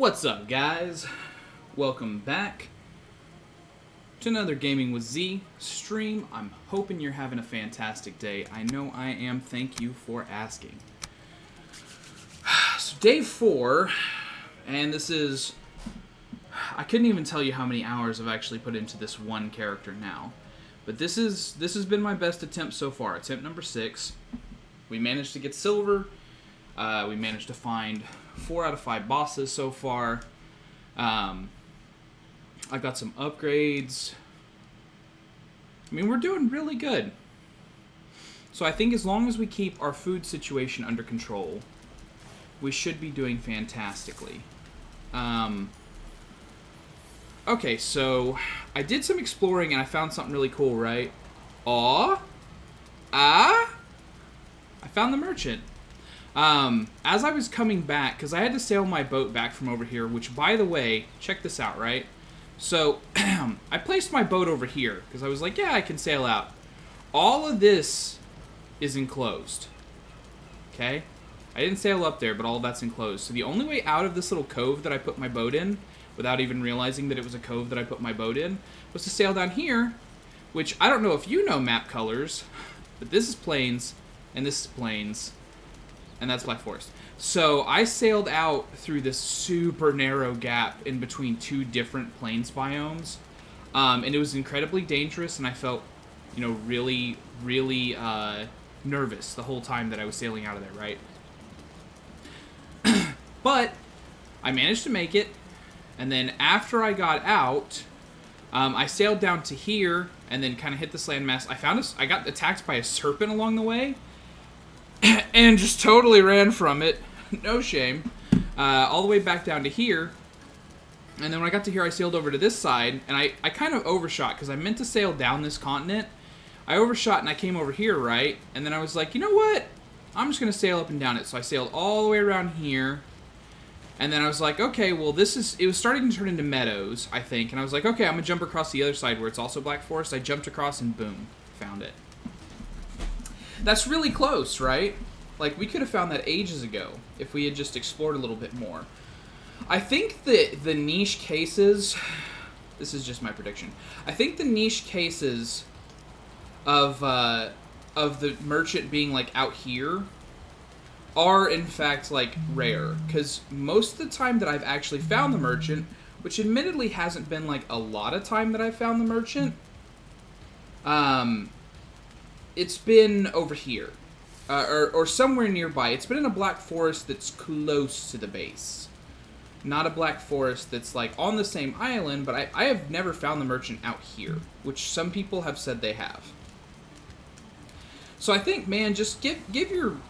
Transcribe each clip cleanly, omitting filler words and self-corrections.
What's up, guys? Welcome back to another Gaming with Z stream. I'm hoping you're having a fantastic day. I know I am. Thank you for asking. So day 4, and this is... I couldn't even tell you how many hours I've actually put into this one character now. But this has been my best attempt so far. Attempt number 6. We managed to get silver. We managed to find 4 out of 5 bosses so far. I've got some upgrades. I mean, we're doing really good. So I think as long as we keep our food situation under control, we should be doing fantastically. Okay, so I did some exploring and I found something really cool, right? I found the merchant. As I was coming back, because I had to sail my boat back from over here, which, by the way, check this out, right? So, I placed my boat over here, because I was like, yeah, I can sail out. All of this is enclosed. Okay? I didn't sail up there, but all of that's enclosed. So the only way out of this little cove that I put my boat in, without even realizing that it was a cove that I put my boat in, was to sail down here, which I don't know if you know map colors, but this is plains, and this is plains. And that's Black Forest. So I sailed out through this super narrow gap in between 2 different plains biomes. And it was incredibly dangerous, and I felt, you know, really nervous the whole time that I was sailing out of there, right? But I managed to make it, and then after I got out, I sailed down to here, and then kind of hit this landmass. I got attacked by a serpent along the way, and just totally ran from it. No shame. All the way back down to here. And then when I got to here, I sailed over to this side. And I kind of overshot, because I meant to sail down this continent. I overshot and I came over here, right? And then I was like, you know what? I'm just going to sail up and down it. So I sailed all the way around here. And then I was like, okay, well, it was starting to turn into meadows, I think. And I was like, okay, I'm going to jump across the other side where it's also Black Forest. I jumped across and boom, found it. That's really close, right? Like, we could have found that ages ago if we had just explored a little bit more. I think that the niche cases... This is just my prediction. I think the niche cases of the merchant being, like, out here are, in fact, like, rare. Because most of the time that I've actually found the merchant, which admittedly hasn't been, like, a lot of time that I've found the merchant, it's been over here, or somewhere nearby. It's been in a Black Forest that's close to the base. Not a Black Forest that's, like, on the same island, but I have never found the merchant out here, which some people have said they have. So I think, man, just give your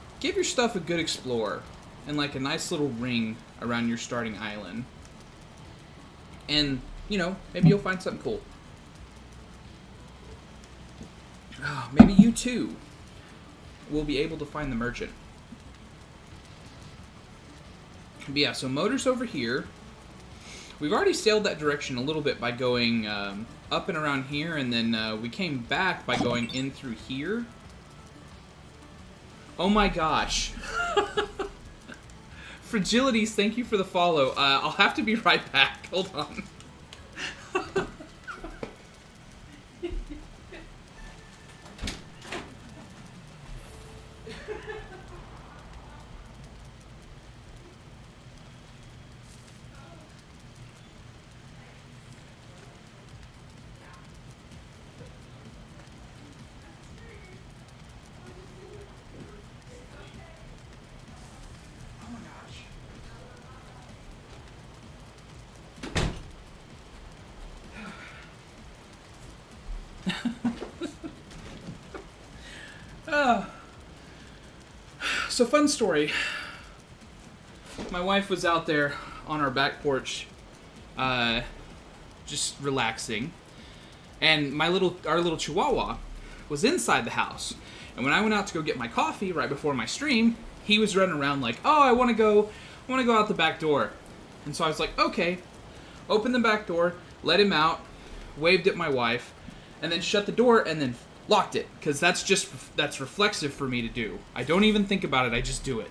stuff a good explore, and, like, a nice little ring around your starting island. And, you know, maybe you'll find something cool. Oh, maybe you too will be able to find the merchant. But yeah, so motor's over here. We've already sailed that direction a little bit by going up and around here, and then we came back by going in through here. Oh my gosh. Fragilities, thank you for the follow. I'll have to be right back. Hold on. So, fun story. My wife was out there on our back porch, just relaxing, and our little Chihuahua was inside the house. And when I went out to go get my coffee right before my stream, he was running around like, "Oh, I want to go out the back door." And so I was like, "Okay." Opened the back door, let him out, waved at my wife, and then shut the door and then locked it, because that's reflexive for me to do. I don't even think about it, I just do it.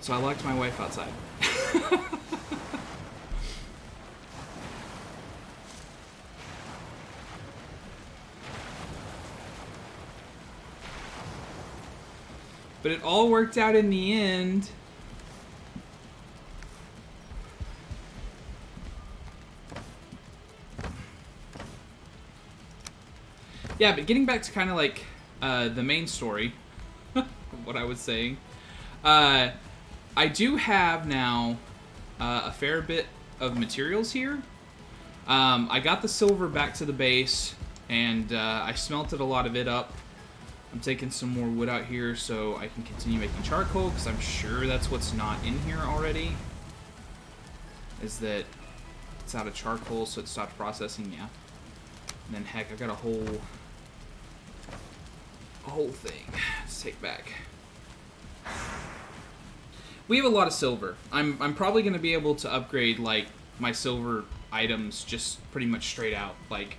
So I locked my wife outside. But it all worked out in the end. Yeah, but getting back to kind of like the main story of what I was saying, I do have now a fair bit of materials here. I got the silver back to the base, and I smelted a lot of it up. I'm taking some more wood out here so I can continue making charcoal, because I'm sure that's what's not in here already. Is that it's out of charcoal, so it stopped processing, yeah. And then, heck, I got a whole thing. Let's take back. We have a lot of silver. I'm probably going to be able to upgrade, like, my silver items just pretty much straight out, like,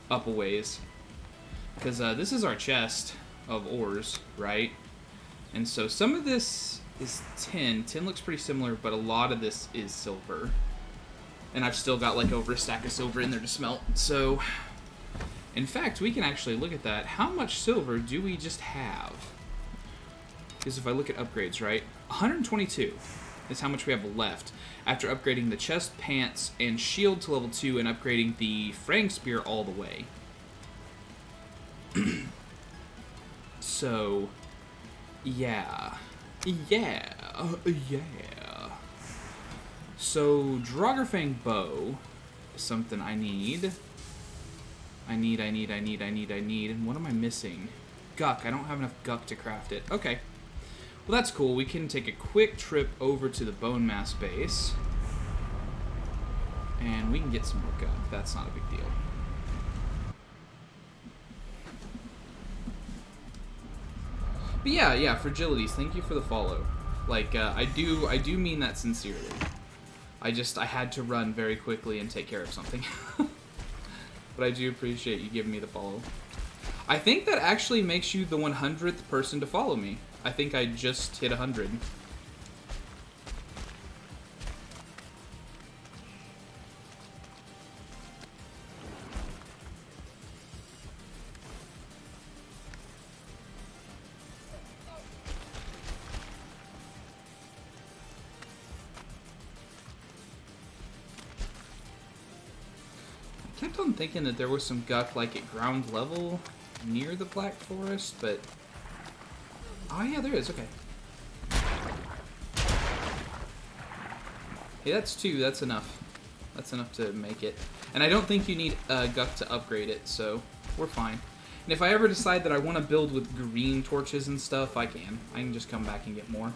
up a ways. Because this is our chest of ores, right? And so some of this is tin. Tin looks pretty similar, but a lot of this is silver. And I've still got like over a stack of silver in there to smelt. So, in fact, we can actually look at that. How much silver do we just have? Because if I look at upgrades, right? 122 is how much we have left after upgrading the chest, pants, and shield to level 2 and upgrading the Frang Spear all the way. So, yeah. So, Draugr bow is something I need. I need. And what am I missing? Guck. I don't have enough guck to craft it. Okay. Well, that's cool. We can take a quick trip over to the bone mass base. And we can get some more guck. That's not a big deal. But yeah, Fragilities, thank you for the follow. Like, I do mean that sincerely. I had to run very quickly and take care of something. But I do appreciate you giving me the follow. I think that actually makes you the 100th person to follow me. I think I just hit 100. I kept on thinking that there was some guck like at ground level near the Black Forest, but oh yeah, there is. Okay. Hey, that's 2. That's enough. That's enough to make it. And I don't think you need guck to upgrade it, so we're fine. And if I ever decide that I want to build with green torches and stuff, I can. I can just come back and get more.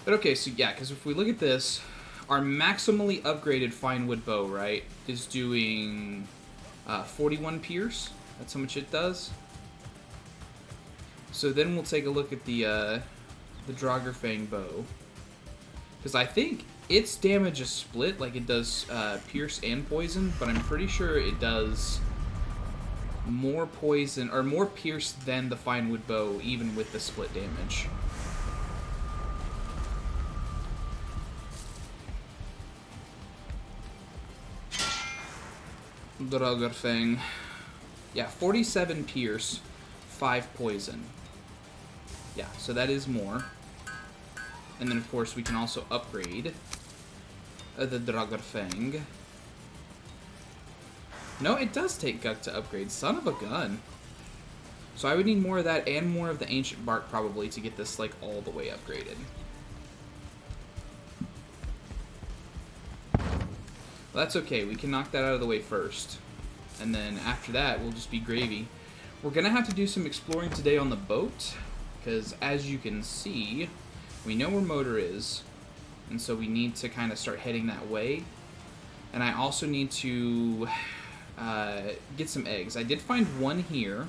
But okay, so yeah, because if we look at this, our maximally upgraded fine wood bow, right, is doing 41 pierce. That's how much it does. So then we'll take a look at the Draugr bow, because I think its damage is split, like it does pierce and poison, but I'm pretty sure it does more poison or more pierce than the fine wood bow, even with the split damage. Draugr. Yeah, 47 pierce, 5 poison. Yeah, so that is more. And then, of course, we can also upgrade the Draugr. No, it does take guck to upgrade. Son of a gun. So I would need more of that and more of the ancient bark probably to get this like all the way upgraded. Well, that's okay. We can knock that out of the way first. And then after that, we'll just be gravy. We're going to have to do some exploring today on the boat, because as you can see, we know where Motor is, and so we need to kind of start heading that way. And I also need to get some eggs. I did find one here,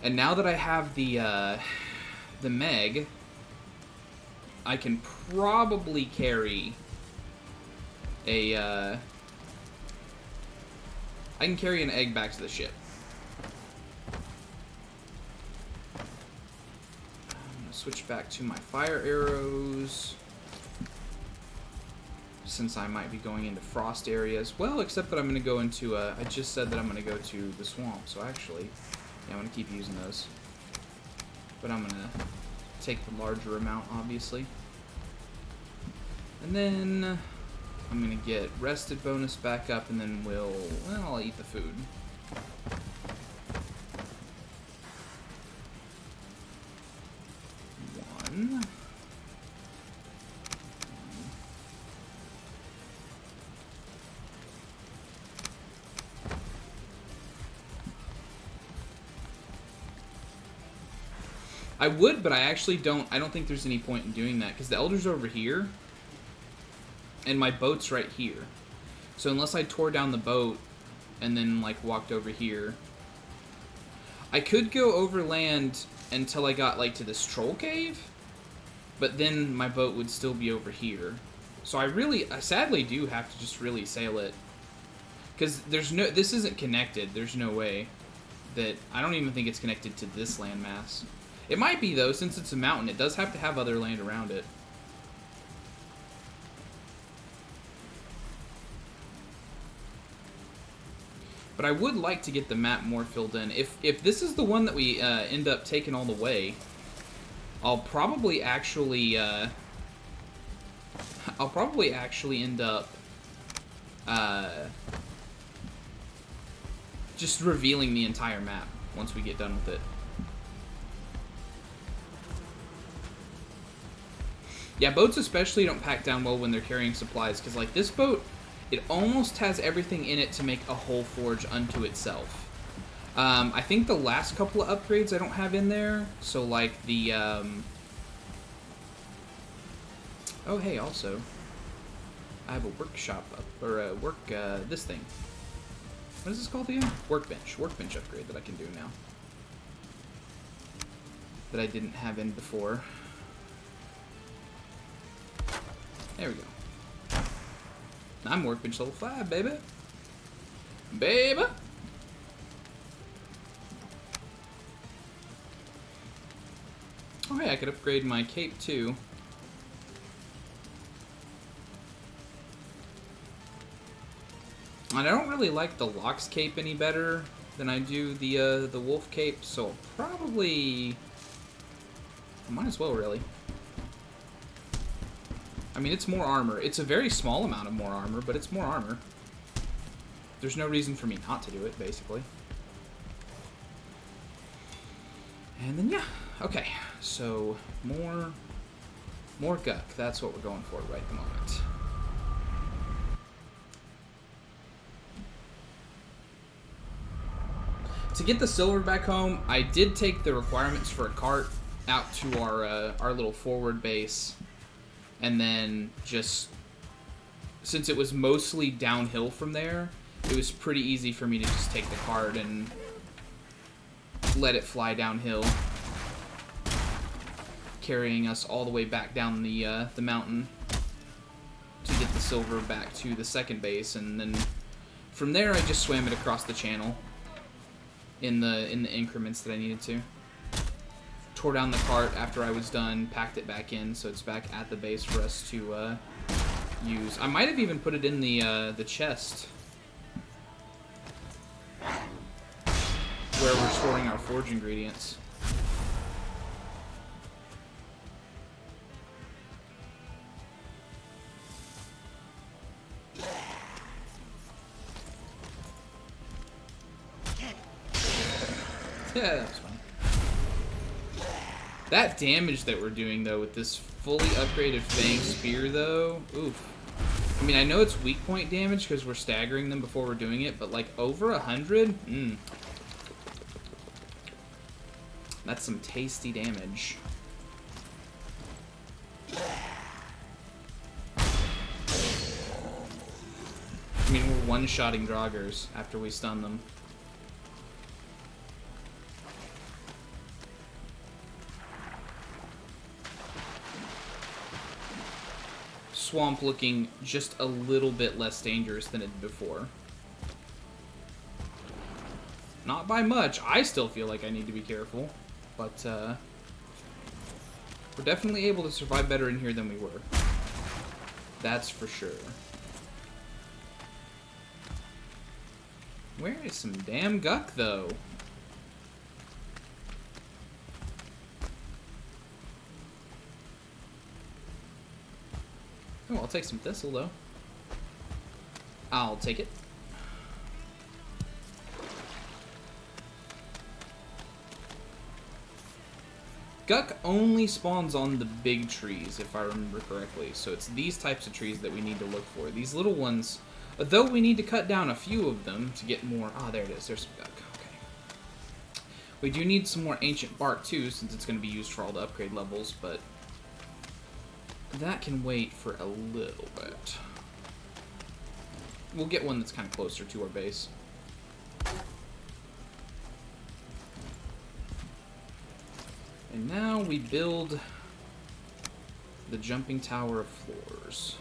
and now that I have the Meg, I can probably carry I can carry an egg back to the ship. switch back to my fire arrows, since I might be going into frost areas. Well, except that I'm going to go into, I just said that I'm going to go to the swamp, so actually, yeah, I'm going to keep using those. But I'm going to take the larger amount, obviously. And then I'm going to get rested bonus back up, and then I'll eat the food. One. I would, but I actually don't. I don't think there's any point in doing that because the Elder's over here, and my boat's right here. So unless I tore down the boat and then like walked over here, I could go overland until I got like to this troll cave, but then my boat would still be over here. So I sadly do have to just really sail it because this isn't connected. There's no way that I don't even think it's connected to this landmass. It might be, though, since it's a mountain. It does have to have other land around it. But I would like to get the map more filled in. If this is the one that we end up taking all the way, I'll probably actually end up just revealing the entire map once we get done with it. Yeah, boats especially don't pack down well when they're carrying supplies, because like this boat, it almost has everything in it to make a whole forge unto itself. I think the last couple of upgrades I don't have in there, so like the, oh hey, also, I have a workshop up, or this thing. What is this called again? Workbench upgrade that I can do now. That I didn't have in before. There we go. I'm workbench level 5, baby. Baby! Oh, hey, I could upgrade my cape, too. And I don't really like the Locks cape any better than I do the Wolf cape, so probably... I might as well, really. I mean, it's more armor. It's a very small amount of more armor, but it's more armor. There's no reason for me not to do it, basically. And then, yeah. Okay, so more guck. That's what we're going for right at the moment. To get the silver back home, I did take the requirements for a cart out to our little forward base. And then just, since it was mostly downhill from there, it was pretty easy for me to just take the cart and let it fly downhill, carrying us all the way back down the mountain to get the silver back to the second base. And then from there, I just swam it across the channel in the increments that I needed to. Tore down the cart after I was done, packed it back in, so it's back at the base for us to use. I might have even put it in the chest where we're storing our forge ingredients. Yeah, that was fun. That damage that we're doing, though, with this fully upgraded Fang Spear, though, oof. I mean, I know it's weak point damage because we're staggering them before we're doing it, but, like, over 100? That's some tasty damage. I mean, we're one-shotting Draugrs after we stun them. Swamp looking just a little bit less dangerous than it did before. Not by much. I still feel like I need to be careful, but We're definitely able to survive better in here than we were. That's for sure. Where is some damn guck, though? Oh, I'll take some thistle, though. I'll take it. Guck only spawns on the big trees, if I remember correctly. So it's these types of trees that we need to look for. These little ones, though we need to cut down a few of them to get more... Ah, there it is. There's some guck. Okay. We do need some more ancient bark, too, since it's going to be used for all the upgrade levels, but... that can wait for a little bit. We'll get one that's kind of closer to our base. And now we build the jumping tower of floors.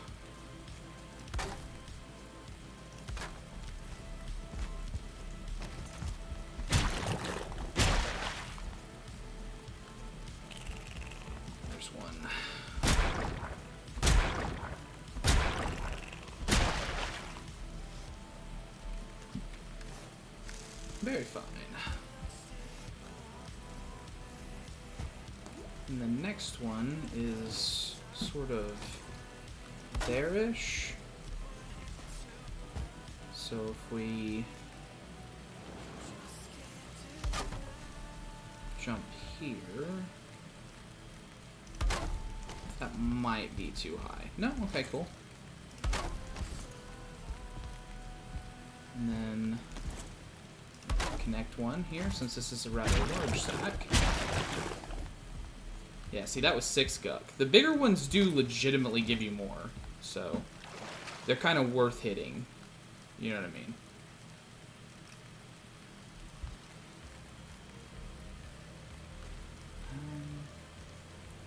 There's one. Very fine. And the next one is sort of there-ish. So if we jump here, that might be too high. No? Okay, cool. And then connect one here, since this is a rather large stack. Yeah, see, that was 6 guck. The bigger ones do legitimately give you more, so they're kind of worth hitting. You know what I mean?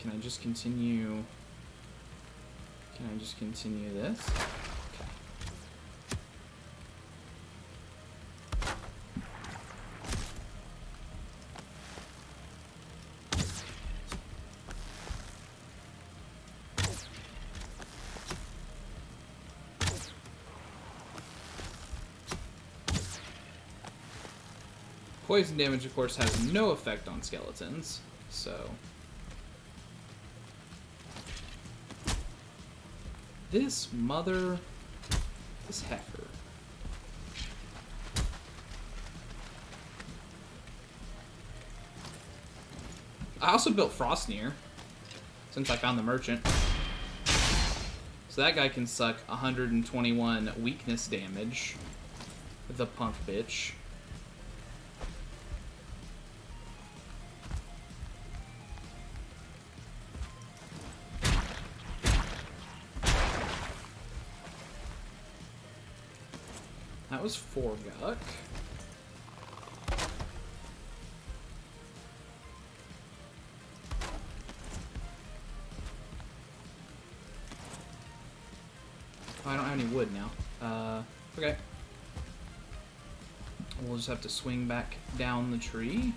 Can I just continue? Can I just continue this? Okay. Poison damage, of course, has no effect on skeletons, so... This heifer. I also built Frostnir, since I found the merchant. So that guy can suck 121 weakness damage. The punk bitch. That was 4 guck. Oh, I don't have any wood now. Okay. We'll just have to swing back down the tree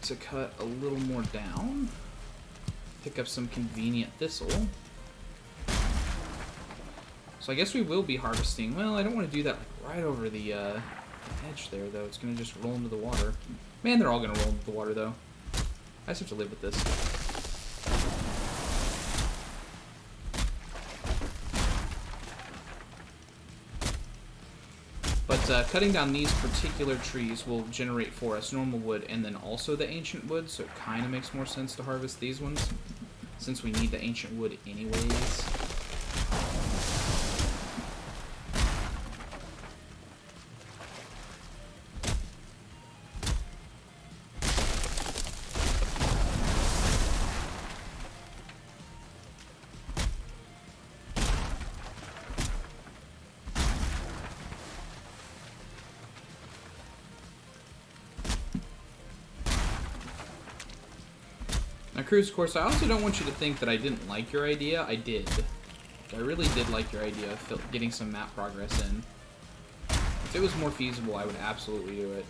to cut a little more down. Pick up some convenient thistle. So I guess we will be harvesting. Well, I don't want to do that like right over the edge there, though. It's going to just roll into the water. Man, they're all going to roll into the water, though. I just have to live with this. But cutting down these particular trees will generate for us normal wood and then also the ancient wood, so it kind of makes more sense to harvest these ones, since we need the ancient wood anyways. Now, Cruise Course, I also don't want you to think that I didn't like your idea. I did. I really did like your idea of getting some map progress in. If it was more feasible, I would absolutely do it.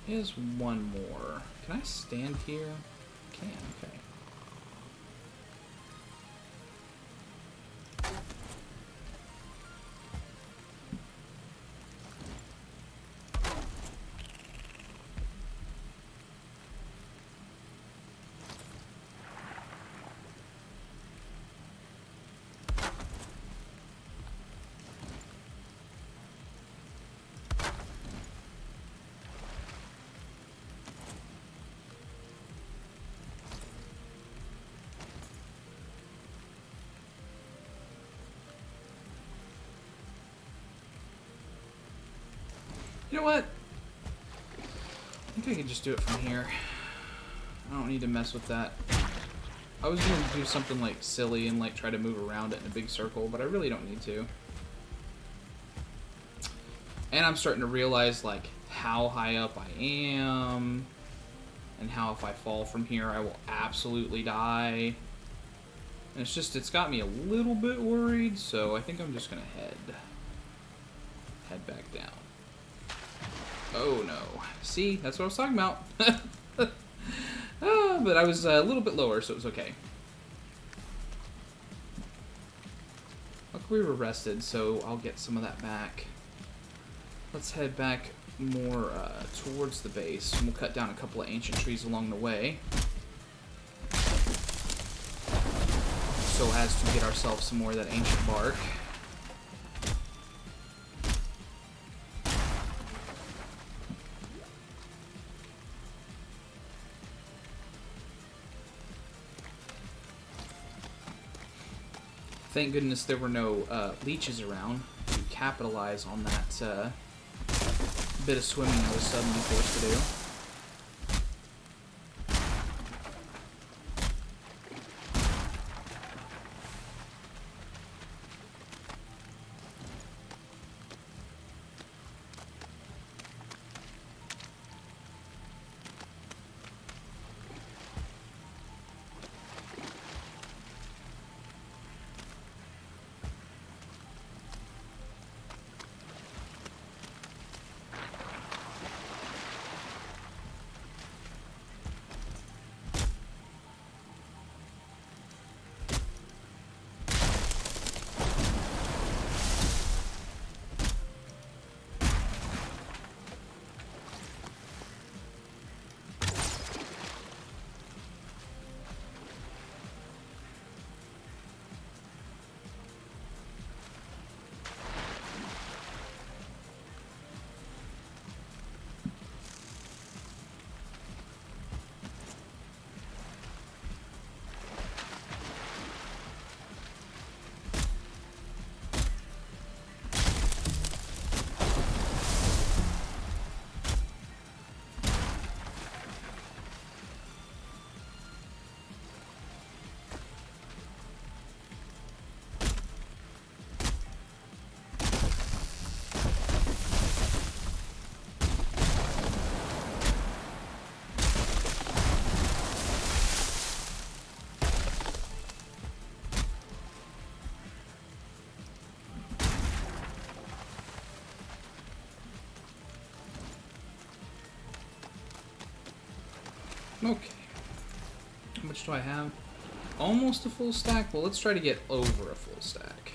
Here's one more. Can I stand here? I can, okay. You know what? I think I can just do it from here. I don't need to mess with that. I was going to do something like silly and like try to move around it in a big circle, but I really don't need to. And I'm starting to realize like how high up I am and how if I fall from here I will absolutely die. And it's got me a little bit worried, so I think I'm just going to head back down. Oh no. See, that's what I was talking about. But I was a little bit lower, so it was okay. Look, we were rested, so I'll get some of that back. Let's head back more towards the base, and we'll cut down a couple of ancient trees along the way, so as to get ourselves some more of that ancient bark. Thank goodness there were no leeches around to capitalize on that bit of swimming I was suddenly forced to do. Okay. How much do I have? Almost a full stack? Well, let's try to get over a full stack.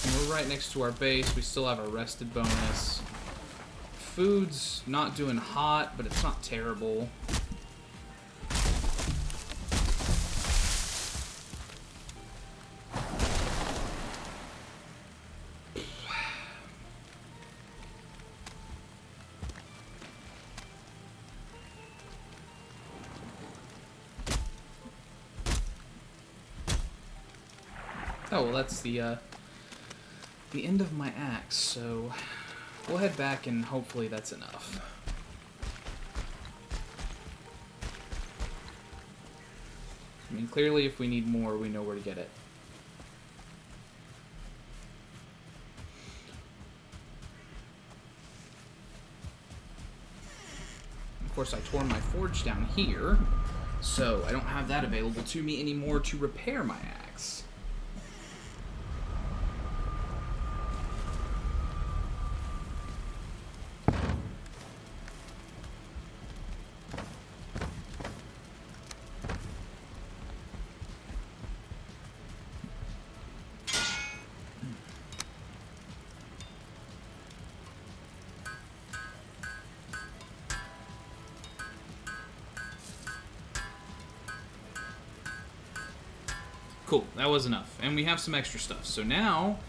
And we're right next to our base. We still have our rested bonus. Food's not doing hot, but it's not terrible. Oh, well, that's the end of my axe, so we'll head back and hopefully that's enough. I mean, clearly if we need more, we know where to get it. Of course, I tore my forge down here, so I don't have that available to me anymore to repair my axe. Cool, that was enough. And we have some extra stuff. So now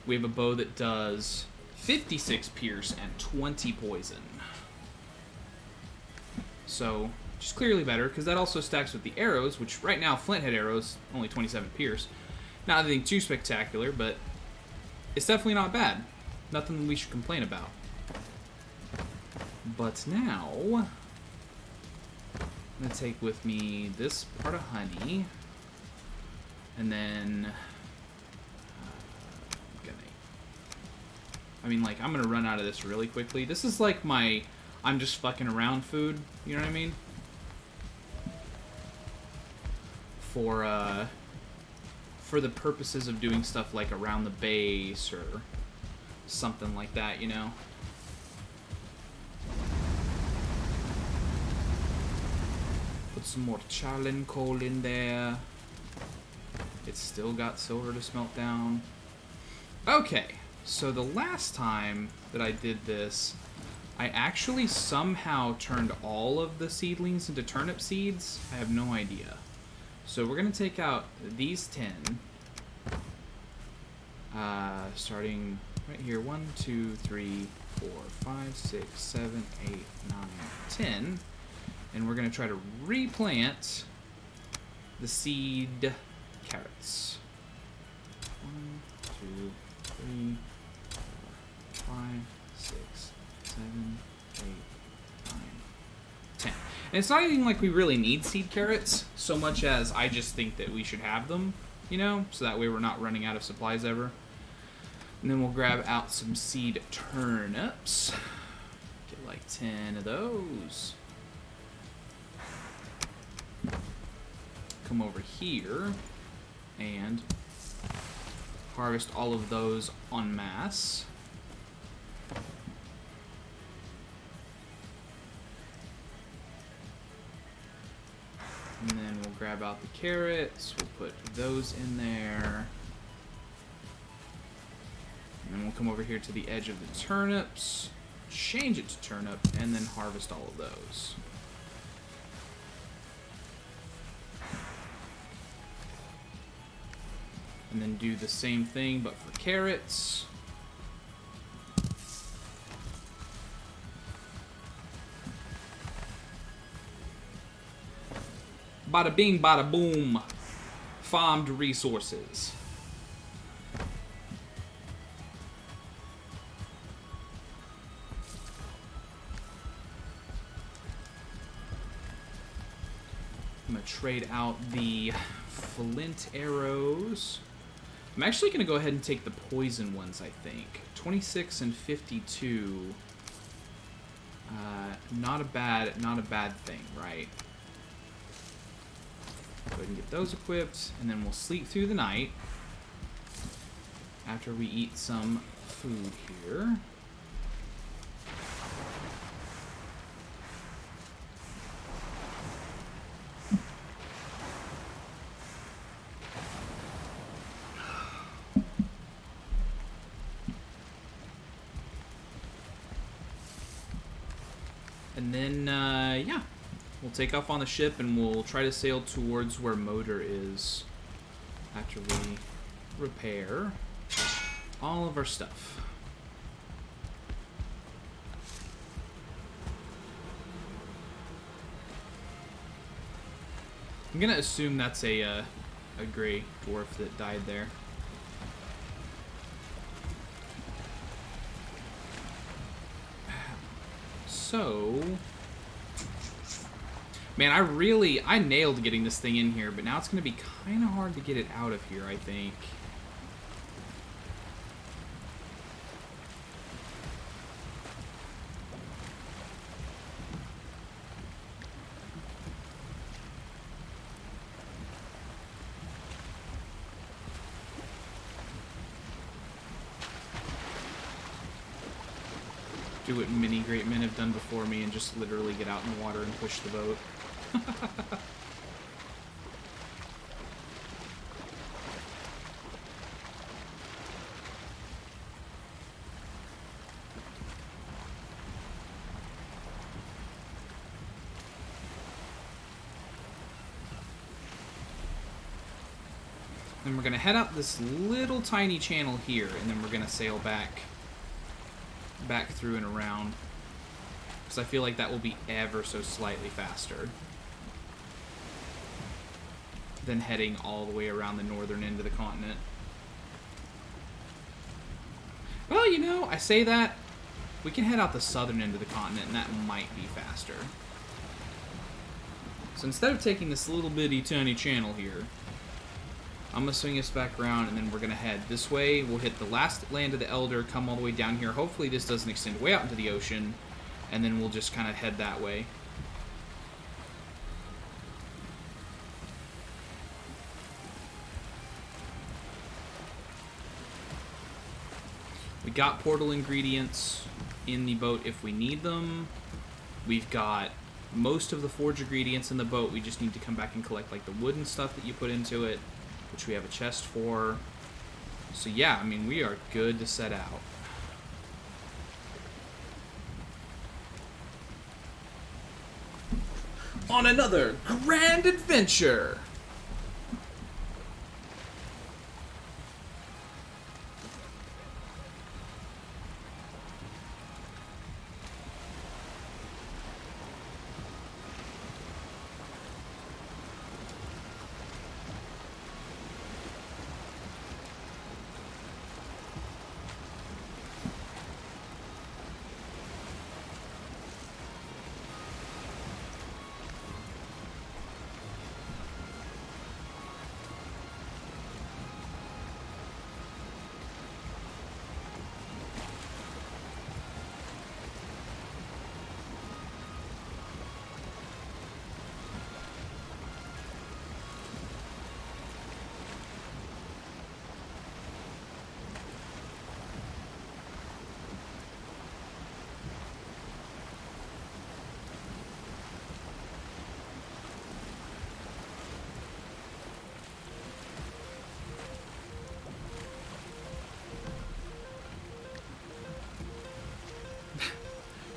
we have a bow that does 56 pierce and 20 poison. So, just clearly better, because that also stacks with the arrows, which right now, flint head arrows, only 27 pierce. Not anything too spectacular, but it's definitely not bad. Nothing we should complain about. But now, I'm going to take with me this part of honey, and then, I'm going to run out of this really quickly. This is like my, I'm just fucking around food, you know what I mean? For the purposes of doing stuff like around the base or something like that, you know? Put some more charlin coal in there. It's still got silver to smelt down. Okay, so the last time that I did this, I actually somehow turned all of the seedlings into turnip seeds. I have no idea. So we're going to take out these 10. Starting right here. 1, 2, 3, 4, 5, 6, 7, 8, 9, 10. And we're going to try to replant the seed carrots. 1, 2, 3, 4, 5, 6, 7, 8, 9, 10. And it's not even like we really need seed carrots so much as I just think that we should have them, you know, so that way we're not running out of supplies ever. And then we'll grab out some seed turnips. Get like 10 of those. Come over here and harvest all of those en masse. And then we'll grab out the carrots, we'll put those in there. And then we'll come over here to the edge of the turnips, change it to turnip, and then harvest all of those. And then do the same thing, but for carrots. Bada bing, bada boom. Farmed resources. I'm going to trade out the flint arrows. I'm actually going to go ahead and take the poison ones, I think. 26 and 52. Not a bad thing, right? Go ahead and get those equipped, and then we'll sleep through the night after we eat some food here. And then, yeah, we'll take off on the ship and we'll try to sail towards where Motor is after we repair all of our stuff. I'm gonna assume that's a gray dwarf that died there. So, man, I nailed getting this thing in here, but now it's going to be kind of hard to get it out of here, I think. Do what many great men have done before me and just literally get out in the water and push the boat. Then we're going to head out this little tiny channel here, and then we're going to sail back through and around. Because I feel like that will be ever so slightly faster than heading all the way around the northern end of the continent. Well, you know, I say that. We can head out the southern end of the continent, and that might be faster. So instead of taking this little bitty tiny channel here, I'm going to swing us back around, and then we're going to head this way. We'll hit the last land of the Elder, come all the way down here. Hopefully this doesn't extend way out into the ocean, and then we'll just kind of head that way. We got portal ingredients in the boat if we need them. We've got most of the forge ingredients in the boat. We just need to come back and collect like the wooden stuff that you put into it, which we have a chest for. So yeah, I mean, we are good to set out. On another grand adventure!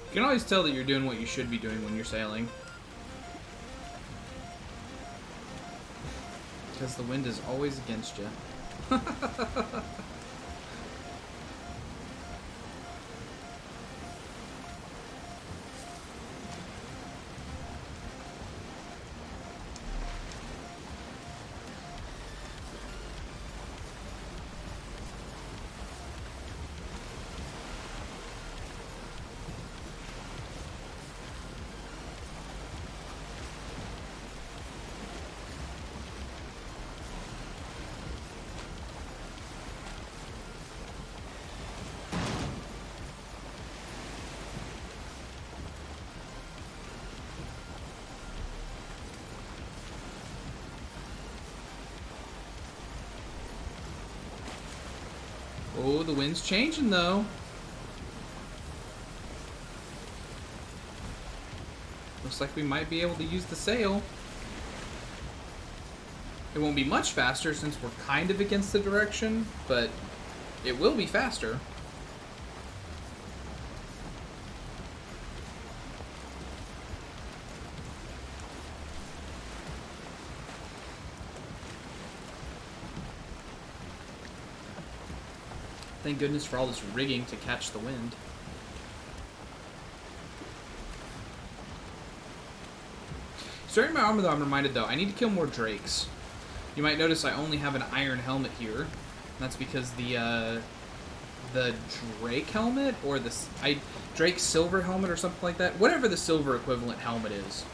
You can always tell that you're doing what you should be doing when you're sailing. Because the wind is always against you. Oh, the wind's changing, though. Looks like we might be able to use the sail. It won't be much faster since we're kind of against the direction, but it will be faster. Thank goodness for all this rigging to catch the wind. Starting my armor, though, I'm reminded, though, I need to kill more drakes. You might notice I only have an iron helmet here. That's because the drake helmet, or the drake silver helmet or something like that, whatever the silver equivalent helmet is,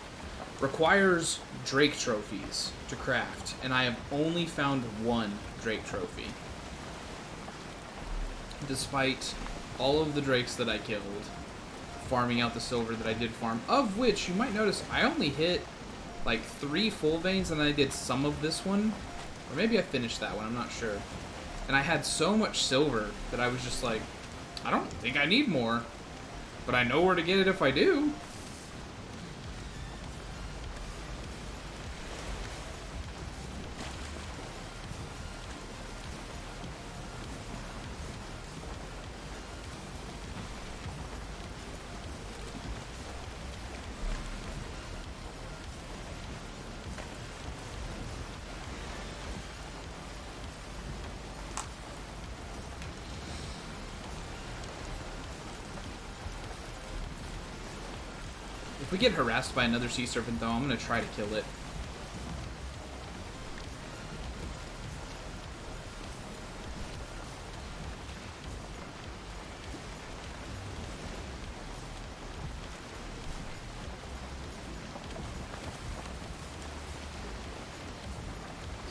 requires drake trophies to craft, and I have only found one drake trophy. Despite all of the drakes that I killed, farming out the silver that I did farm, of which you might notice I only hit like 3 full veins, and then I did some of this one, or maybe I finished that one, I'm not sure. And I had so much silver that I was just like, I don't think I need more, but I know where to get it if I do. If we get harassed by another sea serpent, though, I'm gonna try to kill it.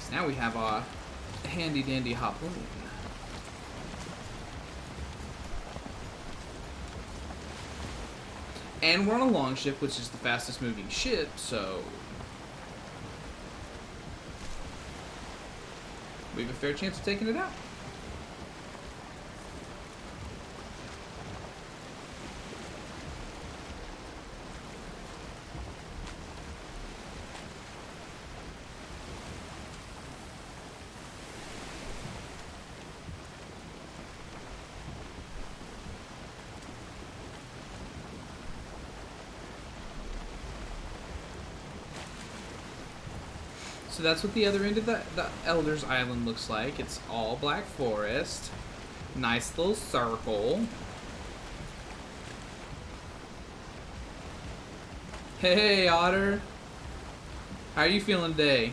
So now we have a handy-dandy harpoon. And we're on a longship, which is the fastest moving ship, so we have a fair chance of taking it out. So that's what the other end of the Elder's Island looks like. It's all black forest. Nice little circle. Hey, Otter. How are you feeling today?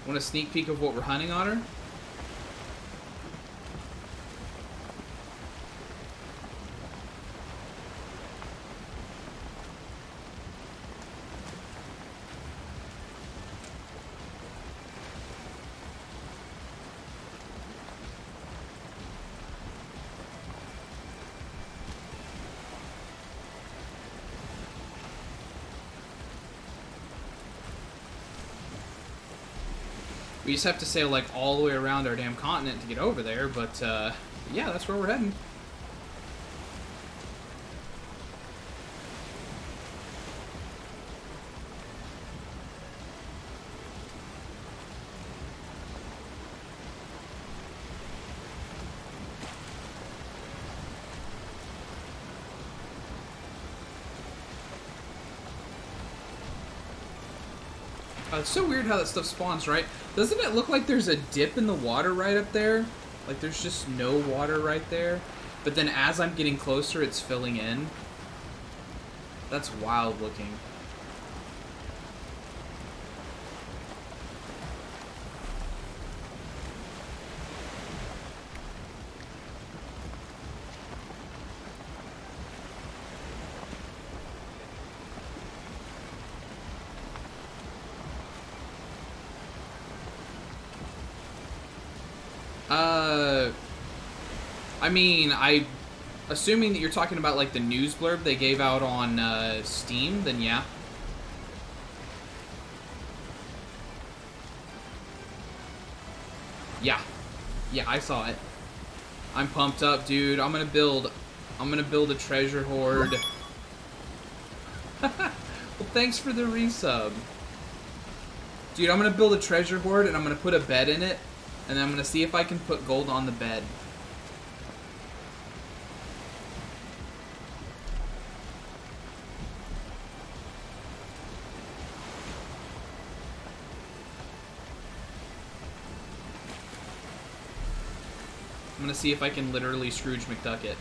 Want a sneak peek of what we're hunting, Otter? We just have to sail like all the way around our damn continent to get over there, but yeah, that's where we're heading. It's so weird how that stuff spawns, right? Doesn't it look like there's a dip in the water right up there? Like there's just no water right there? But then as I'm getting closer, it's filling in. That's wild looking. I mean, assuming that you're talking about like the news blurb they gave out on Steam, then yeah. Yeah, I saw it. I'm pumped up, dude. I'm gonna build a treasure hoard. Well, thanks for the resub. Dude, I'm gonna build a treasure hoard and I'm gonna put a bed in it, and then I'm gonna see if I can put gold on the bed. I'm gonna see if I can literally Scrooge McDuck it.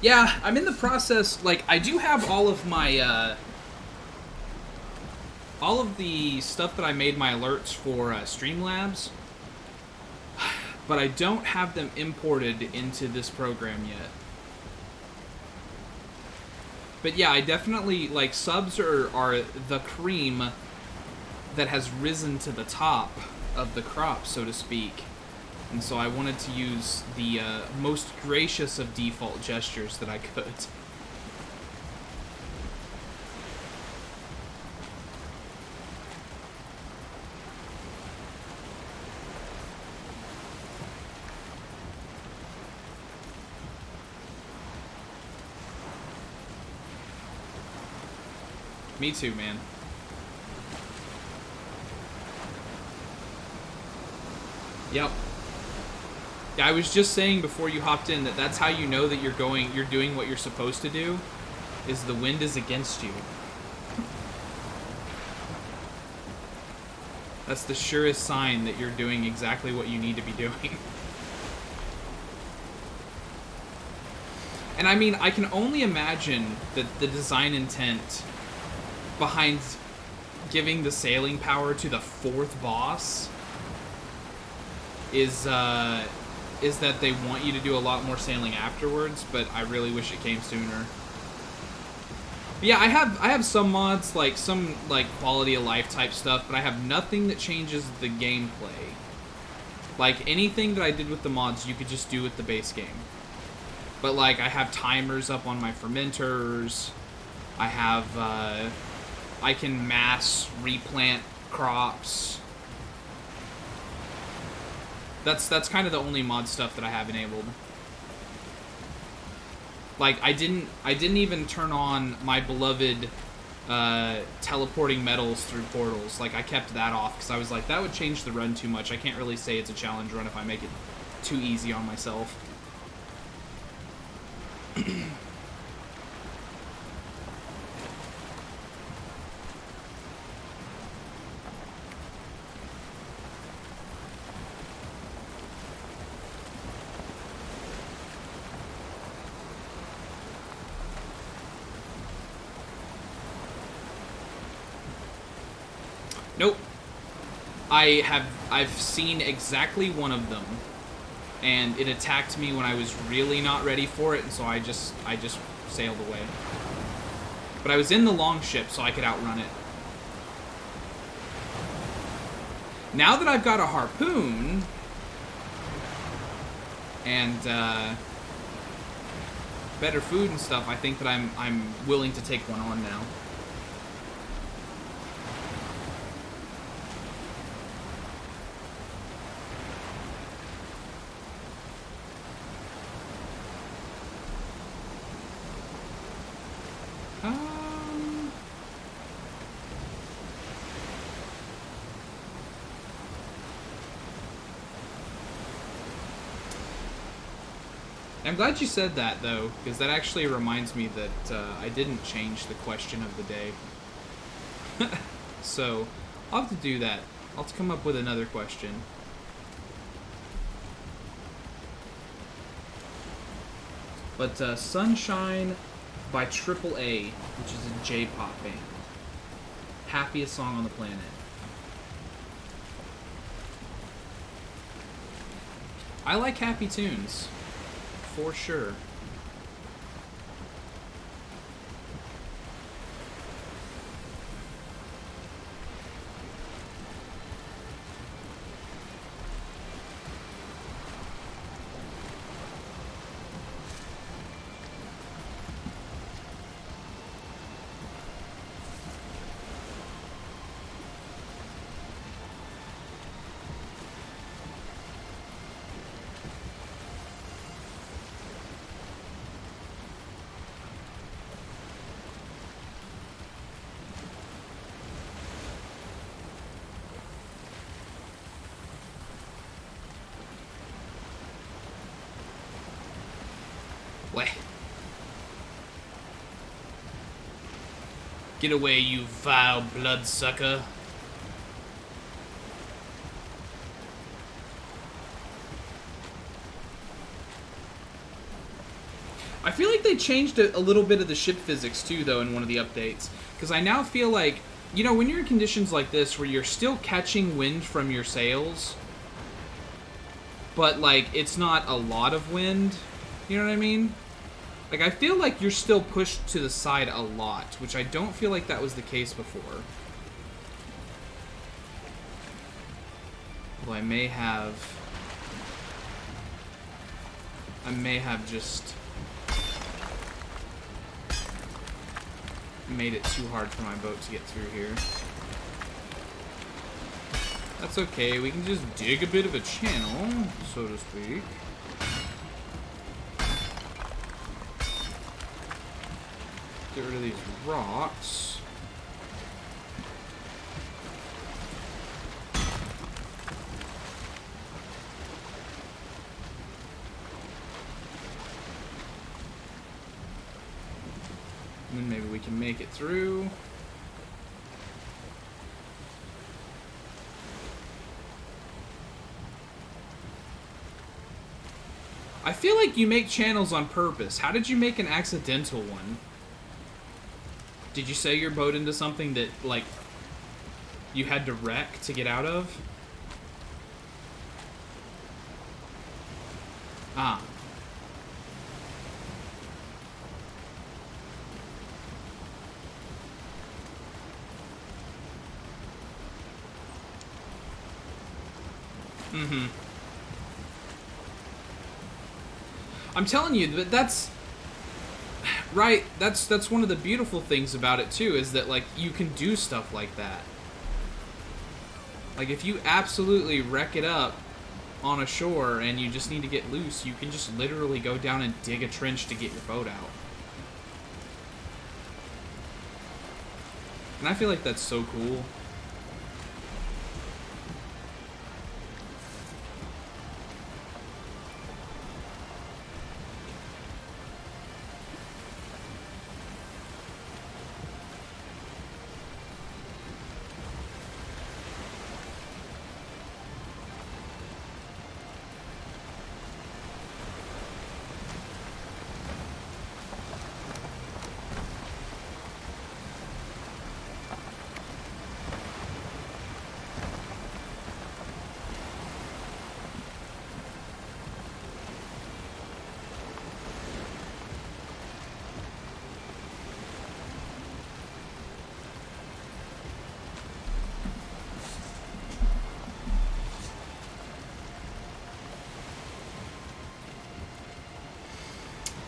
Yeah, I'm in the process, like, I do have all of my, all of the stuff that I made my alerts for Streamlabs, but I don't have them imported into this program yet. But yeah, I definitely, like, subs are the cream that has risen to the top of the crop, so to speak. And so I wanted to use the most gracious of default gestures that I could. Me too, man. Yep. Yeah, I was just saying before you hopped in that that's how you know that you're doing what you're supposed to do, is the wind is against you. That's the surest sign that you're doing exactly what you need to be doing. And I mean, I can only imagine that the design intent behind giving the sailing power to the 4th boss is that they want you to do a lot more sailing afterwards, but I really wish it came sooner. But yeah, I have some mods, like some like quality of life type stuff, but I have nothing that changes the gameplay. Like anything that I did with the mods, you could just do with the base game. But like I have timers up on my fermenters. I have I can mass replant crops. That's kind of the only mod stuff that I have enabled. Like I didn't even turn on my beloved teleporting metals through portals. Like I kept that off because I was like, that would change the run too much. I can't really say it's a challenge run if I make it too easy on myself. Nope. I've seen exactly one of them, and it attacked me when I was really not ready for it, and so I just sailed away. But I was in the longship, so I could outrun it. Now that I've got a harpoon and better food and stuff, I think that I'm willing to take one on now. I'm glad you said that, though, because that actually reminds me that I didn't change the question of the day. So, I'll have to do that. I'll have to come up with another question. But Sunshine by AAA, which is a J-pop band. Happiest song on the planet. I like happy tunes. For sure. Get away, you vile bloodsucker. I feel like they changed a little bit of the ship physics too, though, in one of the updates. Because I now feel like, you know, when you're in conditions like this where you're still catching wind from your sails, but, like, it's not a lot of wind, you know what I mean? Like, I feel like you're still pushed to the side a lot, which I don't feel like that was the case before. Although I may have I may have just made it too hard for my boat to get through here. That's okay, we can just dig a bit of a channel, so to speak. Get rid of these rocks. And then maybe we can make it through. I feel like you make channels on purpose. How did you make an accidental one? Did you sail your boat into something that, like, you had to wreck to get out of? Ah. Mm-hmm. I'm telling you, but that's... Right, that's one of the beautiful things about it, too, is that, like, you can do stuff like that. Like, if you absolutely wreck it up on a shore and you just need to get loose, you can just literally go down and dig a trench to get your boat out. And I feel like that's so cool.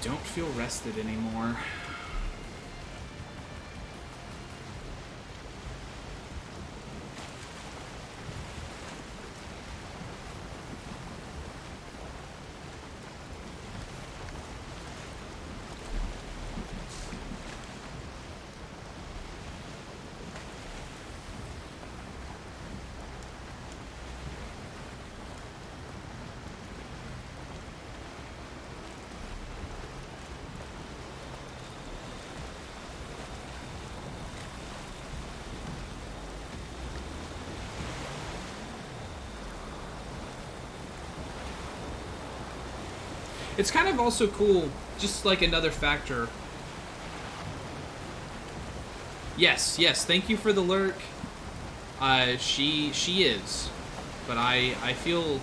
Don't feel rested anymore. It's kind of also cool, just like another factor. Yes, thank you for the lurk. She is. But I feel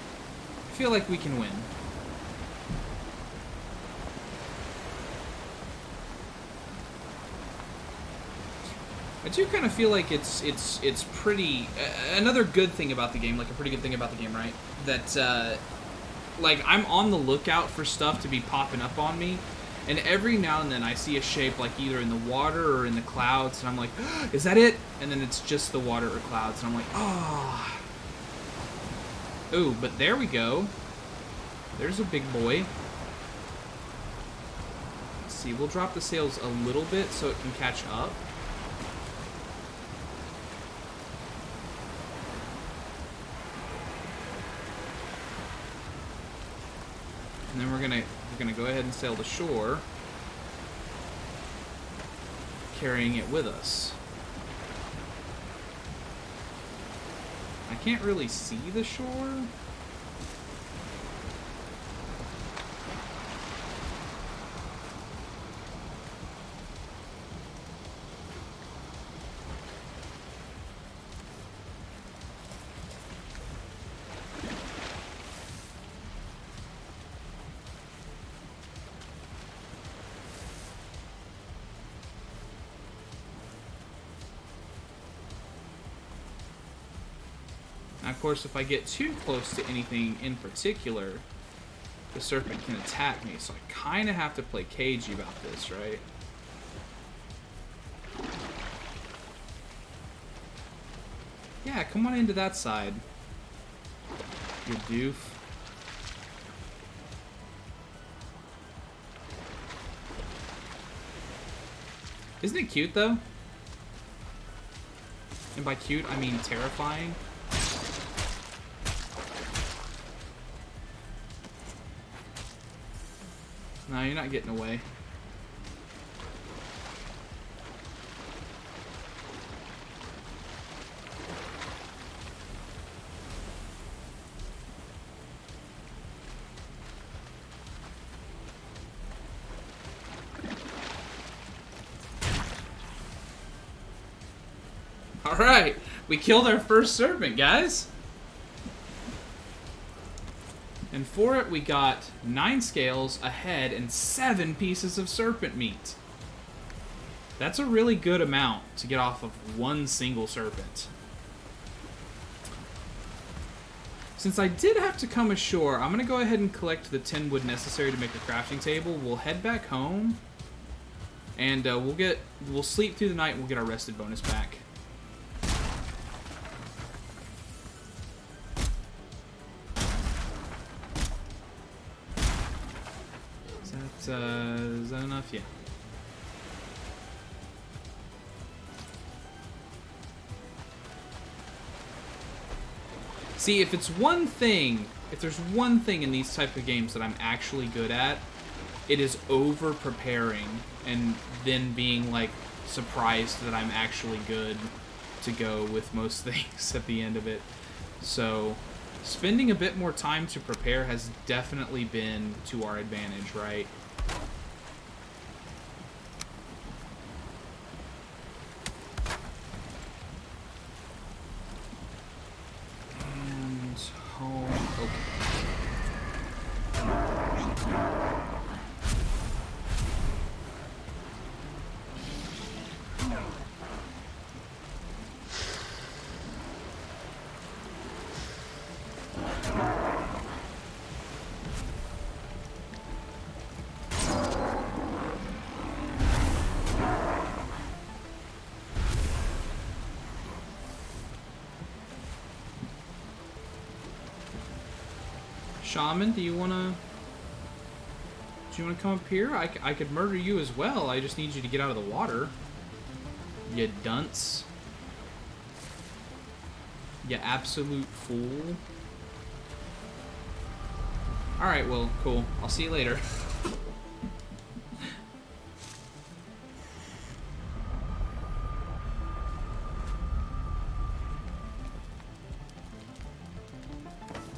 like we can win. I do kind of feel like it's pretty... another good thing about the game, like a pretty good thing about the game, right? That, like, I'm on the lookout for stuff to be popping up on me, and every now and then I see a shape, like, either in the water or in the clouds, and I'm like, oh, is that it? And then it's just the water or clouds, and I'm like, oh. Ooh, but there we go. There's a big boy. Let's see, we'll drop the sails a little bit so it can catch up. And then we're gonna go ahead and sail to shore, carrying it with us. I can't really see the shore. Of course, if I get too close to anything in particular, the serpent can attack me, so I kind of have to play cagey about this, right? Yeah, come on into that side. You doof. Isn't it cute, though? And by cute, I mean terrifying. No, you're not getting away. Alright, we killed our first serpent, guys. And for it, we got 9 scales, a head, and 7 pieces of serpent meat. That's a really good amount to get off of one single serpent. Since I did have to come ashore, I'm going to go ahead and collect the 10 wood necessary to make a crafting table. We'll head back home, and we'll sleep through the night, and we'll get our rested bonus back. Is that enough? Yeah. See, if there's one thing in these type of games that I'm actually good at, it is over preparing and then being like surprised that I'm actually good to go with most things at the end of it. So spending a bit more time to prepare has definitely been to our advantage, right? And home. Okay. Shaman, do you wanna come up here? I could murder you as well. I just need you to get out of the water. You dunce. You absolute fool. Alright, well, cool. I'll see you later.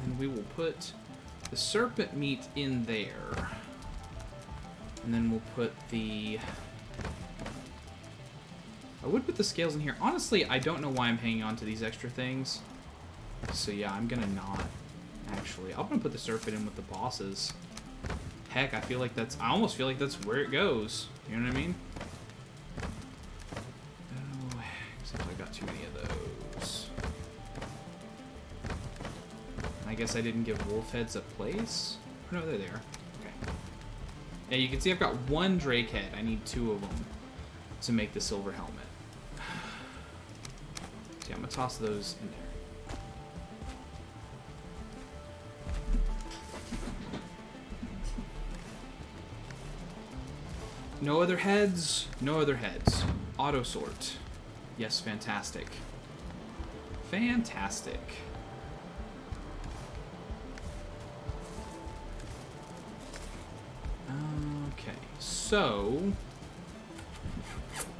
And we will put the serpent meat in there. And then we'll put the... I would put the scales in here. Honestly, I don't know why I'm hanging on to these extra things. So yeah, I'm gonna not, actually. I'm gonna put the serpent in with the bosses. Heck, I almost feel like that's where it goes. You know what I mean? Oh, except I got too many of those. I guess I didn't give wolf heads a place? Oh, no, they're there. Okay. Yeah, you can see I've got 1 drake head. I need 2 of them to make the silver helmet. See, I'm gonna toss those in there. No other heads. No other heads. Auto sort. Yes, fantastic. Fantastic. Okay, so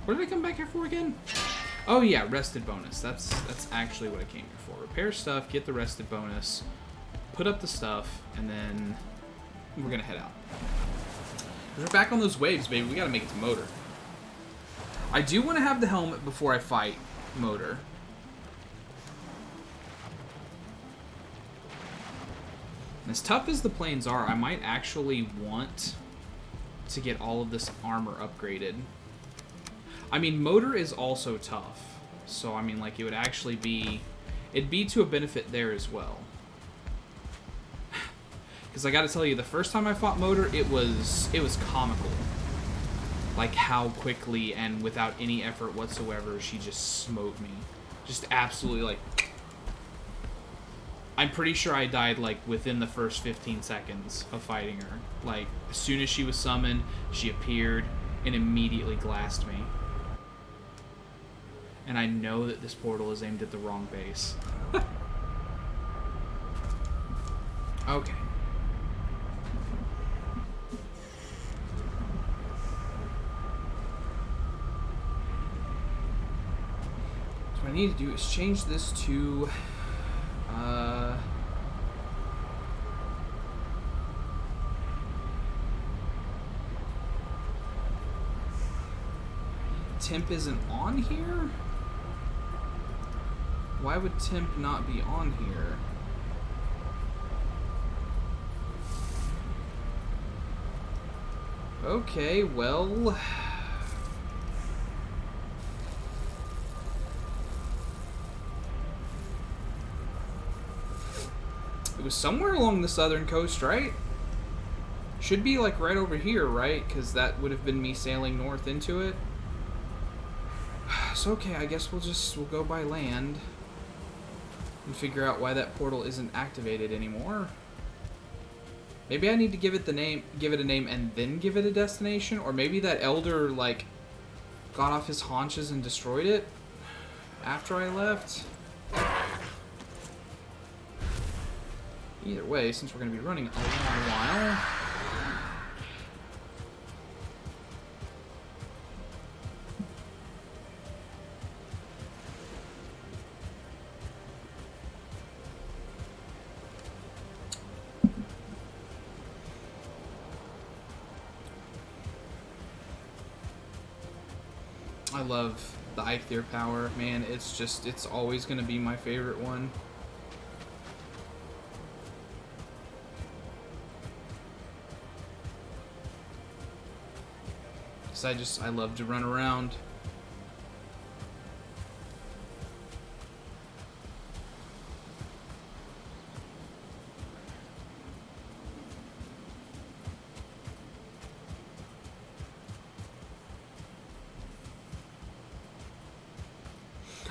what did I come back here for again? Oh yeah, rested bonus. That's actually what I came here for. Repair stuff, get the rested bonus, put up the stuff, and then we're gonna head out. We're back on those waves, baby. We gotta make it to Motor. I do want to have the helmet before I fight Motor. As tough as the planes are, I might actually want to get all of this armor upgraded. I mean, Motor is also tough. So, I mean, like, it would actually be... It'd be to a benefit there as well. Because I got to tell you, the first time I fought Motor, it was comical. Like how quickly and without any effort whatsoever she just smote me. Just absolutely like... I'm pretty sure I died like within the first 15 seconds of fighting her. Like as soon as she was summoned, she appeared and immediately glassed me. And I know that this portal is aimed at the wrong base. Okay. So what I need to do is change this to... Temp isn't on here? Why would temp not be on here? Okay, well... It was somewhere along the southern coast, right? Should be like right over here, right? Because that would have been me sailing north into it. So okay, I guess we'll go by land and figure out why that portal isn't activated anymore. Maybe I need to give it a name and then give it a destination, or maybe that elder like got off his haunches and destroyed it after I left. Either way, since we're going to be running a long while. I love the Eikthyr power, man. It's always going to be my favorite one. Because I love to run around.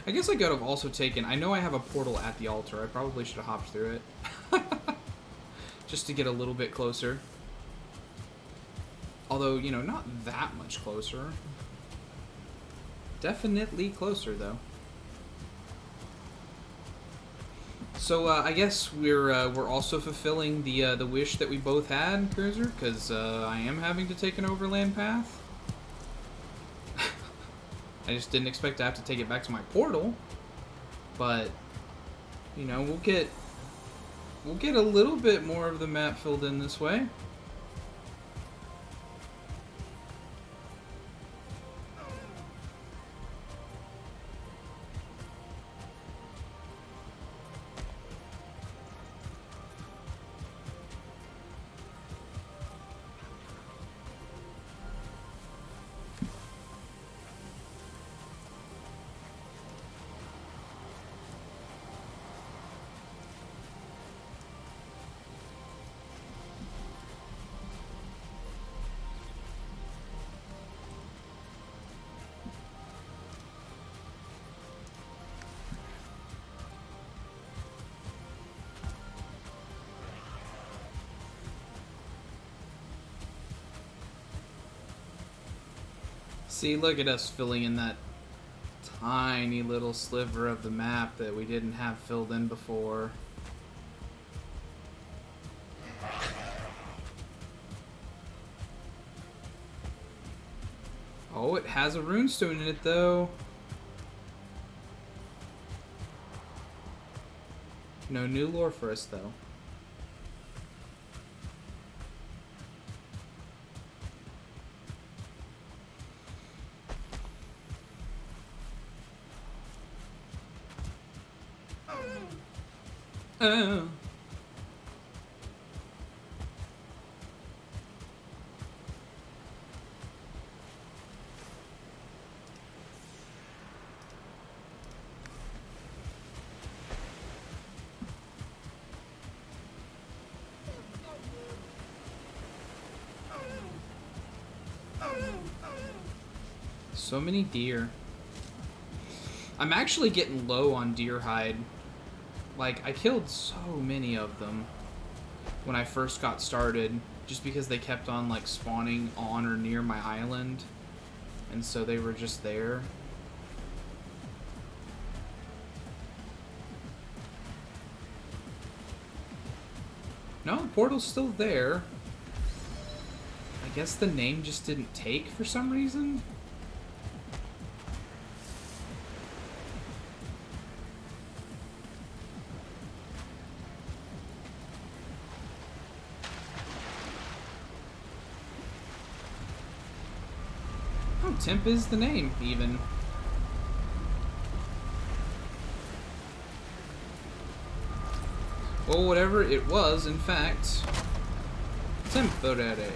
I guess I could have also taken... I know I have a portal at the altar. I probably should have hopped through it. Just to get a little bit closer. Although, you know, not that much closer. Definitely closer, though. So, I guess we're also fulfilling the wish that we both had, Cruiser, because I am having to take an overland path. I just didn't expect to have to take it back to my portal, but you know, we'll get a little bit more of the map filled in this way. See, look at us filling in that tiny little sliver of the map that we didn't have filled in before. Oh, it has a runestone in it, though. No new lore for us, though. Oh. So many deer. I'm actually getting low on deer hide. Like, I killed so many of them when I first got started, just because they kept on, like, spawning on or near my island. And so they were just there. No, the portal's still there. I guess the name just didn't take for some reason. Oh, Temp is the name, even. Well, whatever it was, in fact, temporary.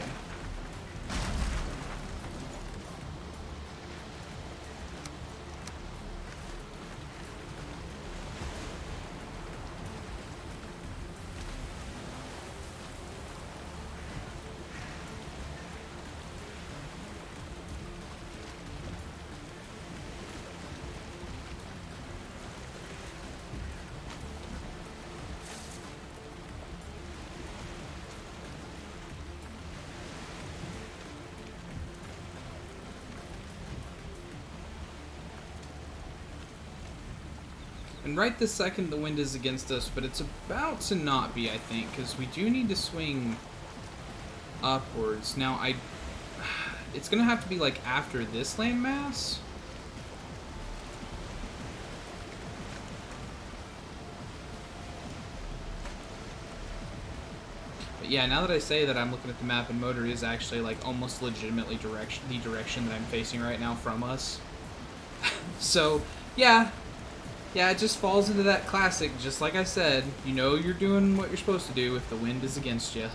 And right this second, the wind is against us, but it's about to not be, I think, because we do need to swing upwards. Now, it's going to have to be, like, after this landmass. But yeah, now that I say that, I'm looking at the map, and motor is actually, like, almost legitimately the direction that I'm facing right now from us. So, yeah. Yeah, it just falls into that classic, just like I said. You know you're doing what you're supposed to do if the wind is against you.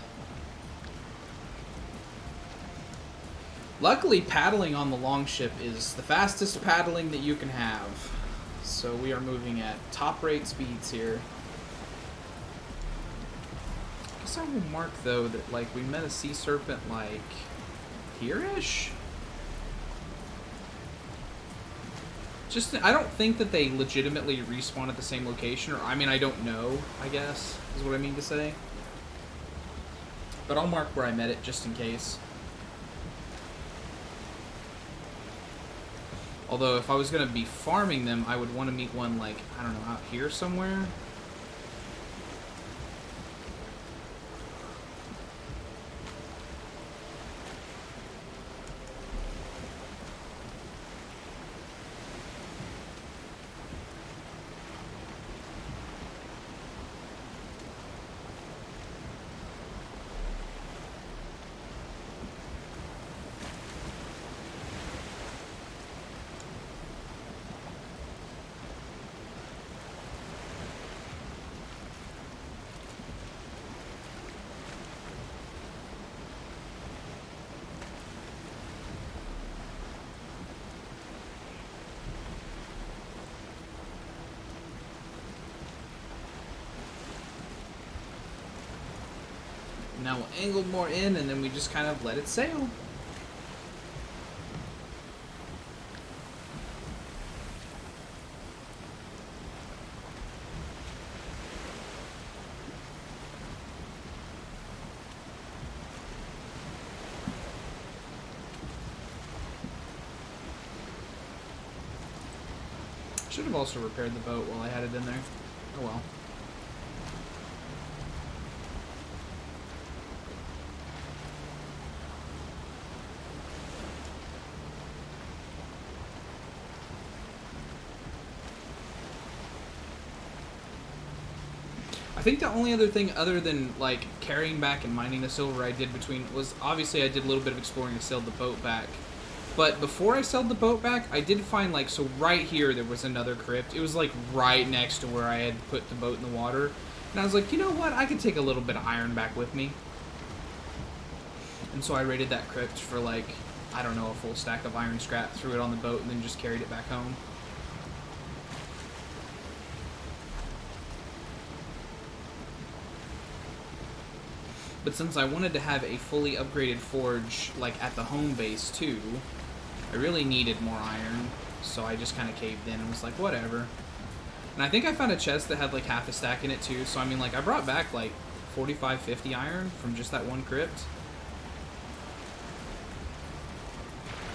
Luckily, paddling on the longship is the fastest paddling that you can have. So we are moving at top rate speeds here. I guess I will mark, though, that, like, we met a sea serpent, like, here-ish? Just, I don't think that they legitimately respawn at the same location, or, I mean, I don't know, I guess, is what I mean to say. But I'll mark where I met it, just in case. Although, if I was going to be farming them, I would want to meet one, like, I don't know, out here somewhere? Now we'll angle more in, and then we just kind of let it sail. Should have also repaired the boat while I had it in there. Oh well. I think the only other thing other than, like, carrying back and mining the silver I did between was, obviously I did a little bit of exploring to sail the boat back. But before I sailed the boat back, I did find, like, so right here there was another crypt. It was, like, right next to where I had put the boat in the water. And I was like, you know what? I could take a little bit of iron back with me. And so I raided that crypt for, like, I don't know, a full stack of iron scrap, threw it on the boat, and then just carried it back home. But since I wanted to have a fully upgraded forge, like, at the home base, too, I really needed more iron, so I just kind of caved in and was like, whatever. And I think I found a chest that had like half a stack in it too, so I mean, like, I brought back like 45, 50 iron from just that one crypt.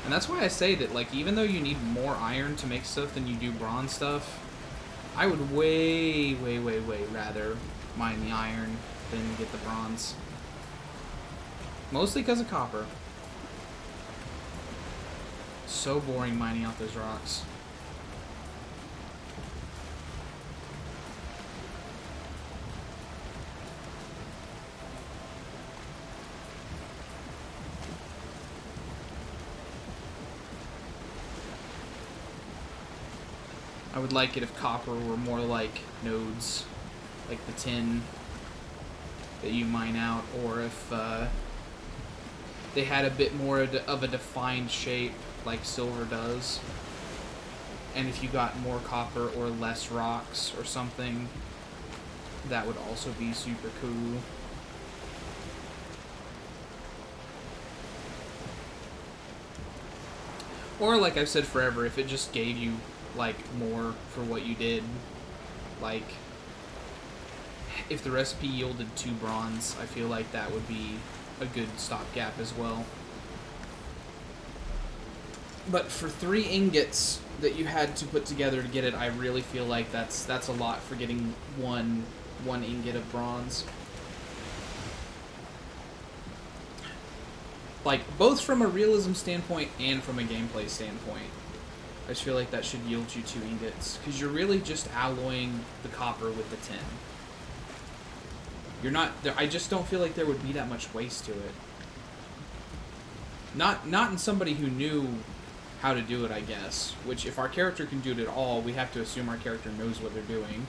And that's why I say that, like, even though you need more iron to make stuff than you do bronze stuff, I would way, way, way, way rather mine the iron than get the bronze. Mostly because of copper. So boring mining out those rocks. I would like it if copper were more like nodes, like the tin that you mine out, or if they had a bit more of a defined shape like silver does. And if you got more copper or less rocks or something, that would also be super cool. Or, like I've said forever, if it just gave you, like, more for what you did. Like, if the recipe yielded 2 bronze, I feel like that would be a good stopgap as well. But for 3 ingots that you had to put together to get it, I really feel like that's a lot for getting one ingot of bronze. Like, both from a realism standpoint and from a gameplay standpoint. I just feel like that should yield you 2 ingots, because you're really just alloying the copper with the tin. You're not... I just don't feel like there would be that much waste to it. Not in somebody who knew how to do it, I guess. Which, if our character can do it at all, we have to assume our character knows what they're doing.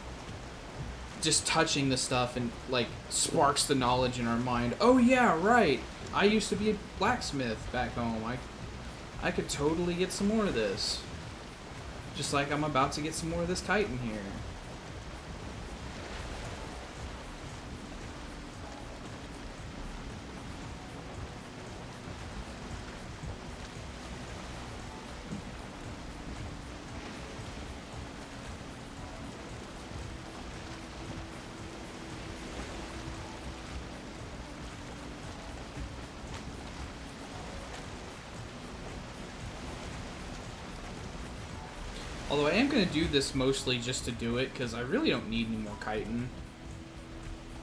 Just touching the stuff and, like, sparks the knowledge in our mind. Oh yeah, right! I used to be a blacksmith back home. I could totally get some more of this. Just like I'm about to get some more of this chitin here. Although I am going to do this mostly just to do it, because I really don't need any more chitin.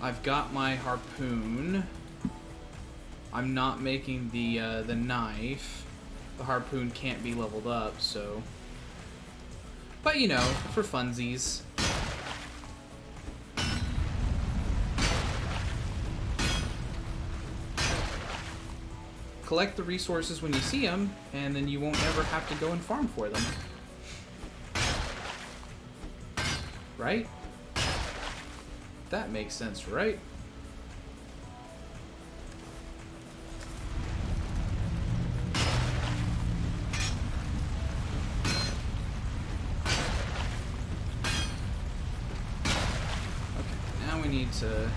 I've got my harpoon. I'm not making the knife. The harpoon can't be leveled up, so... But, you know, for funsies. Collect the resources when you see them, and then you won't ever have to go and farm for them. Right? That makes sense, right? Okay, now we need to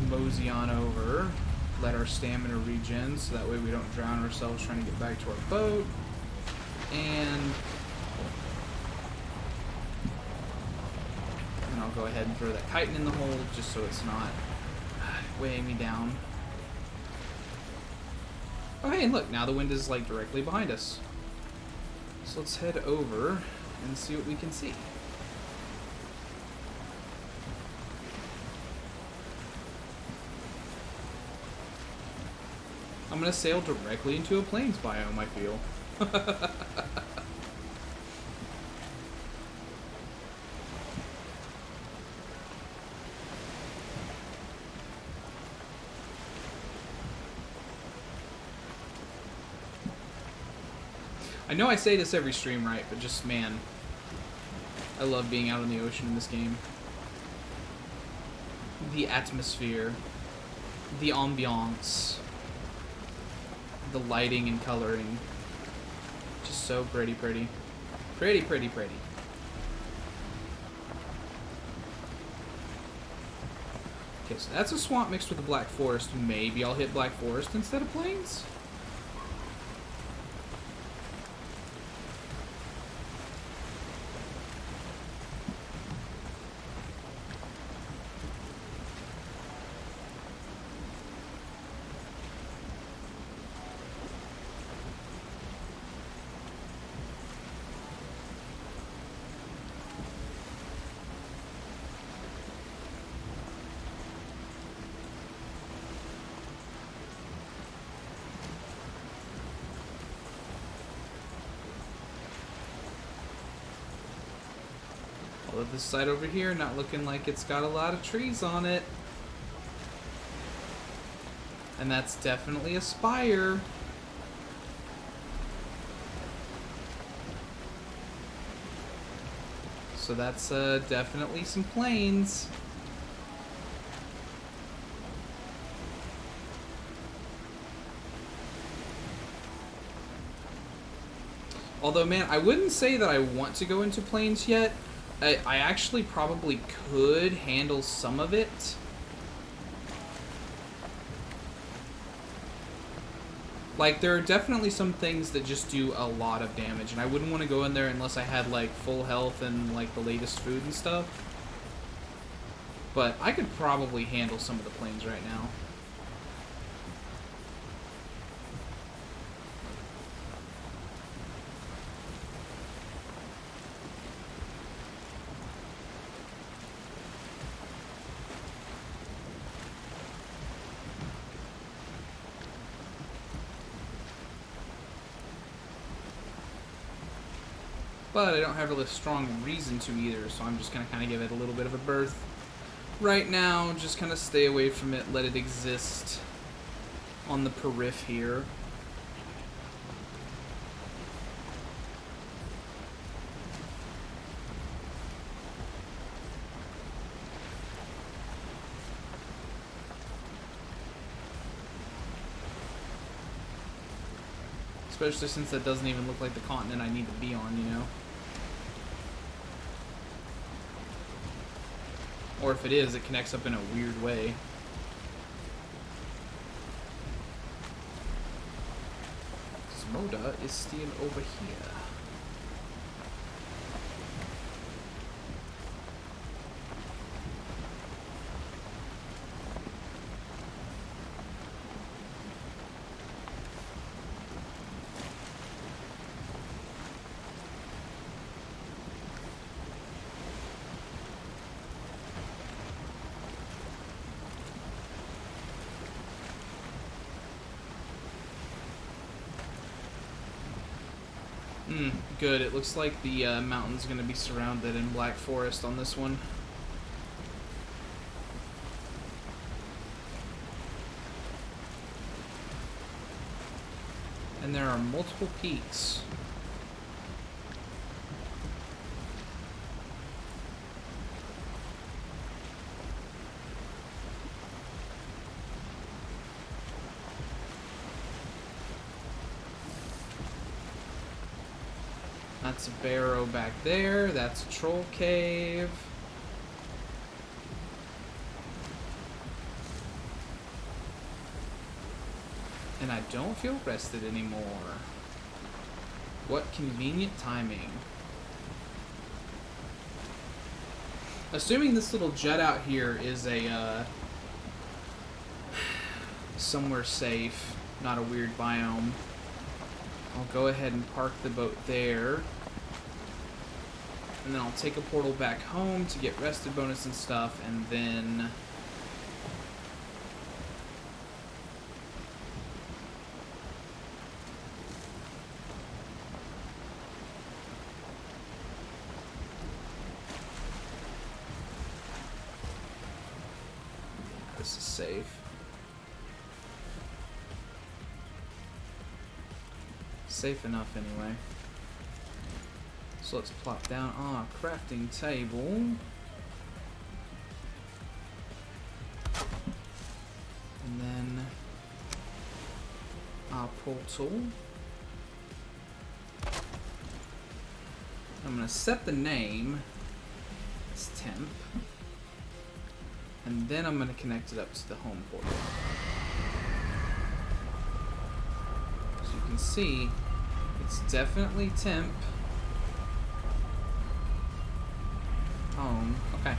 mosey on over, let our stamina regen, so that way we don't drown ourselves trying to get back to our boat. And I'll go ahead and throw that chitin in the hole just so it's not weighing me down. Oh hey, and look, now the wind is like directly behind us. So let's head over and see what we can see. I'm gonna sail directly into a plains biome, I feel. I know I say this every stream, right? But just, man, I love being out on the ocean in this game. The atmosphere, the ambiance, the lighting and coloring. Just so pretty, pretty. Pretty, pretty, pretty. Okay, so that's a swamp mixed with a black forest. Maybe I'll hit black forest instead of plains? Although this side over here, not looking like it's got a lot of trees on it. And that's definitely a spire. So that's definitely some plains. Although, man, I wouldn't say that I want to go into plains yet. I actually probably could handle some of it. Like, there are definitely some things that just do a lot of damage, and I wouldn't want to go in there unless I had, like, full health and, like, the latest food and stuff. But I could probably handle some of the plains right now. But I don't have really strong reason to either, so I'm just going to kind of give it a little bit of a berth. Right now, just kind of stay away from it, let it exist on the periph here. Especially since that doesn't even look like the continent I need to be on, you know? Or if it is, it connects up in a weird way. Moda is still over here. Good. It looks like the mountain's going to be surrounded in black forest on this one. And there are multiple peaks. That's a barrow back there. That's a troll cave. And I don't feel rested anymore. What convenient timing. Assuming this little jet out here is a somewhere safe, not a weird biome, I'll go ahead and park the boat there. And then I'll take a portal back home to get rested bonus and stuff, and then this is safe. Safe enough anyway. So let's plop down our crafting table. And then our portal. I'm going to set the name as temp. And then I'm going to connect it up to the home portal. As you can see, it's definitely temp. Home. Okay.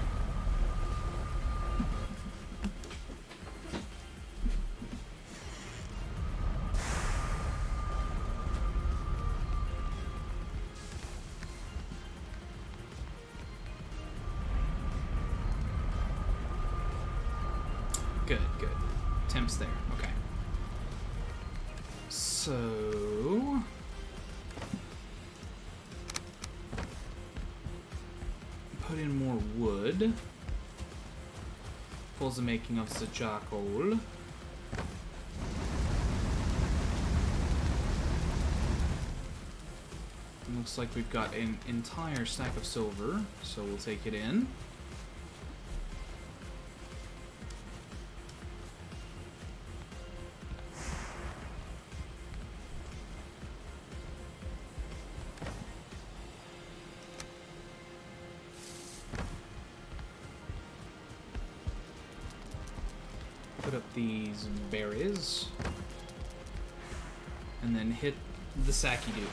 Good, good. Temp's there. Okay. So put in more wood. For the making of the charcoal. Looks like we've got an entire stack of silver, so we'll take it in. Put up these berries. And then hit the Sacky Doodle.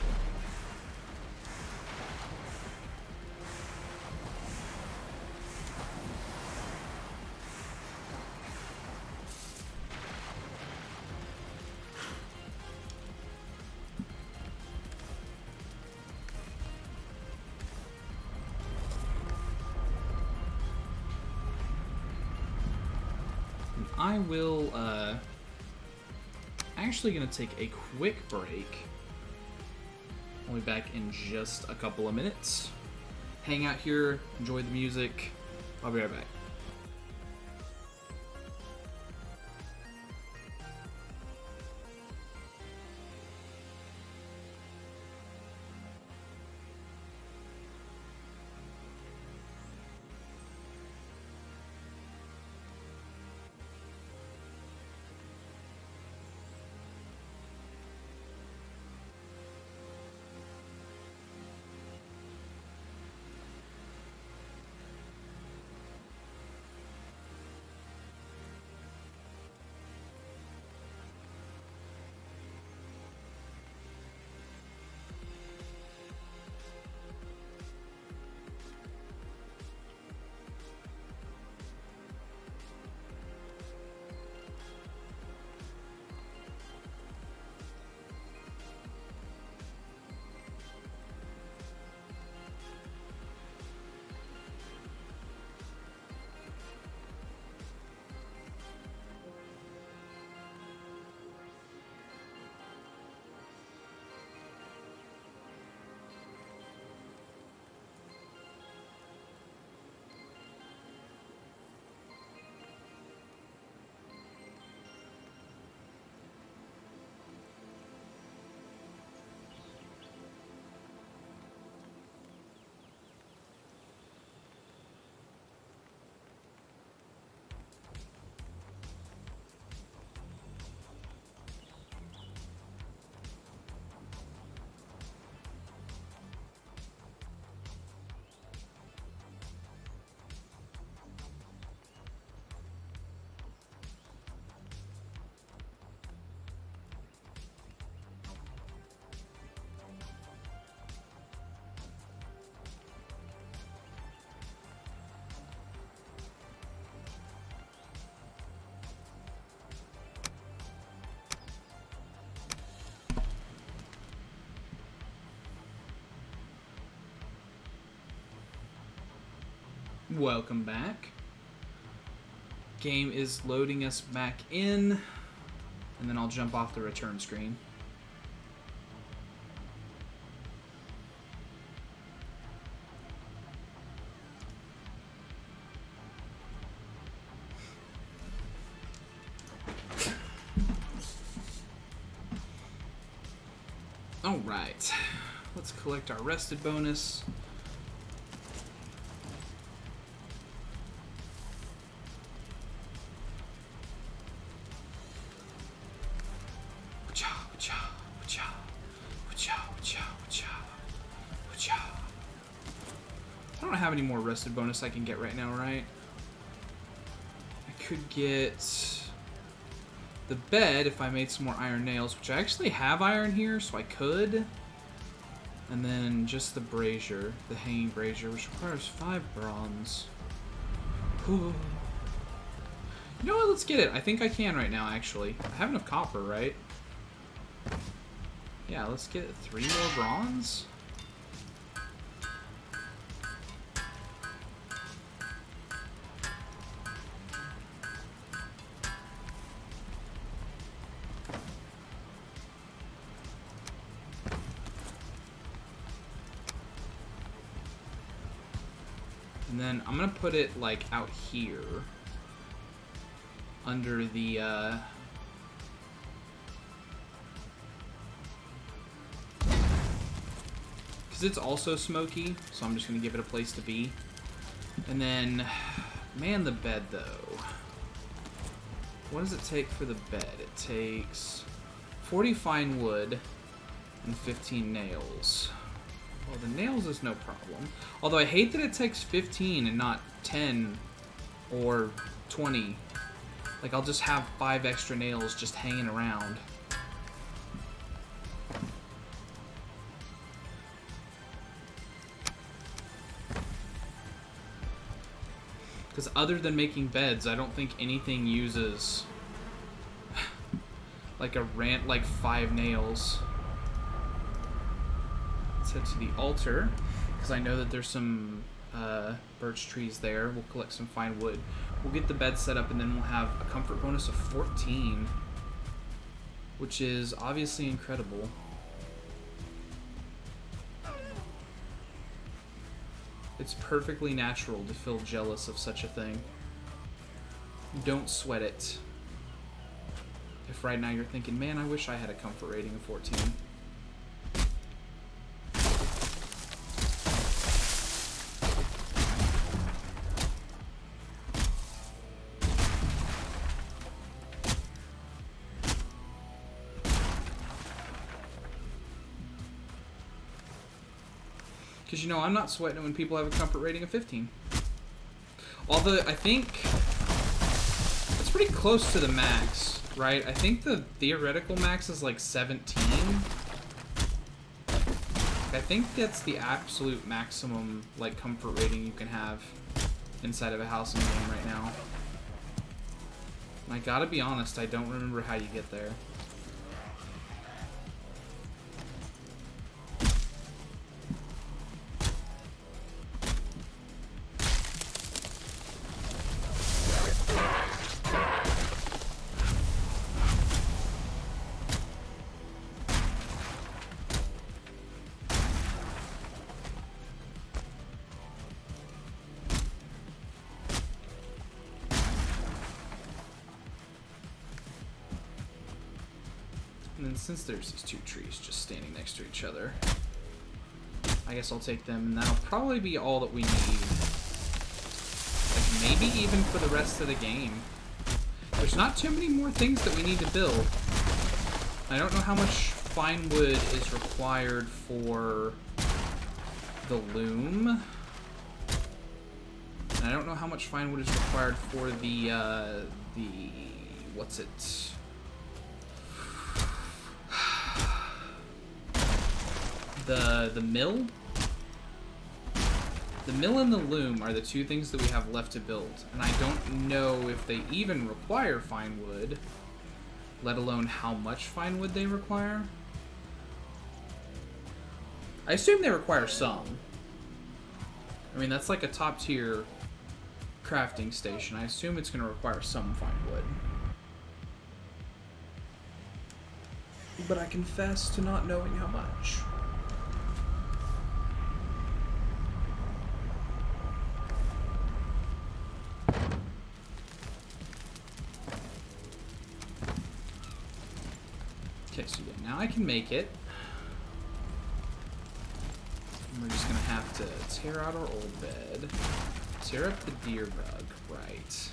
I will, actually gonna take a quick break. I'll be back in just a couple of minutes. Hang out here, enjoy the music. I'll be right back. Welcome back. Game is loading us back in, and then I'll jump off the return screen. Alright, let's collect our rested bonus. I don't have any more rested bonus I can get right now, right? I could get the bed if I made some more iron nails, which I actually have iron here, so I could. And then just the brazier, the hanging brazier, which requires 5 bronze. Whew. You know what? Let's get it. I think I can right now, actually. I have enough copper, right? Yeah, let's get 3 more bronze. And then I'm gonna put it like out here under the because it's also smoky, so I'm just gonna give it a place to be. And then, man, the bed though. What does it take for the bed? It takes 40 fine wood and 15 nails. Well, the nails is no problem. Although I hate that it takes 15 and not 10 or 20. Like, I'll just have 5 extra nails just hanging around. Because other than making beds, I don't think anything uses like like 5 nails. Let's head to the altar, because I know that there's some birch trees there. We'll collect some fine wood. We'll get the bed set up, and then we'll have a comfort bonus of 14, which is obviously incredible. It's perfectly natural to feel jealous of such a thing. Don't sweat it. If right now you're thinking, man, I wish I had a comfort rating of 14. Because, you know, I'm not sweating when people have a comfort rating of 15. Although, I think it's pretty close to the max, right? I think the theoretical max is like 17. I think that's the absolute maximum, like, comfort rating you can have inside of a house in the game right now. And I gotta be honest, I don't remember how you get there. And then since there's these 2 trees just standing next to each other, I guess I'll take them, and that'll probably be all that we need. Like, maybe even for the rest of the game. There's not too many more things that we need to build. I don't know how much fine wood is required for the loom. And I don't know how much fine wood is required for the what's it? The mill? The mill and the loom are the 2 things that we have left to build. And I don't know if they even require fine wood, let alone how much fine wood they require. I assume they require some. I mean, that's like a top tier crafting station. I assume it's going to require some fine wood. But I confess to not knowing how much. Okay, so yeah, now I can make it. And we're just gonna have to tear out our old bed, tear up the deer rug, right,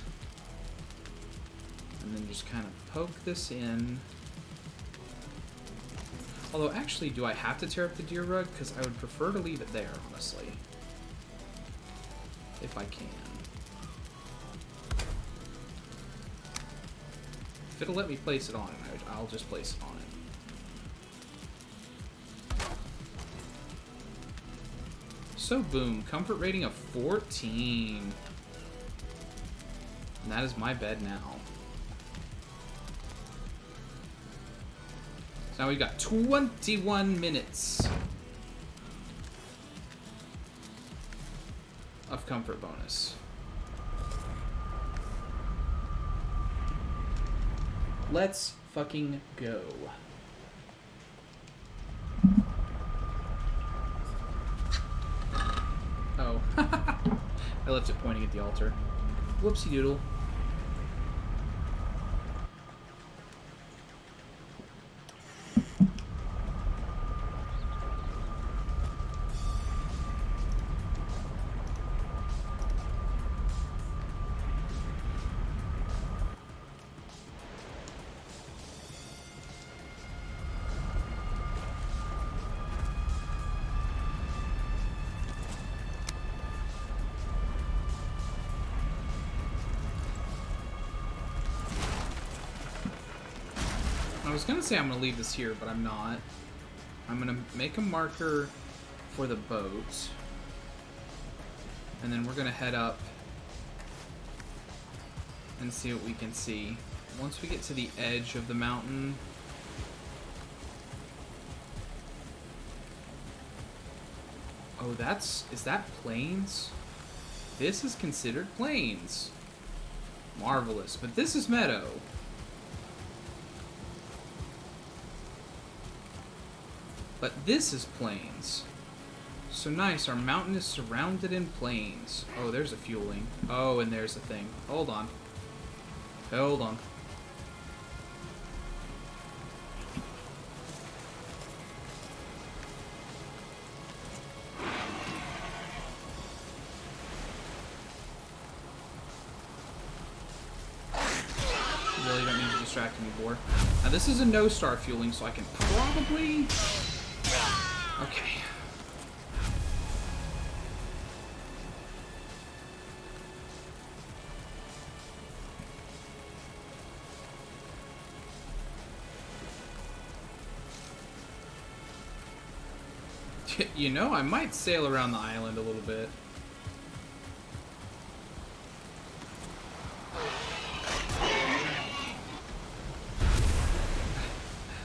and then just kind of poke this in. Although, actually, do I have to tear up the deer rug? Because I would prefer to leave it there, honestly, if I can. If it'll let me place it on it, I'll just place it on it. So boom, comfort rating of 14. And that is my bed now. So now we've got 21 minutes of comfort bonus. Let's fucking go. Oh. I I left it pointing at the altar. Whoopsie doodle. I was gonna say I'm gonna leave this here, but I'm not. I'm gonna make a marker for the boat. And then we're gonna head up and see what we can see. Once we get to the edge of the mountain... Oh, is that plains? This is considered plains. Marvelous, but this is meadow. But this is plains. So nice, our mountain is surrounded in plains. Oh, there's a fueling. Oh, and there's a thing. Hold on. Hold on. Really don't need to distract anymore. Now this is a no-star fueling, so I can probably... Okay. You know, I might sail around the island a little bit.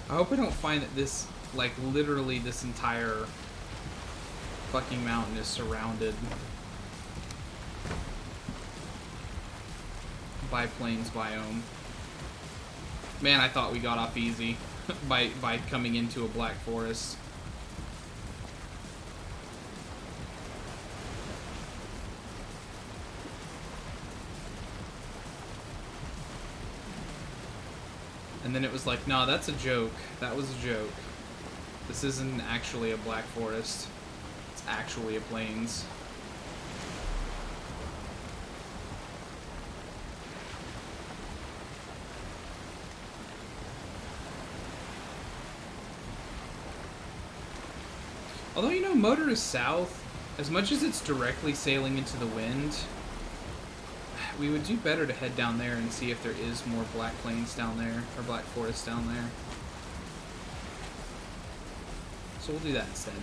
I hope I don't find that this, like, literally this entire fucking mountain is surrounded by plains biome. Man, I thought we got off easy by coming into a black forest. And then it was like, nah, that's a joke. That was a joke. This isn't actually a black forest. It's actually a plains. Although, you know, Motor is south. As much as it's directly sailing into the wind, we would do better to head down there and see if there is more black plains down there, or black forest down there. So we'll do that instead.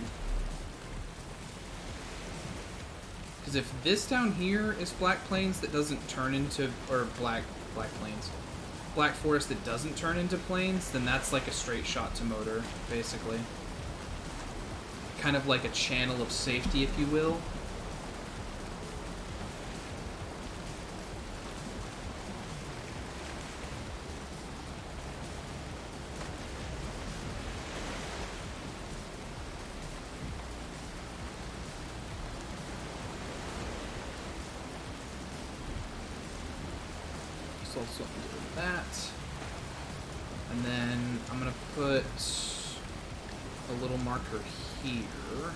Because if this down here is black plains that doesn't turn into, or black plains, black forest that doesn't turn into plains, then that's like a straight shot to Motor, basically. Kind of like a channel of safety, if you will. Also do that, and then I'm gonna put a little marker here,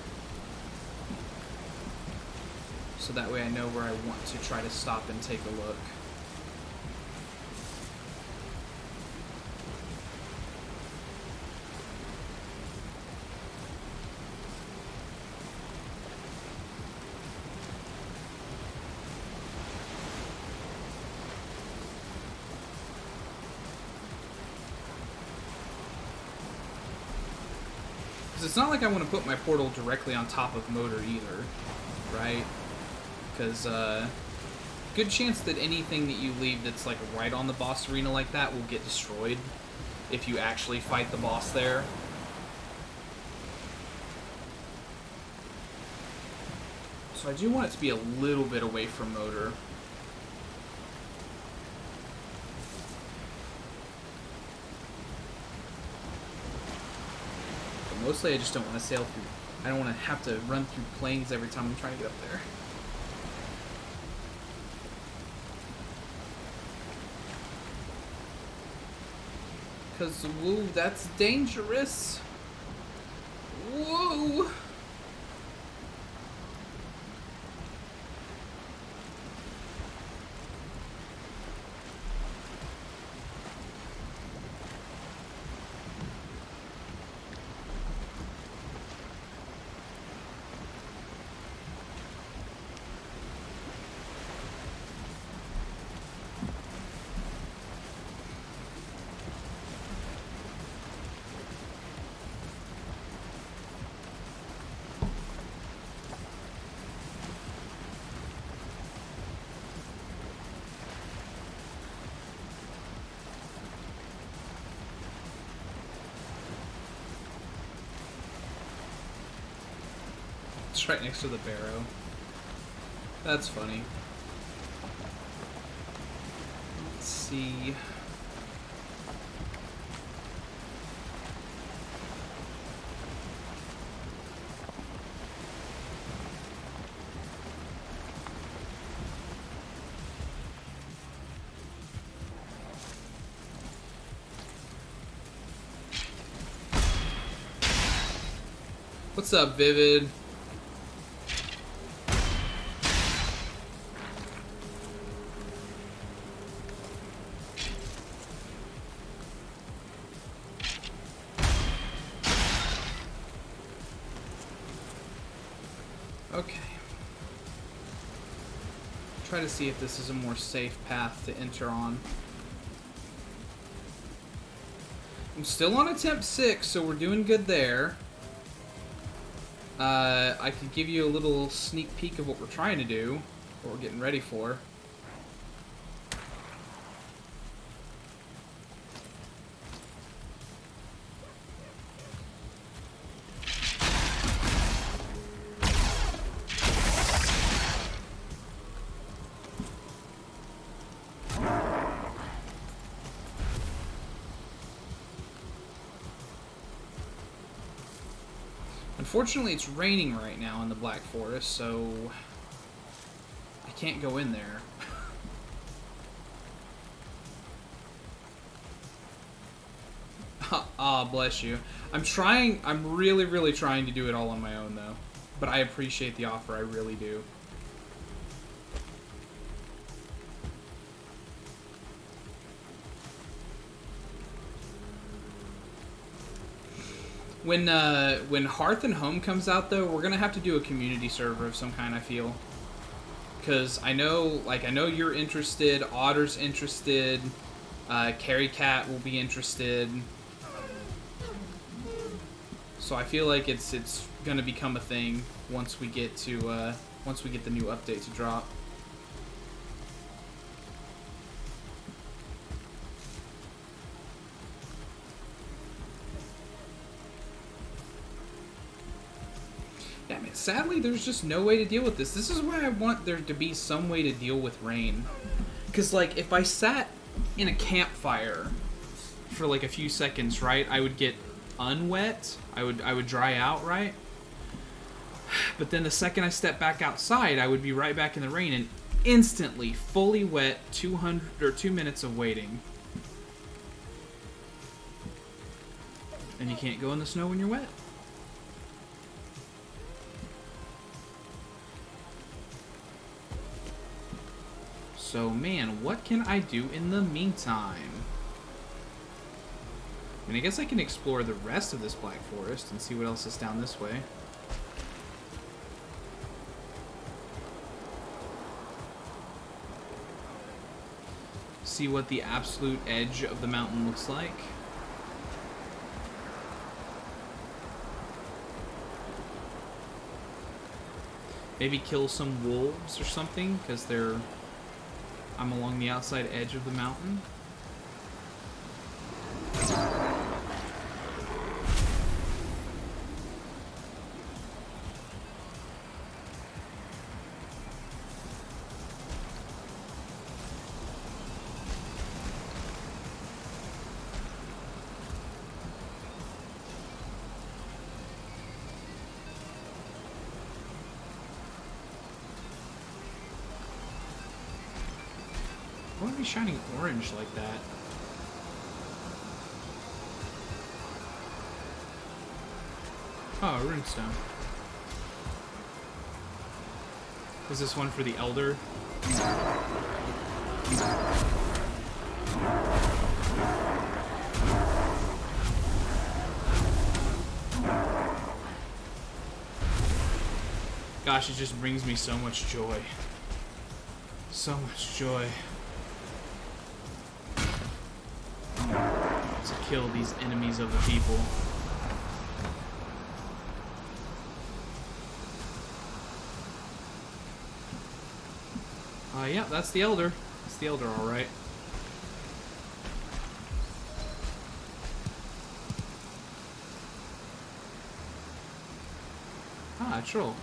so that way I know where I want to try to stop and take a look. It's not like I want to put my portal directly on top of Motor either, right? Because good chance that anything that you leave that's like right on the boss arena like that will get destroyed if you actually fight the boss there. So I do want it to be a little bit away from Motor. Mostly I just don't want to sail through. I don't want to have to run through plains every time I'm trying to get up there. Cause, woo, that's dangerous. Whoa. It's right next to the barrow. That's funny. Let's see. What's up, Vivid? Okay. Try to see if this is a more safe path to enter on. I'm still on attempt 6, so we're doing good there. I could give you a little sneak peek of what we're trying to do, what we're getting ready for. Unfortunately, it's raining right now in the Black Forest, so I can't go in there. Ah, bless you. I'm really, really trying to do it all on my own, though. But I appreciate the offer, I really do. When Hearth and Home comes out, though, we're gonna have to do a community server of some kind, I feel. Because I know you're interested, Otter's interested, Carrie Cat will be interested. So I feel like it's gonna become a thing once we get to the new update to drop. Yeah, man, sadly, there's just no way to deal with this. This is why I want there to be some way to deal with rain. Because, like, if I sat in a campfire for, like, a few seconds, right, I would get unwet. I would dry out, right? But then the second I step back outside, I would be right back in the rain and instantly fully wet 2 minutes of waiting. And you can't go in the snow when you're wet. So, man, what can I do in the meantime? I mean, I guess I can explore the rest of this Black Forest and see what else is down this way. See what the absolute edge of the mountain looks like. Maybe kill some wolves or something, because I'm along the outside edge of the mountain. Why are we shining orange like that? Oh, a runestone. Is this one for the Elder? Gosh, it just brings me so much joy. So much joy. To kill these enemies of the people. Yeah, that's the Elder. It's the Elder, alright. Ah, a troll.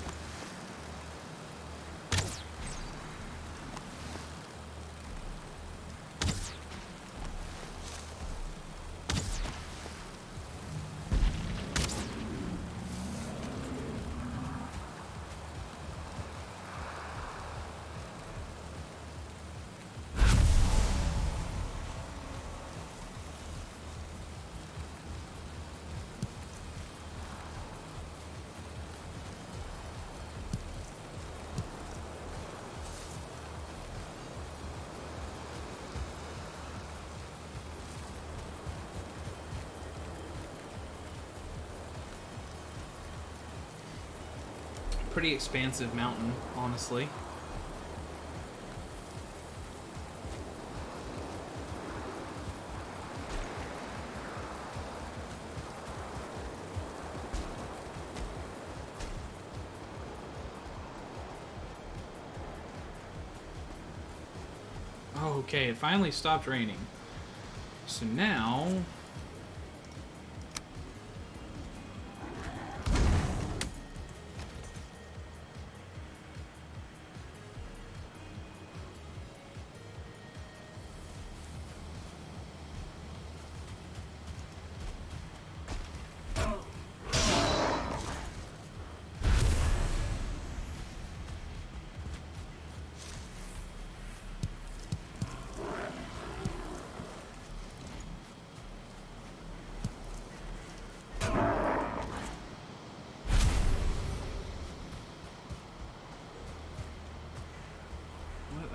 Pretty expansive mountain, honestly. Okay, it finally stopped raining. So now...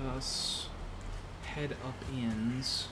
let us head up ends.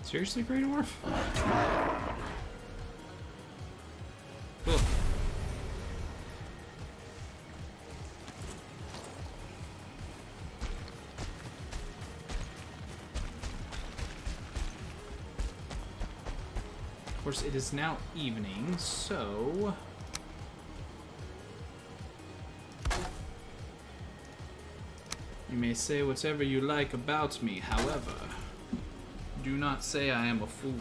Seriously, Great Dwarf? Cool. Of course, it is now evening, so... You may say whatever you like about me, however... Do not say I am a fool.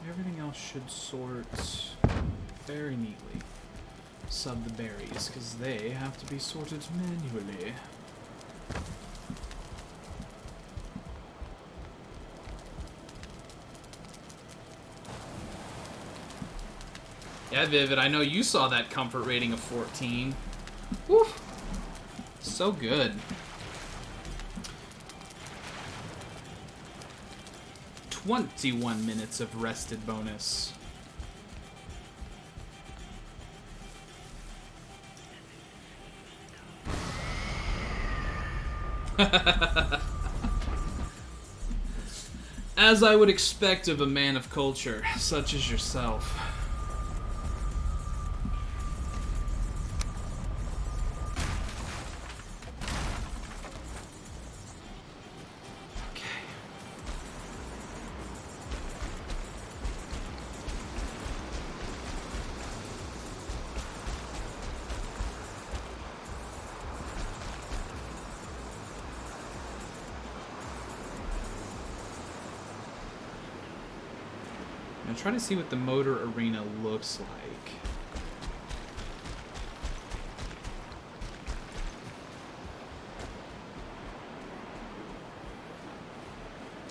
Everything else should sort very neatly. Sub the berries, because they have to be sorted manually. Yeah, Vivid, I know you saw that comfort rating of 14. Woo! So good. 21 minutes of rested bonus. As I would expect of a man of culture, such as yourself. I'm trying to see what the motor arena looks like.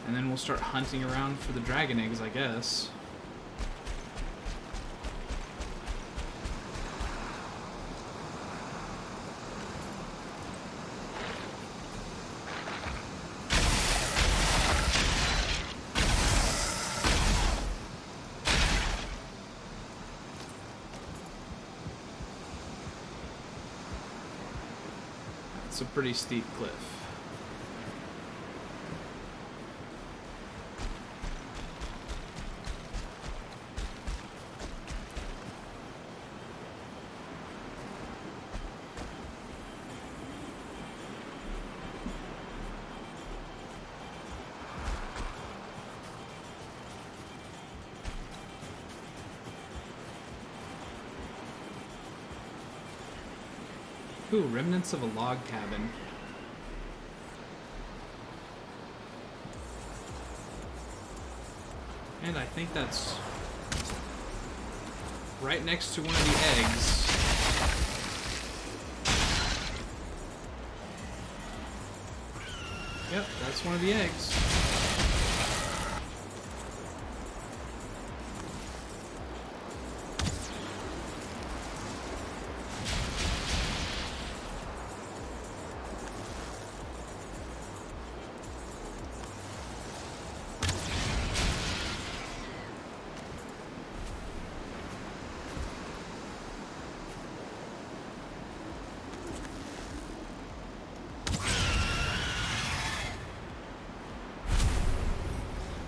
And then we'll start hunting around for the dragon eggs, I guess. It's a pretty steep cliff. Ooh, remnants of a log cabin. And I think that's right next to one of the eggs. Yep, that's one of the eggs.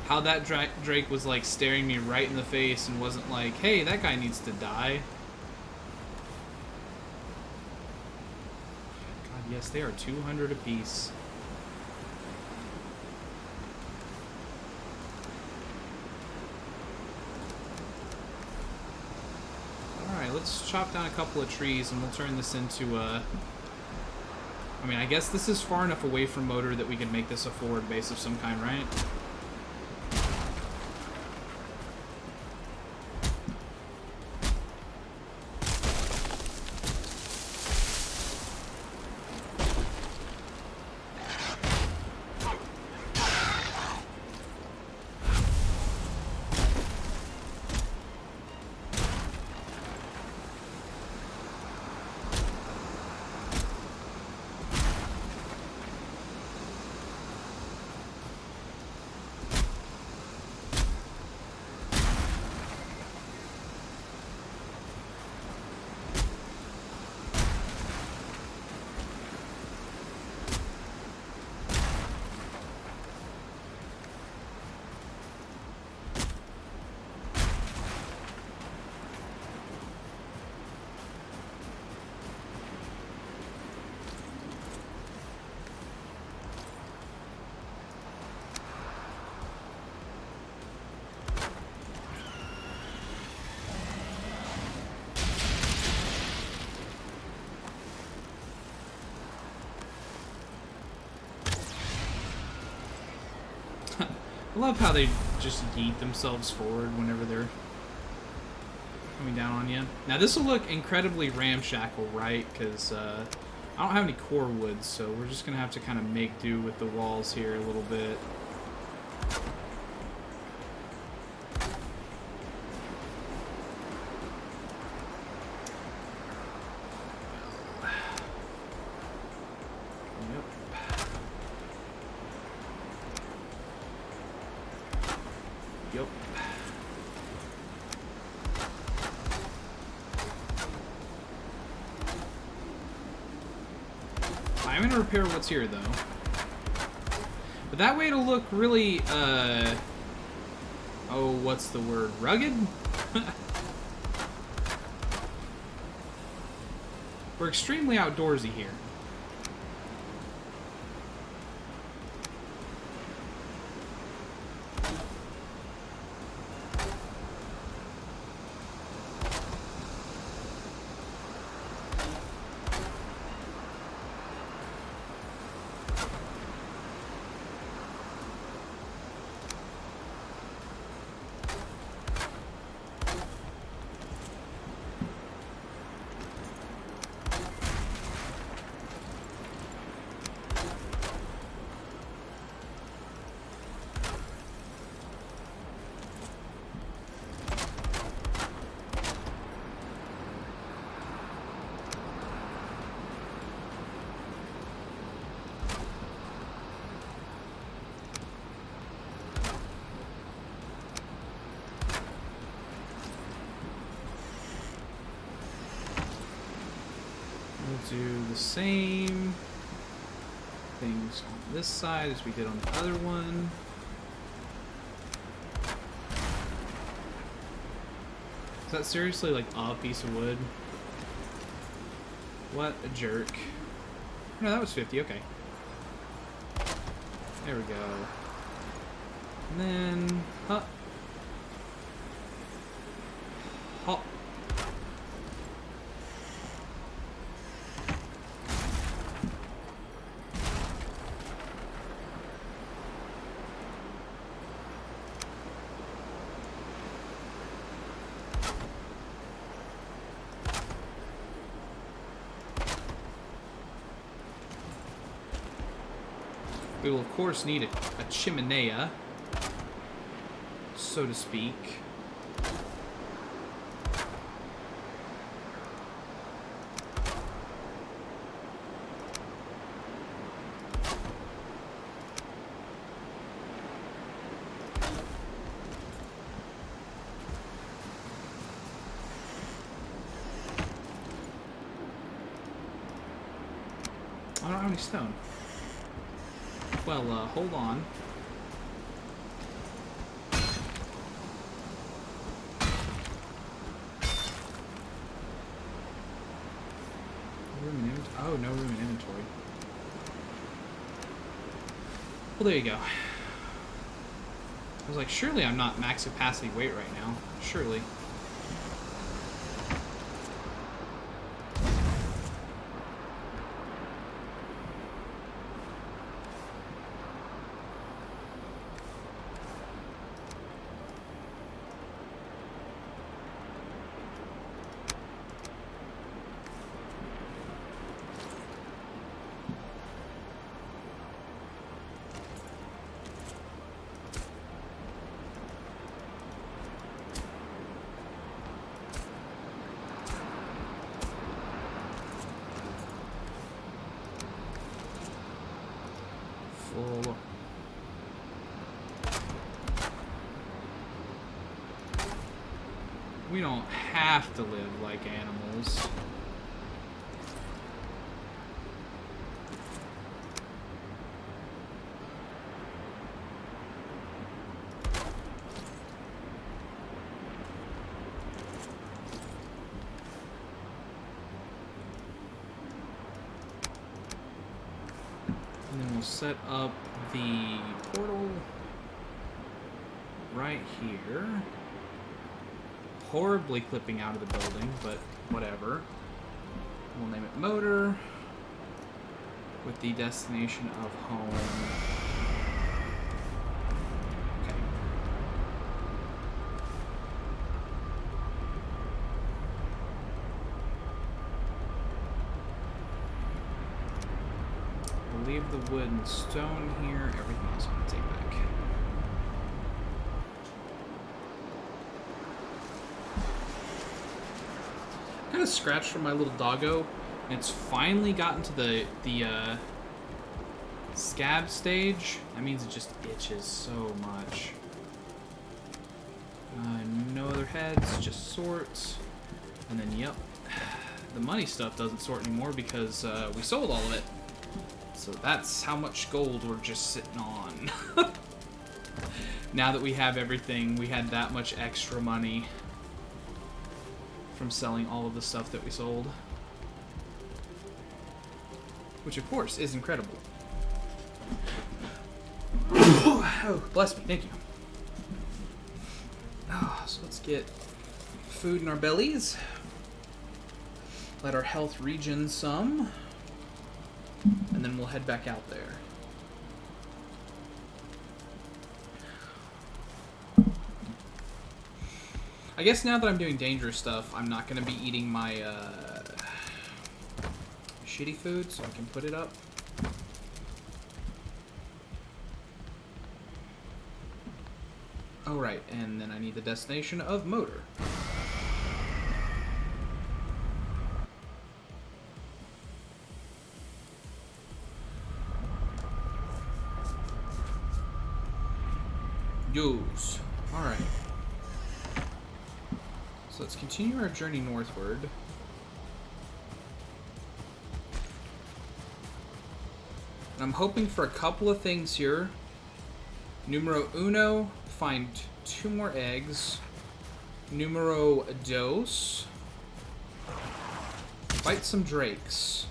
How that Drake was like staring me right in the face and wasn't like, hey, that guy needs to die. God, yes, they are 200 apiece. Alright, let's chop down a couple of trees and we'll turn this into a... I mean, I guess this is far enough away from motor that we can make this a forward base of some kind, right? I love how they just yeet themselves forward whenever they're coming down on you. Now this will look incredibly ramshackle, right? Because I don't have any core wood, so we're just going to have to kind of make do with the walls here a little bit. Yep. I'm gonna repair what's here, though. But that way it'll look really, oh, what's the word? Rugged? We're extremely outdoorsy here. Do the same things on this side as we did on the other one. Is that seriously like a piece of wood? What a jerk. No, that was 50, okay. There we go. And then, hop. Hop. We will, of course, need a chimenea, so to speak. I don't have any stone. Well, hold on. Room in inventory. Oh, no room in inventory. Well, there you go. I was like, surely I'm not max capacity weight right now. Surely. Full. We don't have to live like animals. And then we'll set up the portal right here. Horribly clipping out of the building, but whatever. We'll name it motor with the destination of home. Okay. We'll leave the wood and stone here. Everything else I'm going to take back. Kind of scratched from my little doggo, and it's finally gotten to the scab stage. That means it just itches so much. No other heads, just sorts. And then, yep, the money stuff doesn't sort anymore because we sold all of it. So that's how much gold we're just sitting on. fun. Now that we have everything, we had that much extra money from selling all of the stuff that we sold. Which, of course, is incredible. Oh, bless me. Thank you. Oh, so let's get food in our bellies. Let our health regen some. And then we'll head back out there. I guess now that I'm doing dangerous stuff, I'm not going to be eating my shitty food, so I can put it up. Oh, right, and then I need the destination of motor. Use. Alright. So let's continue our journey northward. And I'm hoping for a couple of things here. Numero uno, find 2 more eggs. Numero dos, fight some drakes.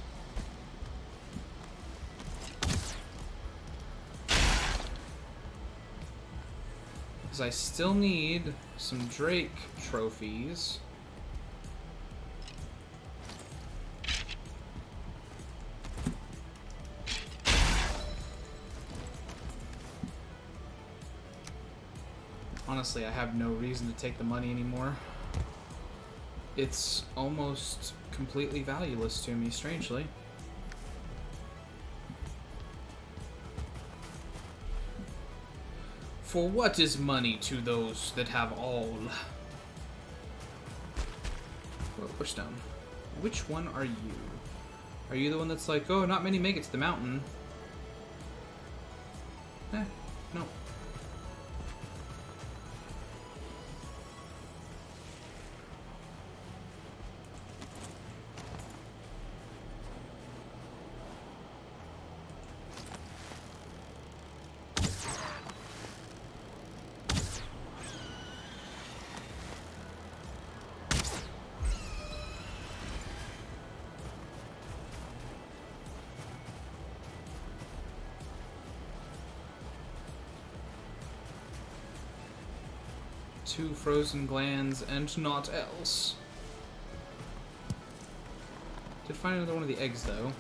Because I still need some drake trophies. Honestly, I have no reason to take the money anymore. It's almost completely valueless to me, strangely. For what is money to those that have all? Oh, pushdown. Which one are you? Are you the one that's like, oh, not many make it to the mountain? No. Two frozen glands and not else. Did find another one of the eggs though.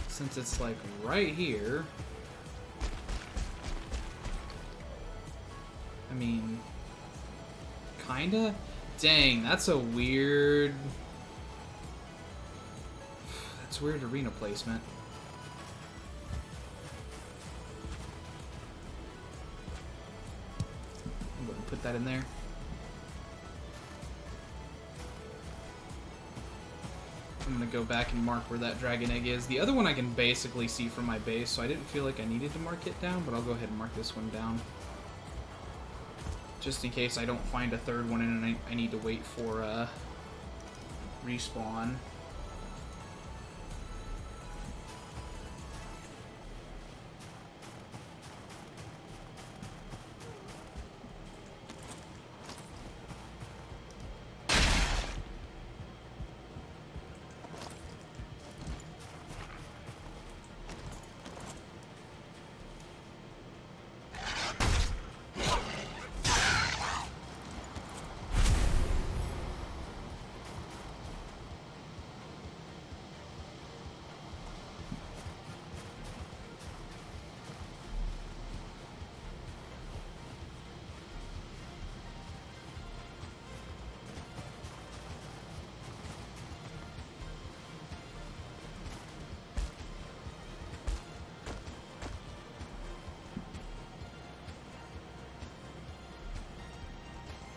Since it's like right here. I mean, kinda? Dang, that's a weird... That's weird arena placement. Put that in there. I'm gonna go back and mark where that dragon egg is. The other one I can basically see from my base, so I didn't feel like I needed to mark it down, but I'll go ahead and mark this one down. Just in case I don't find a third one and I need to wait for respawn.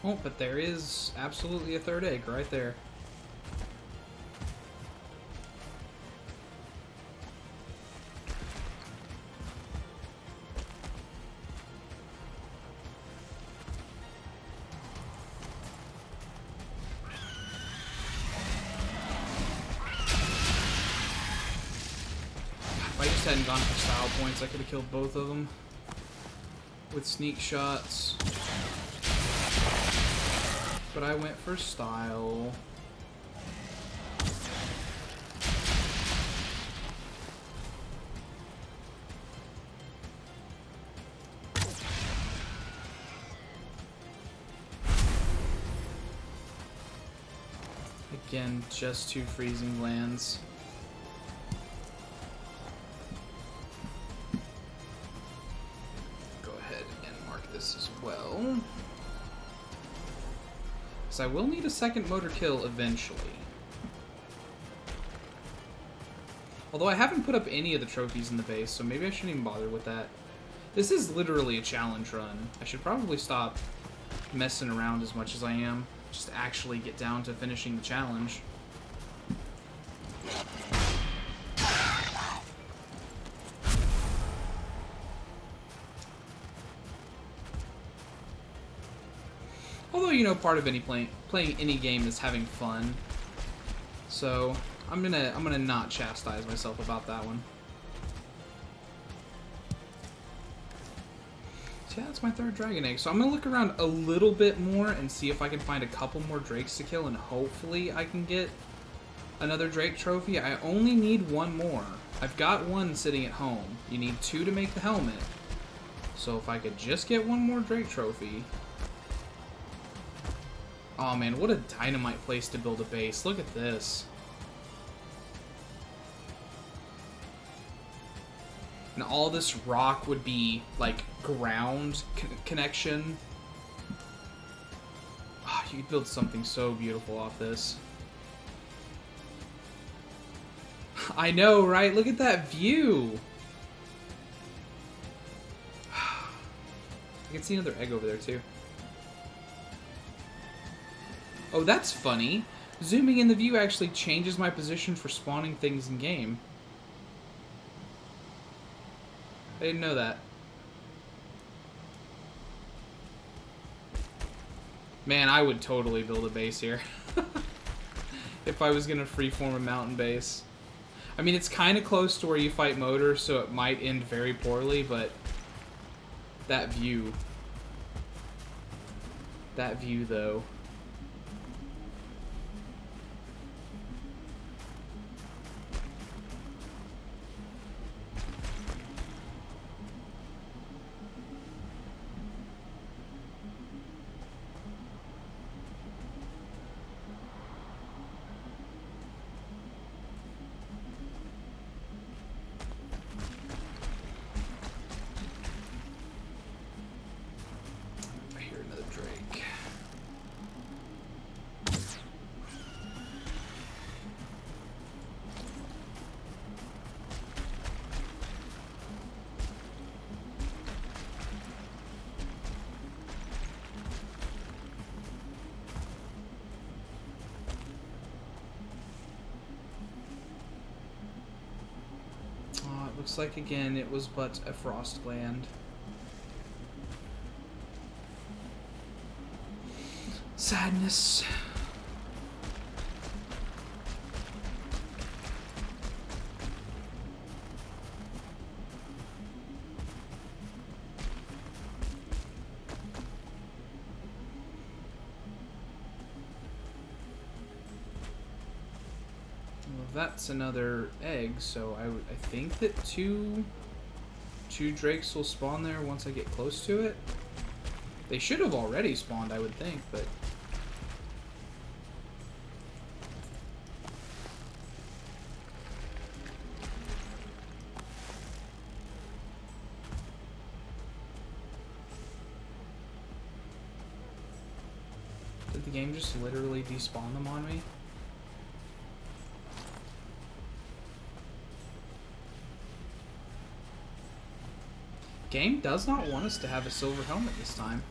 Oh, but there is absolutely a third egg right there. If I just just hadn't gone for style points, I could have killed both of them with sneak shots. But I went for style. Again, just 2 freezing lands. Go ahead and mark this as well. Because I will need a second motor kill eventually. Although I haven't put up any of the trophies in the base, so maybe I shouldn't even bother with that. This is literally a challenge run. I should probably stop messing around as much as I am. Just actually get down to finishing the challenge. Although, you know, part of any playing any game is having fun. So I'm gonna not chastise myself about that one. Yeah, that's my 3rd dragon egg. So I'm going to look around a little bit more and see if I can find a couple more drakes to kill, and hopefully I can get another drake trophy. I only need 1 more. I've got 1 sitting at home. You need 2 to make the helmet. So if I could just get 1 more drake trophy. Oh man, what a dynamite place to build a base. Look at this. And all this rock would be, like, ground connection. Oh, you could build something so beautiful off this. I know, right? Look at that view! I can see another egg over there, too. Oh, that's funny. Zooming in the view actually changes my position for spawning things in game. I didn't know that. Man, I would totally build a base here. If I was gonna freeform a mountain base. I mean, it's kind of close to where you fight Motor, so it might end very poorly, but that view. That view, though. Looks like, again, it was but a frost land. Sadness. That's another egg, so I think that two drakes will spawn there once I get close to it. They should have already spawned, I would think, but did the game just literally despawn them on me? Game does not want us to have a silver helmet this time.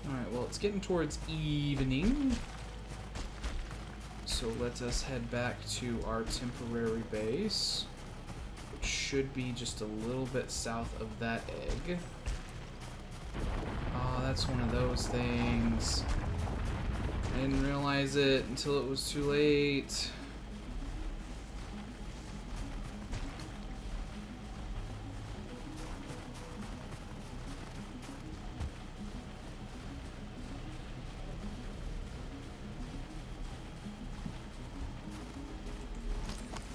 Alright, well, it's getting towards evening. So let us head back to our temporary base, which should be just a little bit south of that egg. Oh, that's one of those things. I didn't realize it until it was too late.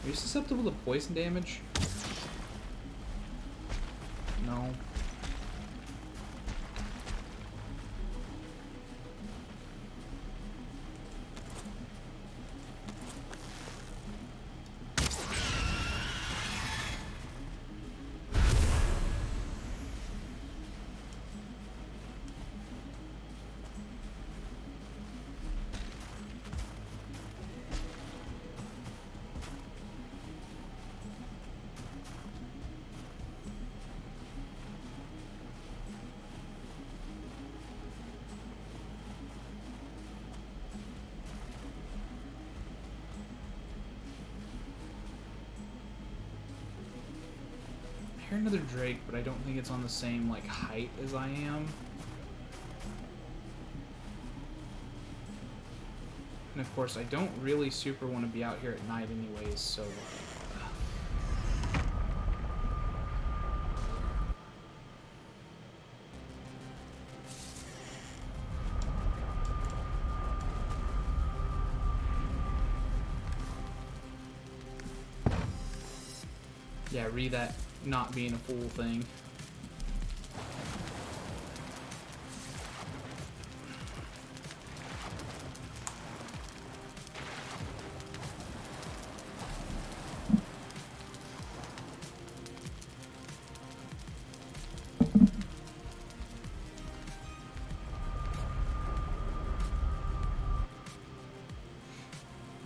Are you susceptible to poison damage? No. I hear another Drake, but I don't think it's on the same like height as I am. And of course, I don't really super want to be out here at night anyways, so yeah, that not being a fool thing.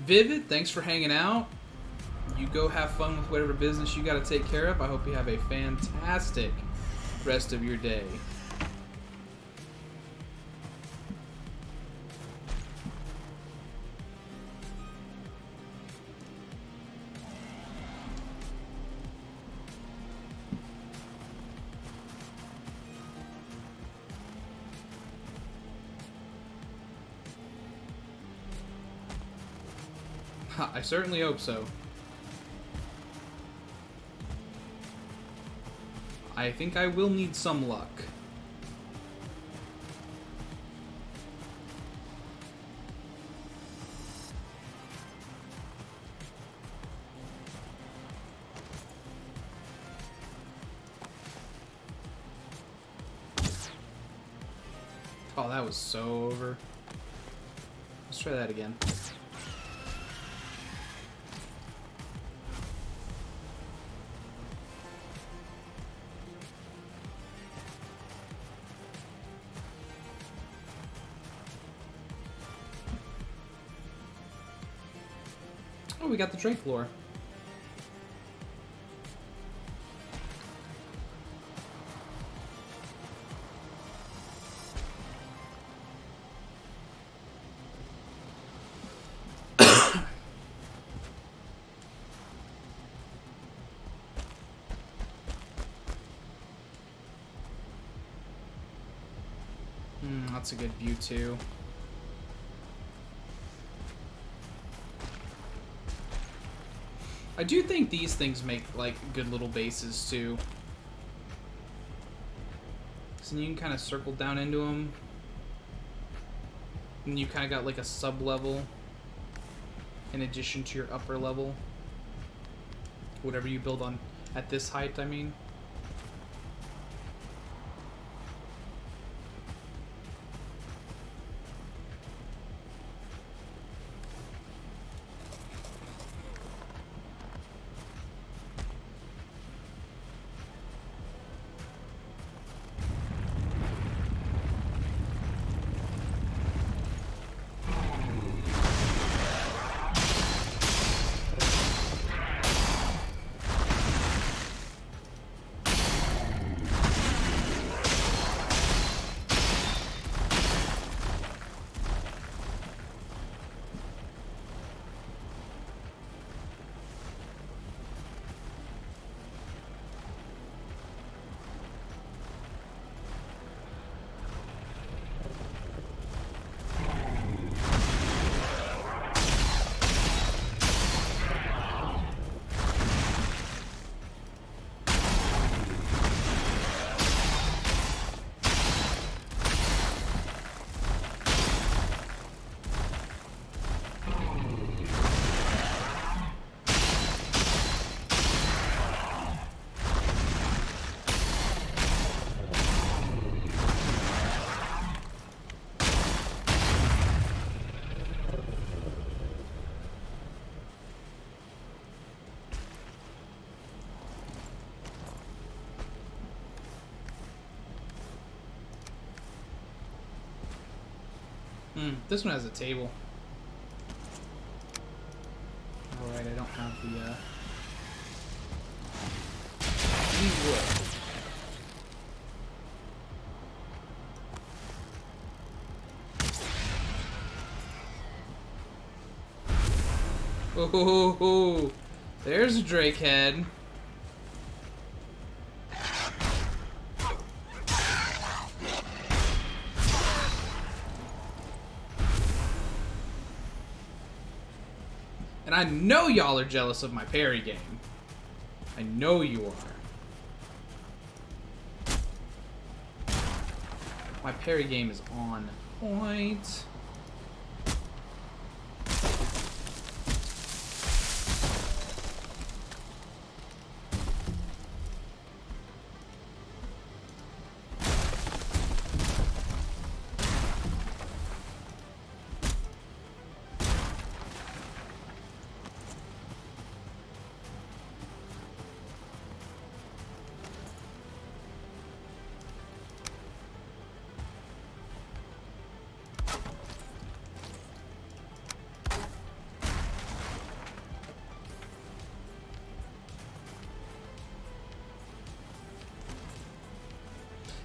Vivid, thanks for hanging out. You go have fun with whatever business you got to take care of. I hope you have a fantastic rest of your day. I certainly hope so. I think I will need some luck. Oh, that was so over. Let's try that again. Oh, we got the Drake lore. That's a good view too. I do think these things make like good little bases too. So you can kind of circle down into them. And you kind of got like a sub-level in addition to your upper level. Whatever you build on at this height, I mean. This one has a table. Alright, I don't have the, any wood. Oh, there's a drake head. And I know y'all are jealous of my parry game. I know you are. My parry game is on point.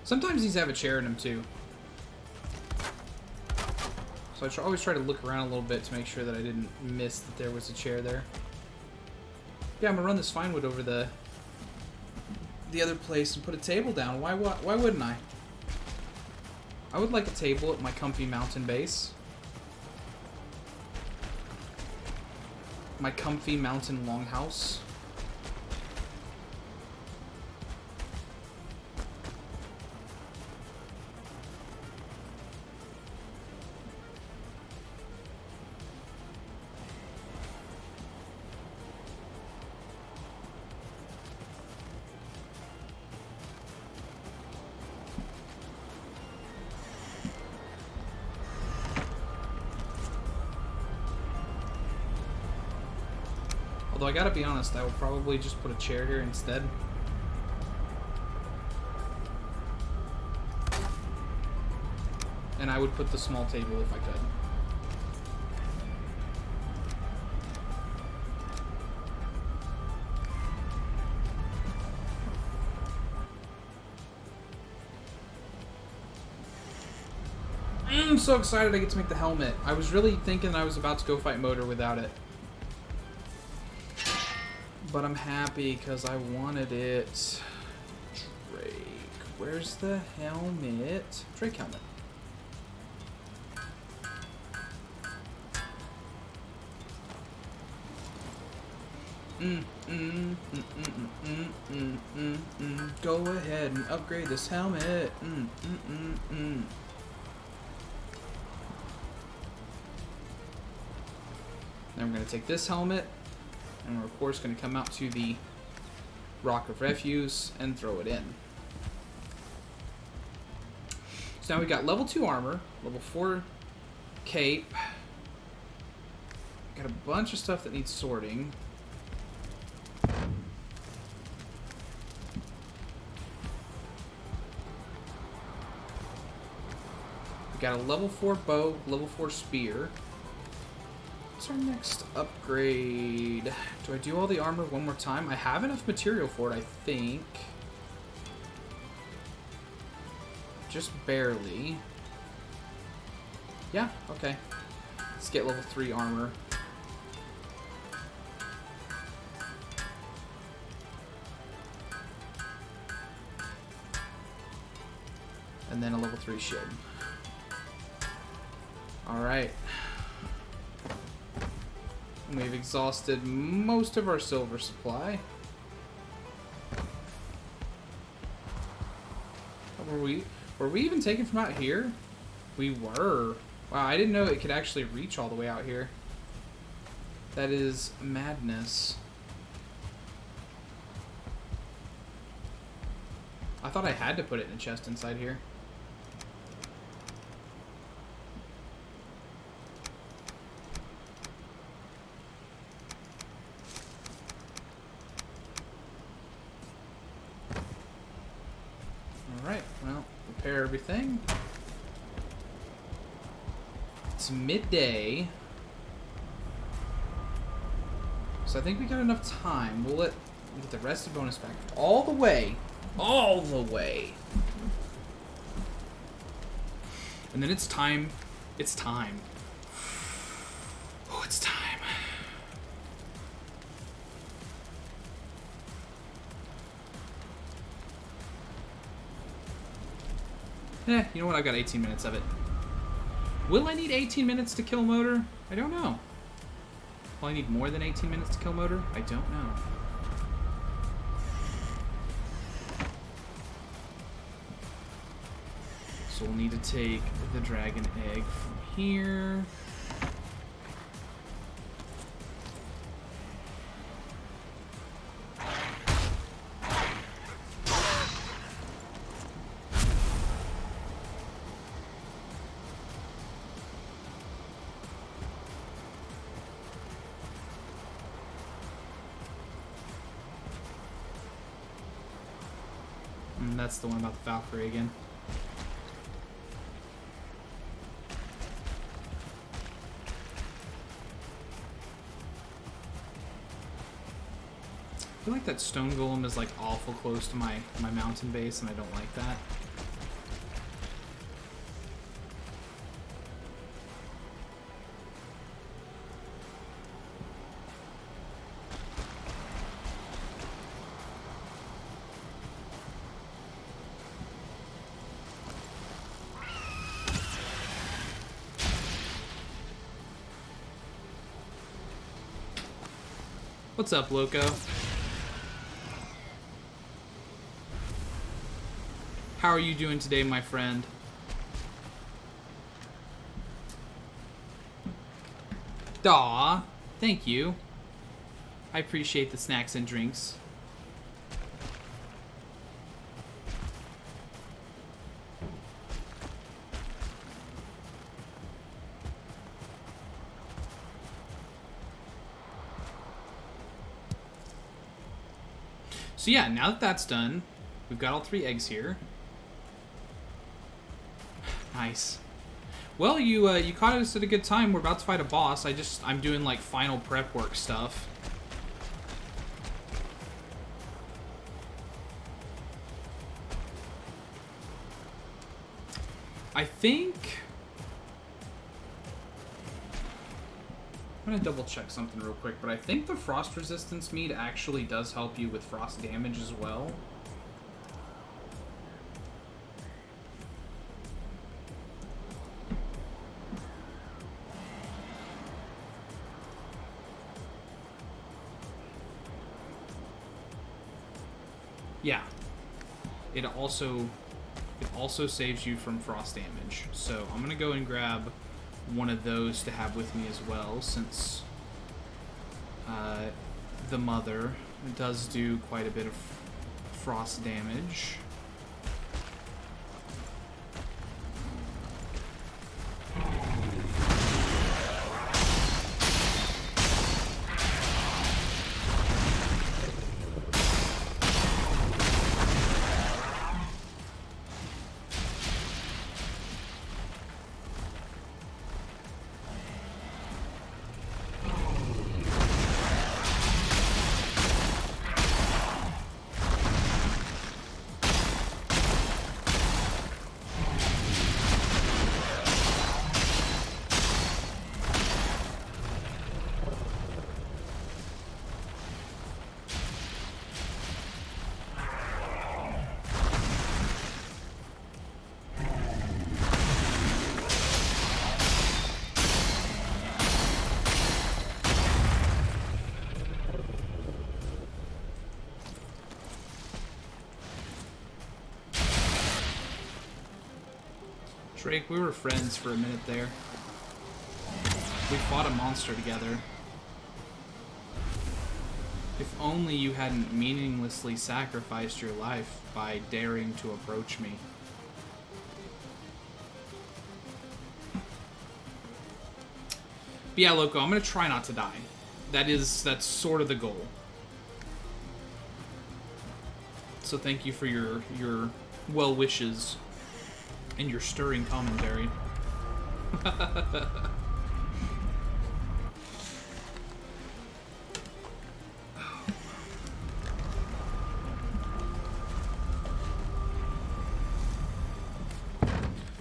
Sometimes these have a chair in them too. So I always try to look around a little bit to make sure that I didn't miss that there was a chair there. Yeah, I'm gonna run this fine wood over the other place and put a table down. Why wouldn't I? I would like a table at my comfy mountain base. My comfy mountain longhouse. Although I gotta be honest, I would probably just put a chair here instead. And I would put the small table if I could. I'm so excited I get to make the helmet. I was really thinking I was about to go fight Motor without it. But I'm happy because I wanted it. Drake. Where's the helmet? Drake helmet. Go ahead and upgrade this helmet. Then we're going to take this helmet, and we're of course going to come out to the Rock of Refuse and throw it in. So now we've got level 2 armor, level 4 cape, got a bunch of stuff that needs sorting. We got a level 4 bow, level 4 spear. What's our next upgrade? Do I do all the armor one more time? I have enough material for it, I think. Just barely. Yeah, okay. Let's get level 3 armor. And then a level 3 shield. Alright. We've exhausted most of our silver supply. Were we even taken from out here? We were. Wow, I didn't know it could actually reach all the way out here. That is madness. I thought I had to put it in a chest inside here. Alright, well, prepare everything. It's midday. So I think we got enough time. We'll get the rest of bonus back all the way. All the way. And then it's time. It's time. Oh, it's time. You know what? I've got 18 minutes of it. Will I need 18 minutes to kill Motor? I don't know. Will I need more than 18 minutes to kill Motor? I don't know. So we'll need to take the dragon egg from here. And that's the one about the Valkyrie again. I feel like that stone golem is like awful close to my mountain base, and I don't like that. What's up, Loco? How are you doing today, my friend? Aw, thank you. I appreciate the snacks and drinks. So yeah, now that that's done, we've got all 3 eggs here. Nice. Well, you caught us at a good time. We're about to fight a boss. I'm doing like final prep work stuff. I think I'm gonna double check something real quick, but I think the frost resistance mead actually does help you with frost damage as well. Yeah. It also saves you from frost damage. So I'm gonna go and grab one of those to have with me as well, since the mother does do quite a bit of frost damage. Drake, we were friends for a minute there. We fought a monster together. If only you hadn't meaninglessly sacrificed your life by daring to approach me. But yeah, Loco, I'm gonna try not to die. That's sort of the goal. So thank you for your well wishes and your stirring commentary.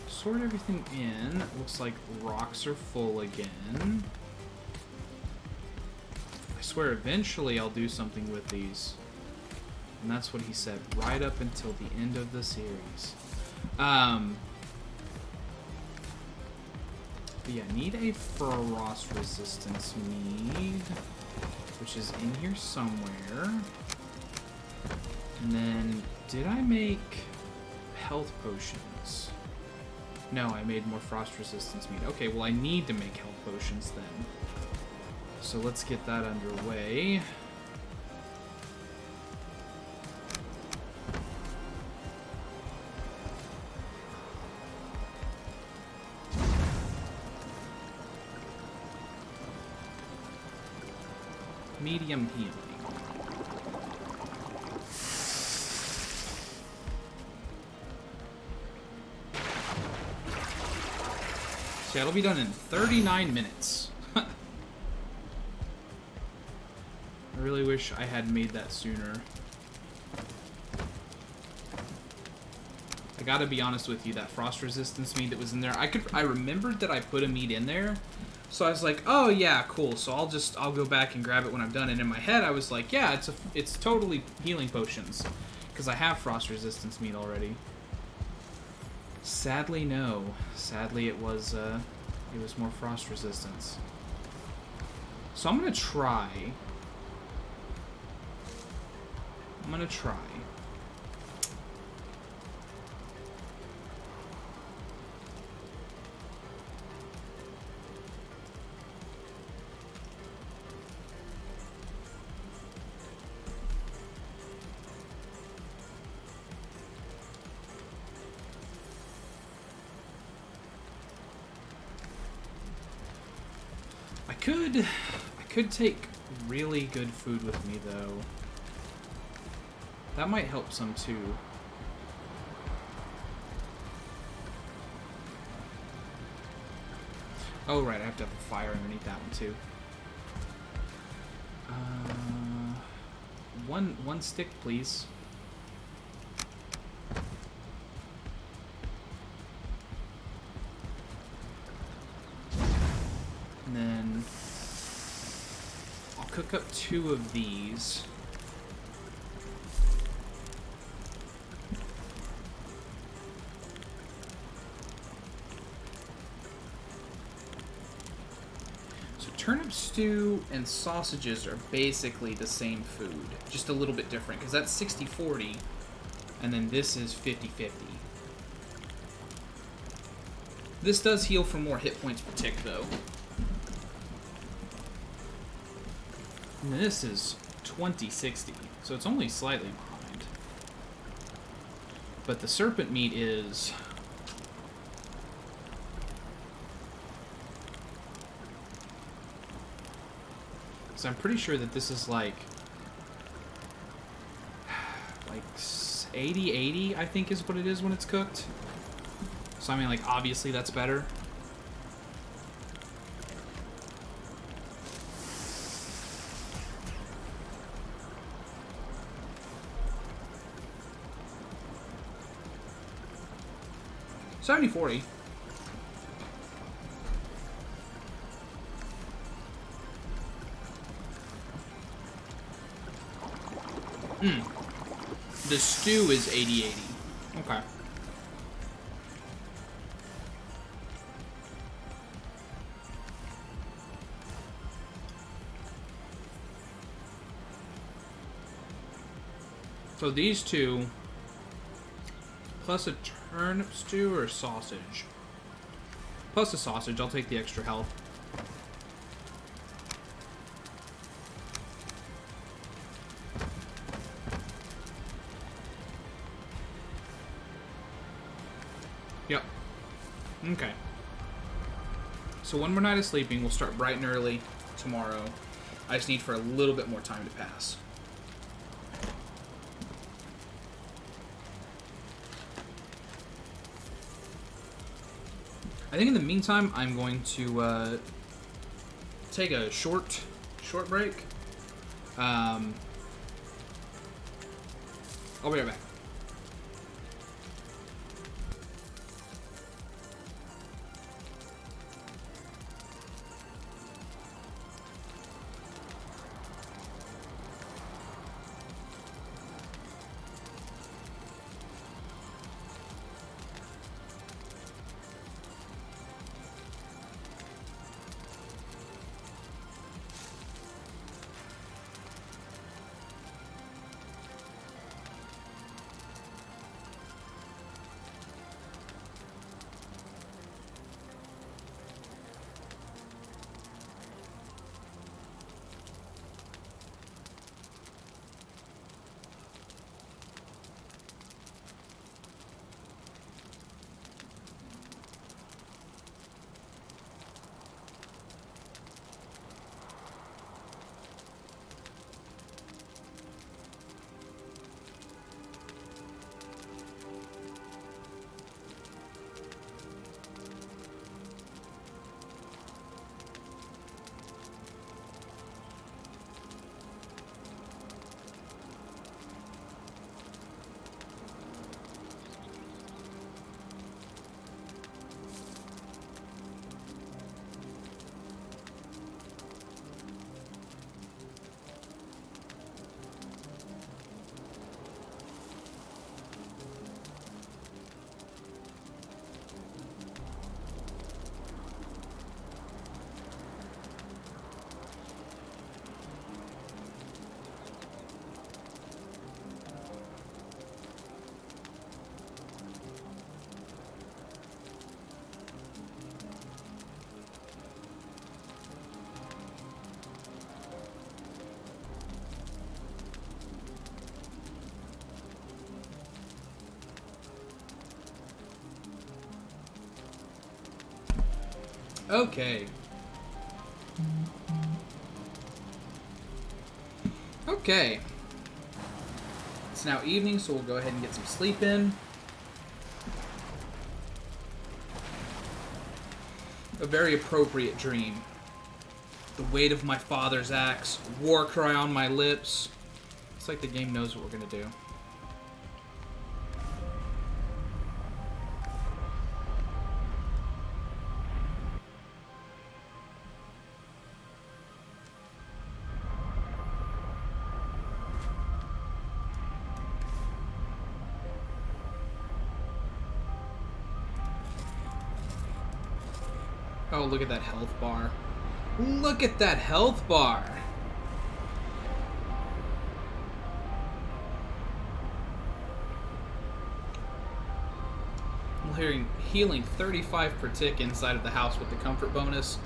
Sort everything in. Looks like rocks are full again. I swear eventually I'll do something with these. And that's what he said, right up until the end of the series. But yeah, I need a frost resistance mead, which is in here somewhere. And then, did I make health potions? No, I made more frost resistance mead. Okay, well I need to make health potions then. So let's get that underway. Medium healing. See, that'll be done in 39 minutes. I really wish I had made that sooner. I gotta be honest with you, that frost resistance mead that was in there, I remembered that I put a mead in there. So I was like, oh yeah, cool. So I'll go back and grab it when I'm done. And in my head, I was like, yeah, it's totally healing potions, because I have frost resistance meat already. Sadly, no. Sadly, it was more frost resistance. So I'm gonna try. I could take really good food with me, though. That might help some, too. Oh, right, I have to have a fire underneath that one, too. One stick, please. And then I'll cook up 2 of these. So turnip stew and sausages are basically the same food, just a little bit different, because that's 60-40, and then this is 50-50. This does heal for more hit points per tick, though. And this is 20-60, so it's only slightly behind. But the serpent meat is... So I'm pretty sure that this is like 80-80, I think is what it is when it's cooked. So I mean, like, obviously that's better. $70-40. The stew is 80-80. Okay. So these 2, plus a turnip stew or sausage? Plus a sausage, I'll take the extra health. Yep. Okay. So one more night of sleeping, we'll start bright and early tomorrow. I just need for a little bit more time to pass. I think in the meantime, I'm going to take a short break. I'll be right back. Okay. Okay. It's now evening, so we'll go ahead and get some sleep in. A very appropriate dream. The weight of my father's axe, war cry on my lips. It's like the game knows what we're gonna do. Oh, look at that health bar. Look at that health bar! I'm healing 35 per tick inside of the house with the comfort bonus,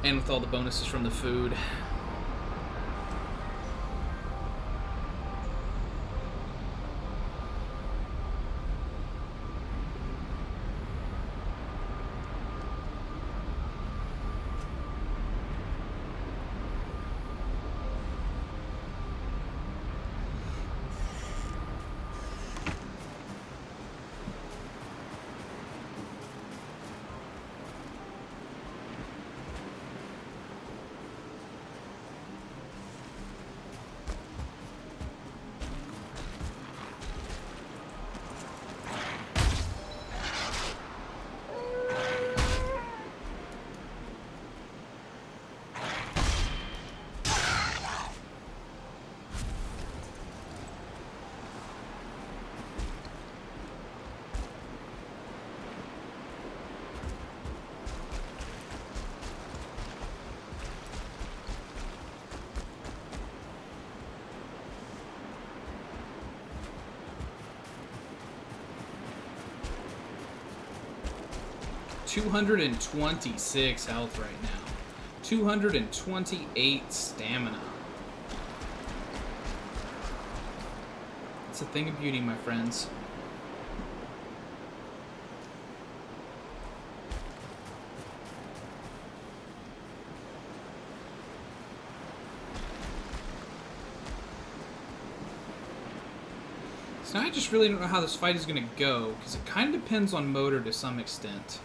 and with all the bonuses from the food. 226 health right now. 228 stamina. It's a thing of beauty, my friends. So now I just really don't know how this fight is going to go, because it kind of depends on Motor to some extent.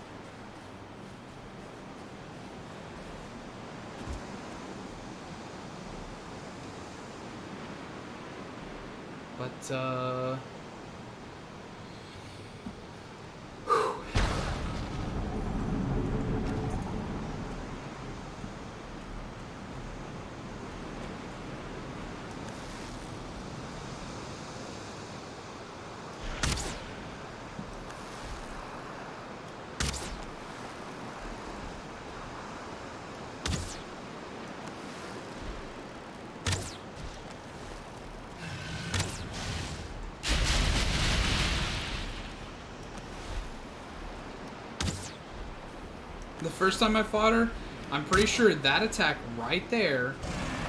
The first time I fought her, I'm pretty sure that attack right there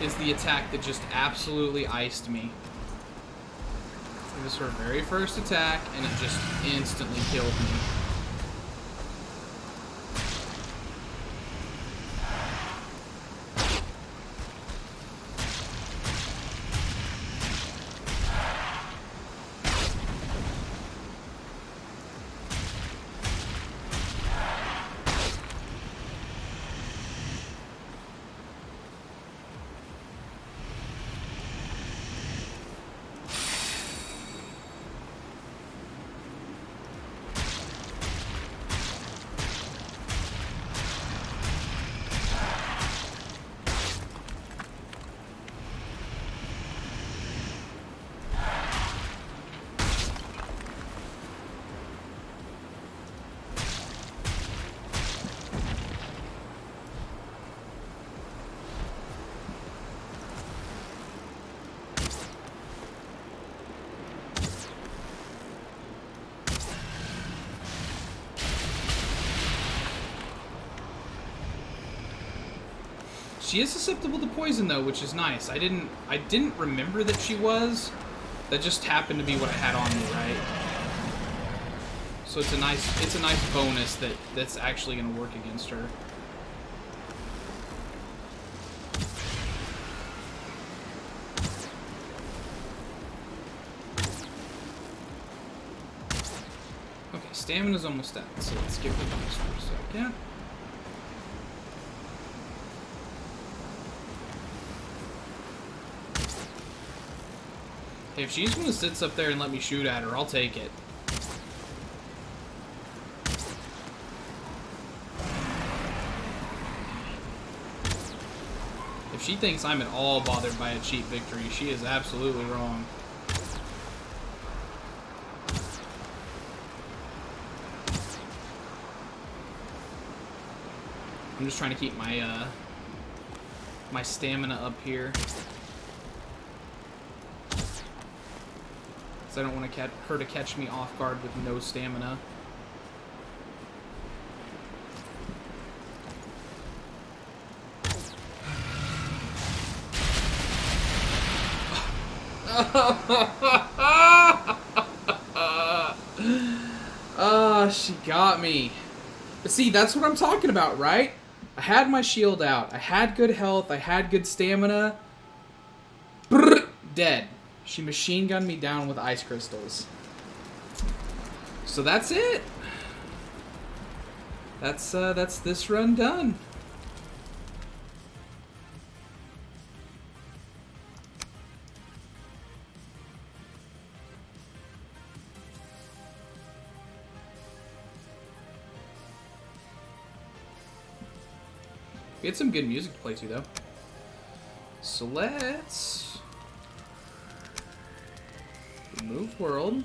is the attack that just absolutely iced me. It was her very first attack, and it just instantly killed me. She is susceptible to poison though, which is nice. I didn't remember that she was. That just happened to be what I had on me, right? So it's a nice bonus that's actually gonna work against her. Okay, stamina's almost out, so let's get rid of this for a second. If she's gonna sit up there and let me shoot at her, I'll take it. If she thinks I'm at all bothered by a cheap victory, she is absolutely wrong. I'm just trying to keep my my stamina up here. I don't want her to catch me off guard with no stamina. She got me. But see, that's what I'm talking about, right? I had my shield out. I had good health. I had good stamina. Brrr, dead. She machine gunned me down with ice crystals. So that's it. That's this run done. We had some good music to play to though. So let's remove world.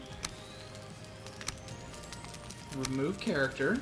Remove character.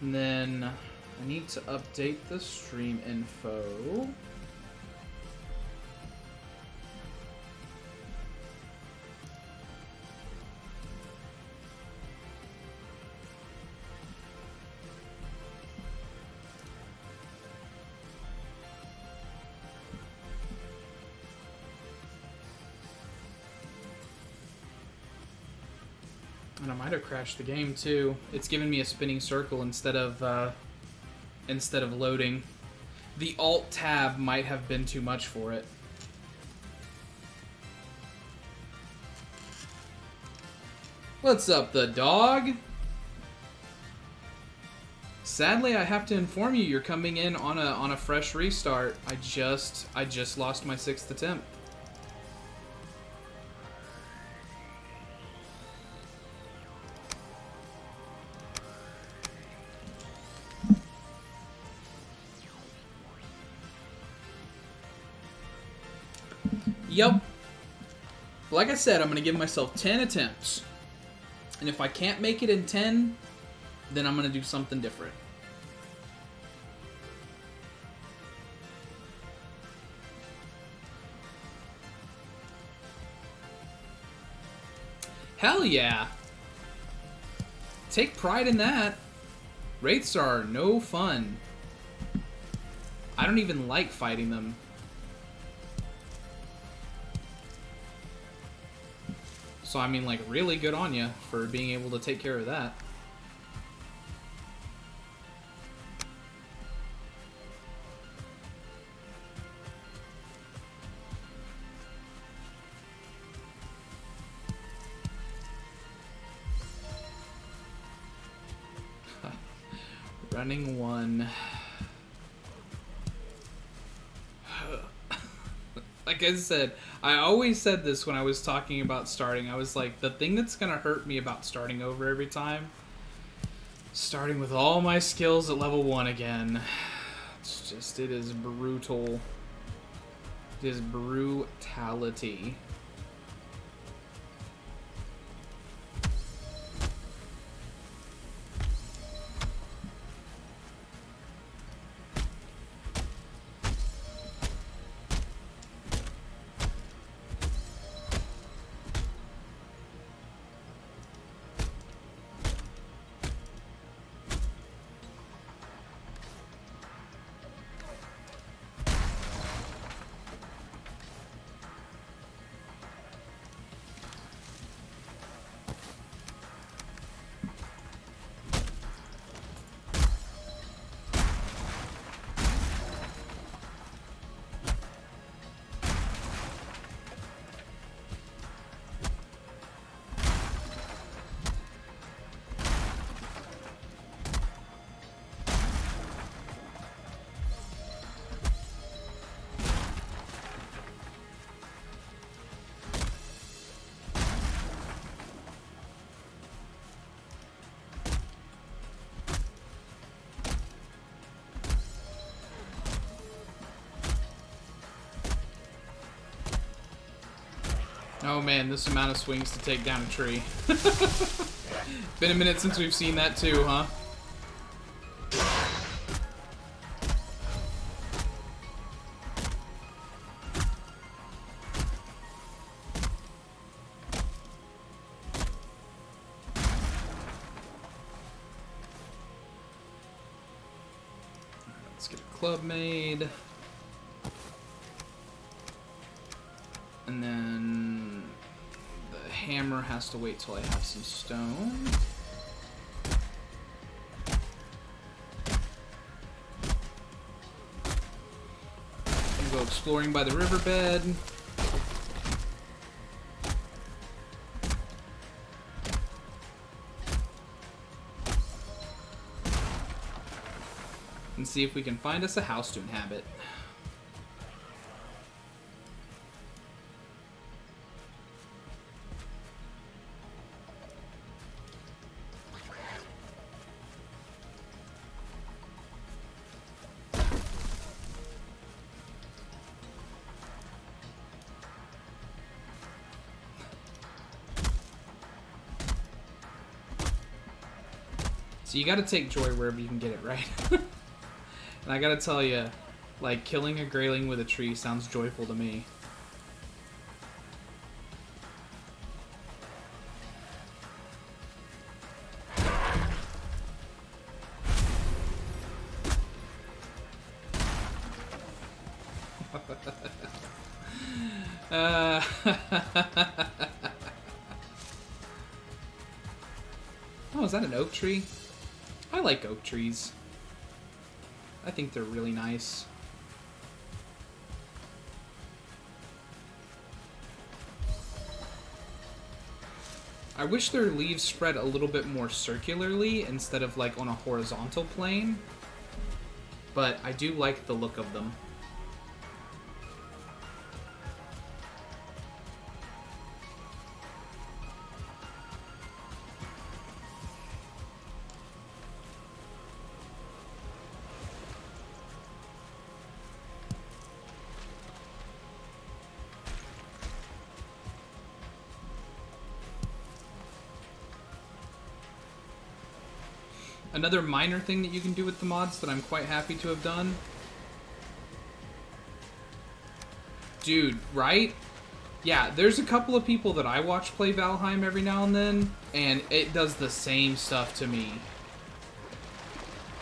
And then I need to update the stream info. And I might have crashed the game too. It's giving me a spinning circle instead of loading. The Alt tab might have been too much for it. What's up, the dog? Sadly, I have to inform you, you're coming in on a fresh restart. I just lost my 6th attempt. Yep. Like I said, I'm going to give myself 10 attempts. And if I can't make it in 10, then I'm going to do something different. Hell yeah. Take pride in that. Wraiths are no fun. I don't even like fighting them. So, I mean, like, really good on you for being able to take care of that. Running one. Like I said, I always said this when I was talking about starting. I was like, the thing that's going to hurt me about starting over every time, starting with all my skills at level 1 again. It's just, it is brutal. It is brutality. Oh man, this amount of swings to take down a tree. Been a minute since we've seen that too, huh? Let's get a club made. And then the hammer has to wait till I have some stone. And go exploring by the riverbed. And see if we can find us a house to inhabit. So you gotta take joy wherever you can get it, right? And I gotta tell you, like, killing a grayling with a tree sounds joyful to me. Oh, is that an oak tree? I like oak trees. I think they're really nice. I wish their leaves spread a little bit more circularly instead of like on a horizontal plane. But I do like the look of them. Another minor thing that you can do with the mods that I'm quite happy to have done. Dude, right? Yeah, there's a couple of people that I watch play Valheim every now and then, and it does the same stuff to me.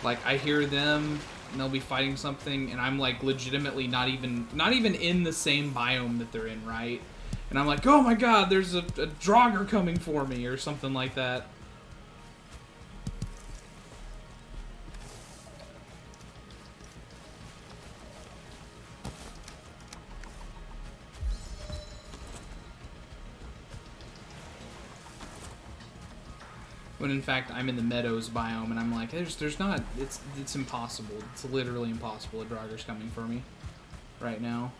Like, I hear them, and they'll be fighting something, and I'm like legitimately not even in the same biome that they're in, right? And I'm like, oh my god, there's a Draugr coming for me, or something like that. When in fact I'm in the meadows biome and I'm like, there's not, it's impossible. It's literally impossible. A Draugr's coming for me right now.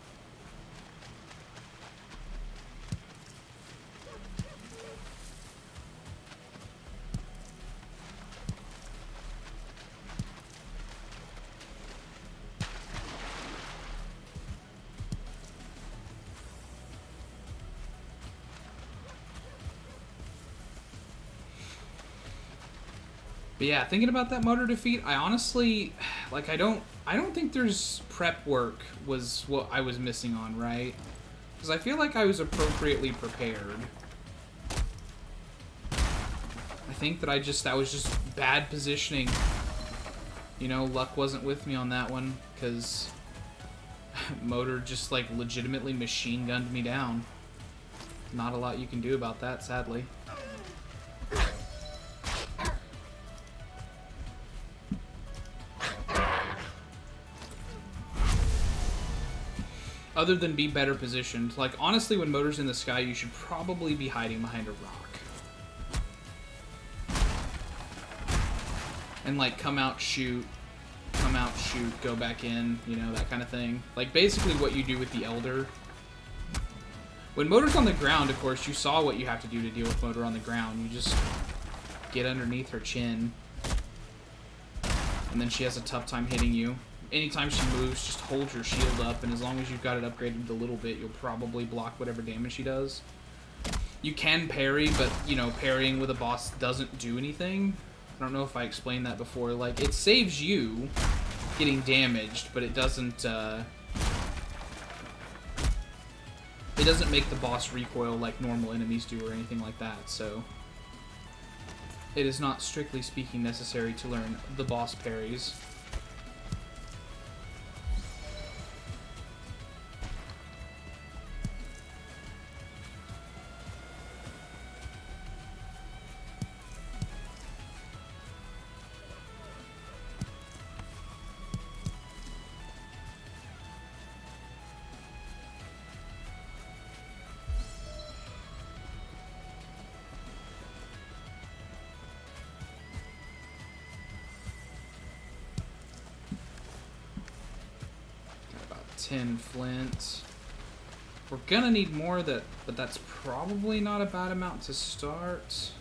But yeah, thinking about that motor defeat, I honestly, like, I don't think there's prep work was what I was missing on, right? Because I feel like I was appropriately prepared. I think that that was just bad positioning. You know, luck wasn't with me on that one, because motor just, like, legitimately machine gunned me down. Not a lot you can do about that, sadly. Other than be better positioned. Like, honestly, when motor's in the sky, you should probably be hiding behind a rock. And, like, come out, shoot, go back in, you know, that kind of thing. Like, basically what you do with the Elder. When motor's on the ground, of course, you saw what you have to do to deal with motor on the ground. You just get underneath her chin. And then she has a tough time hitting you. Anytime she moves, just hold your shield up, and as long as you've got it upgraded a little bit, you'll probably block whatever damage she does. You can parry, but, you know, parrying with a boss doesn't do anything. I don't know if I explained that before. Like, it saves you getting damaged, but it doesn't make the boss recoil like normal enemies do or anything like that, so it is not, strictly speaking, necessary to learn the boss parries. Got about 10 flint. We're gonna need more of that, but that's probably not a bad amount to start.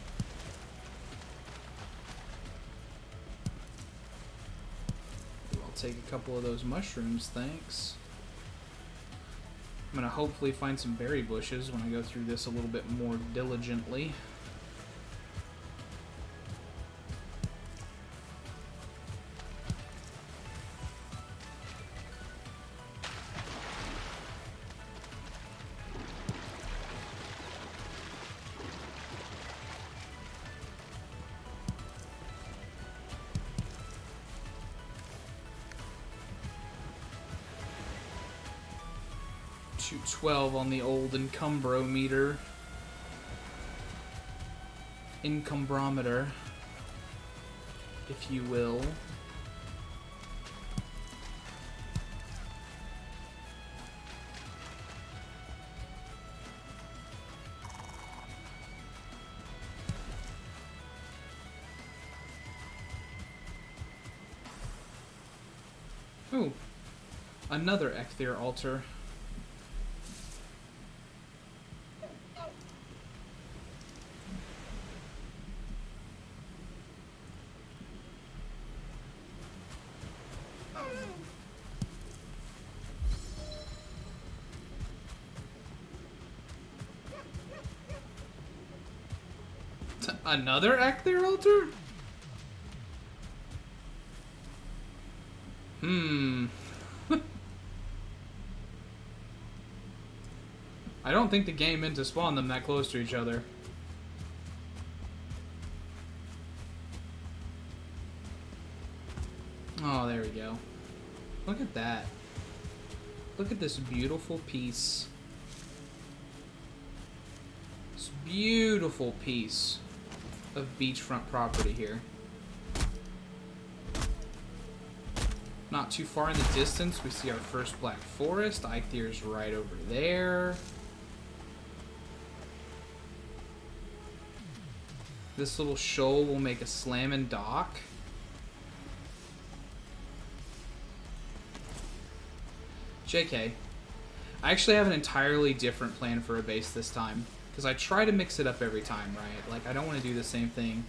I'll take a couple of those mushrooms, thanks. I'm gonna hopefully find some berry bushes when I go through this a little bit more diligently. $212 on the old encumbrometer. Encumbrometer. if you will. Ooh, another Ecthyr altar. Another Ecthyr altar? I don't think the game meant to spawn them that close to each other. Oh, there we go. Look at that. Look at this beautiful piece. This beautiful piece of beachfront property here. Not too far in the distance, we see our first Black Forest. Eikthyr right over there. This little shoal will make a slammin' dock. JK. I actually have an entirely different plan for a base this time, because I try to mix it up every time, right? Like, I don't want to do the same thing.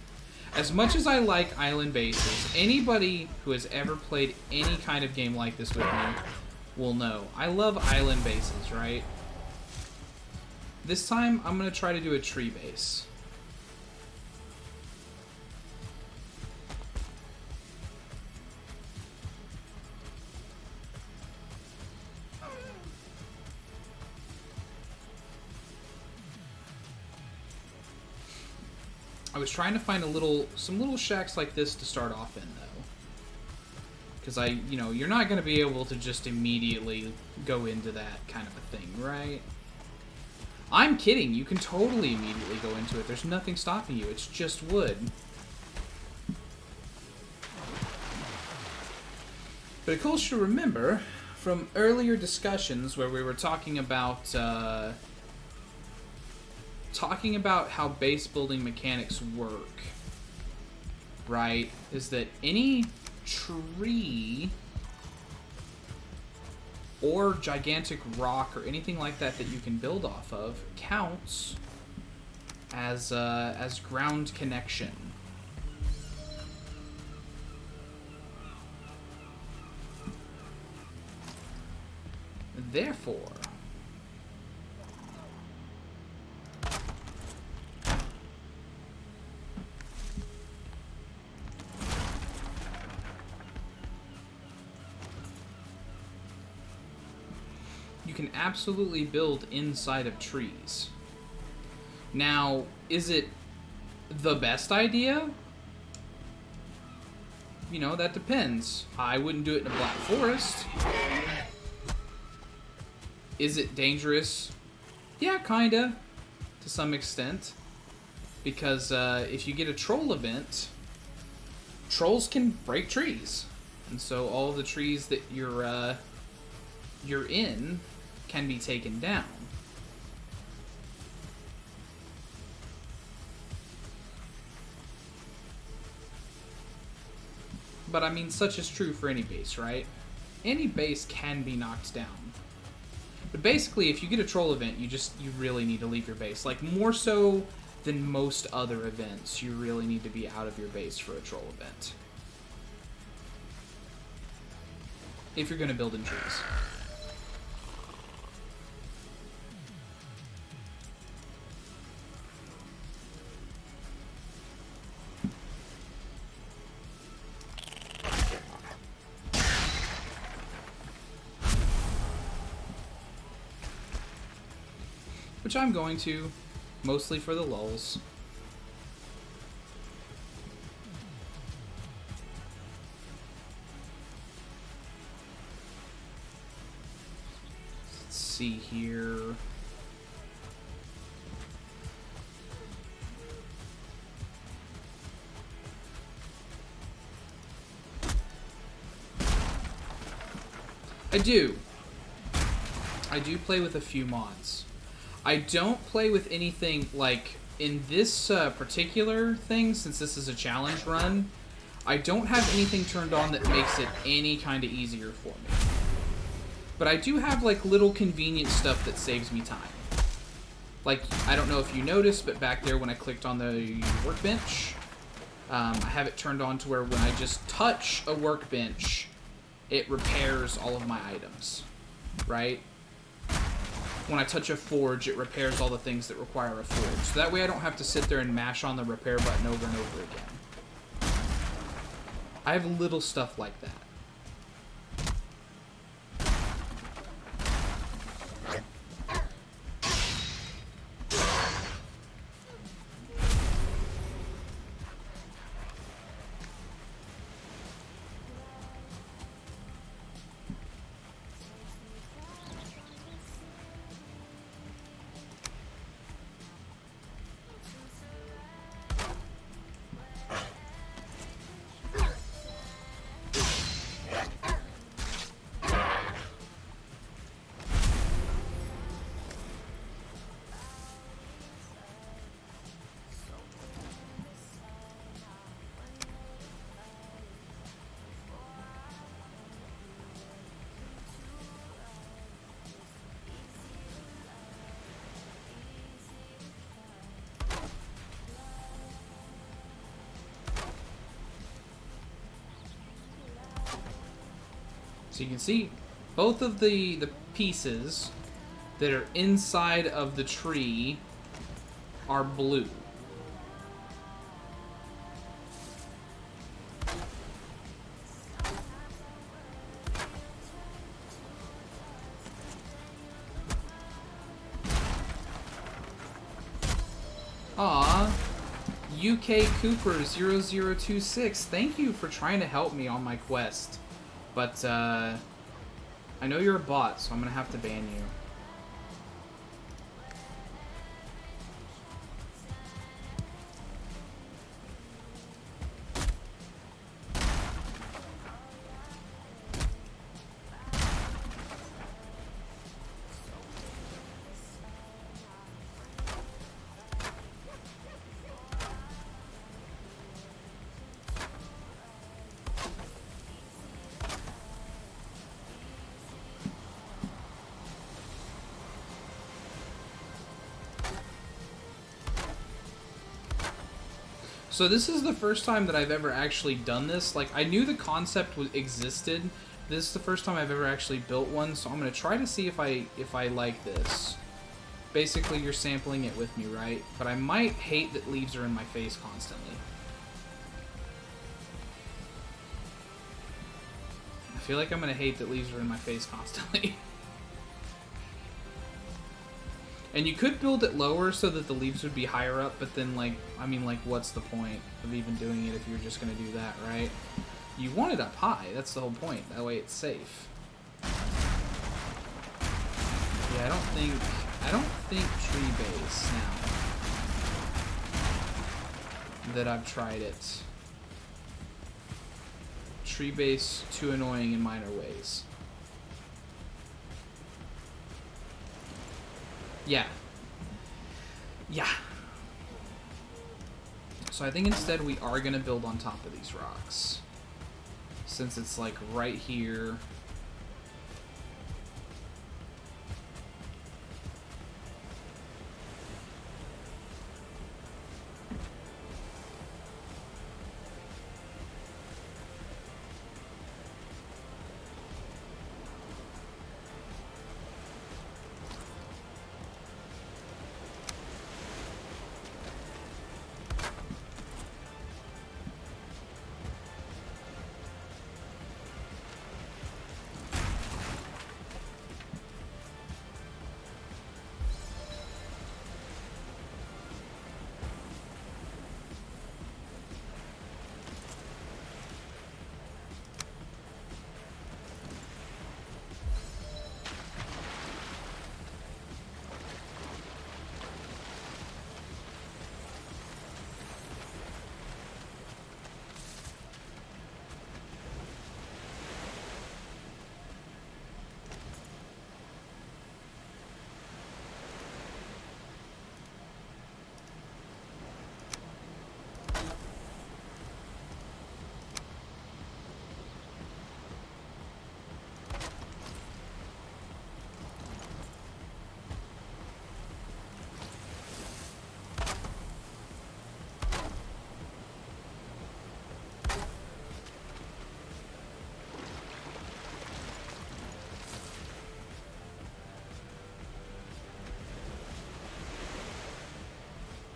As much as I like island bases, anybody who has ever played any kind of game like this with me will know. I love island bases, right? This time, I'm going to try to do a tree base. I was trying to find some little shacks like this to start off in, though. Because you're not going to be able to just immediately go into that kind of a thing, right? I'm kidding. You can totally immediately go into it. There's nothing stopping you. It's just wood. But of course, you remember from earlier discussions where we were talking about how base building mechanics work, right, is that any tree or gigantic rock or anything like that that you can build off of counts as ground connection. Therefore, you can absolutely build inside of trees. Now, is it the best idea? You know, that depends. I wouldn't do it in a Black Forest. Is it dangerous? Yeah, kinda, to some extent. Because if you get a troll event, trolls can break trees. And so all the trees that you're in can be taken down. But I mean, such is true for any base, right? Any base can be knocked down. But basically, if you get a troll event, you really need to leave your base. Like, more so than most other events, you really need to be out of your base for a troll event. If you're going to build in trees. Which I'm going to, mostly for the lulz. Let's see here. I do. I do play with a few mods. I don't play with anything like in this particular thing, since this is a challenge run. I don't have anything turned on that makes it any kind of easier for me. But I do have like little convenient stuff that saves me time. Like, I don't know if you noticed, but back there when I clicked on the workbench, I have it turned on to where when I just touch a workbench, it repairs all of my items, right? When I touch a forge, it repairs all the things that require a forge. So that way I don't have to sit there and mash on the repair button over and over again. I have little stuff like that. So you can see both of the pieces that are inside of the tree are blue. Aw, UK Cooper 0026, thank you for trying to help me on my quest. But, I know you're a bot, so I'm gonna have to ban you. So this is the first time that I've ever actually done this. Like, I knew the concept existed. This is the first time I've ever actually built one, so I'm going to try to see if I like this. Basically, you're sampling it with me, right? But I might hate that leaves are in my face constantly. I feel like I'm going to hate that leaves are in my face constantly. And you could build it lower so that the leaves would be higher up, but then, like, I mean, like, what's the point of even doing it if you're just going to do that, right? You want it up high. That's the whole point. That way it's safe. Yeah, I don't think tree base now that I've tried it. Tree base, too annoying in minor ways. Yeah. Yeah. So I think instead we are going to build on top of these rocks. Since it's like right here.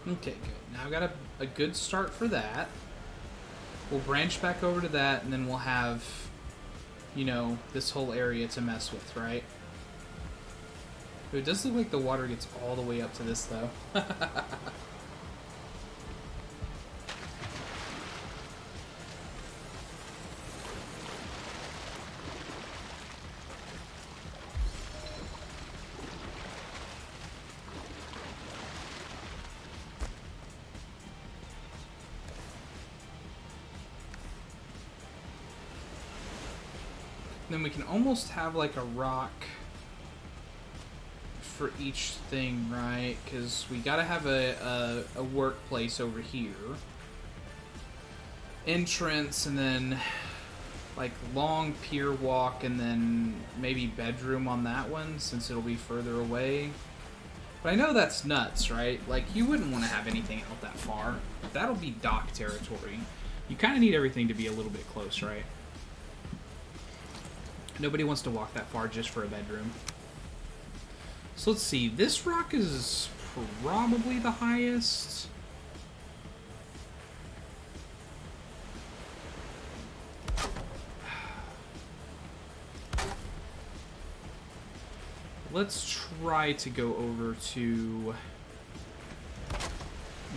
Okay, good. Now I've got a good start for that. We'll branch back over to that, and then we'll have, you know, this whole area to mess with, right? It does look like the water gets all the way up to this, though. Then we can almost have like a rock for each thing, right? Because we gotta have a workplace over here. Entrance, and then like long pier walk, and then maybe bedroom on that one since it'll be further away. But I know that's nuts, right? Like, you wouldn't want to have anything out that far. That'll be dock territory. You kind of need everything to be a little bit close, right? Nobody wants to walk that far just for a bedroom. So let's see. This rock is probably the highest. Let's try to go over to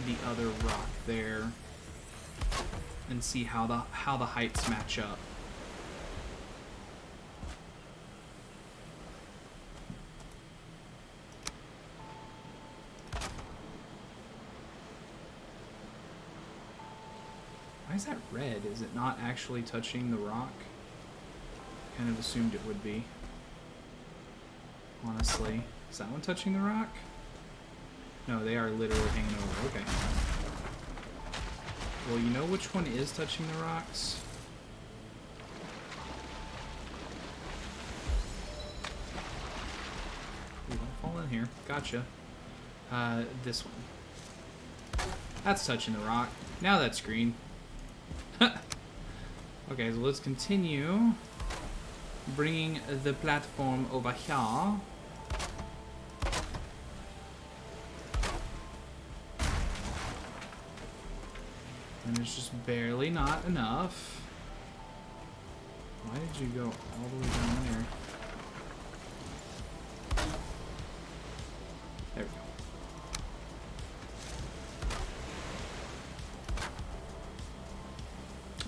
the other rock there and see how the heights match up. Why is that red? Is it not actually touching the rock? Kind of assumed it would be. Honestly. Is that one touching the rock? No, they are literally hanging over. Okay. Well, you know which one is touching the rocks? Ooh, don't fall in here. Gotcha. This one. That's touching the rock. Now that's green. Okay, so let's continue bringing the platform over here. And there's just barely not enough. Why did you go all the way down there? There we go.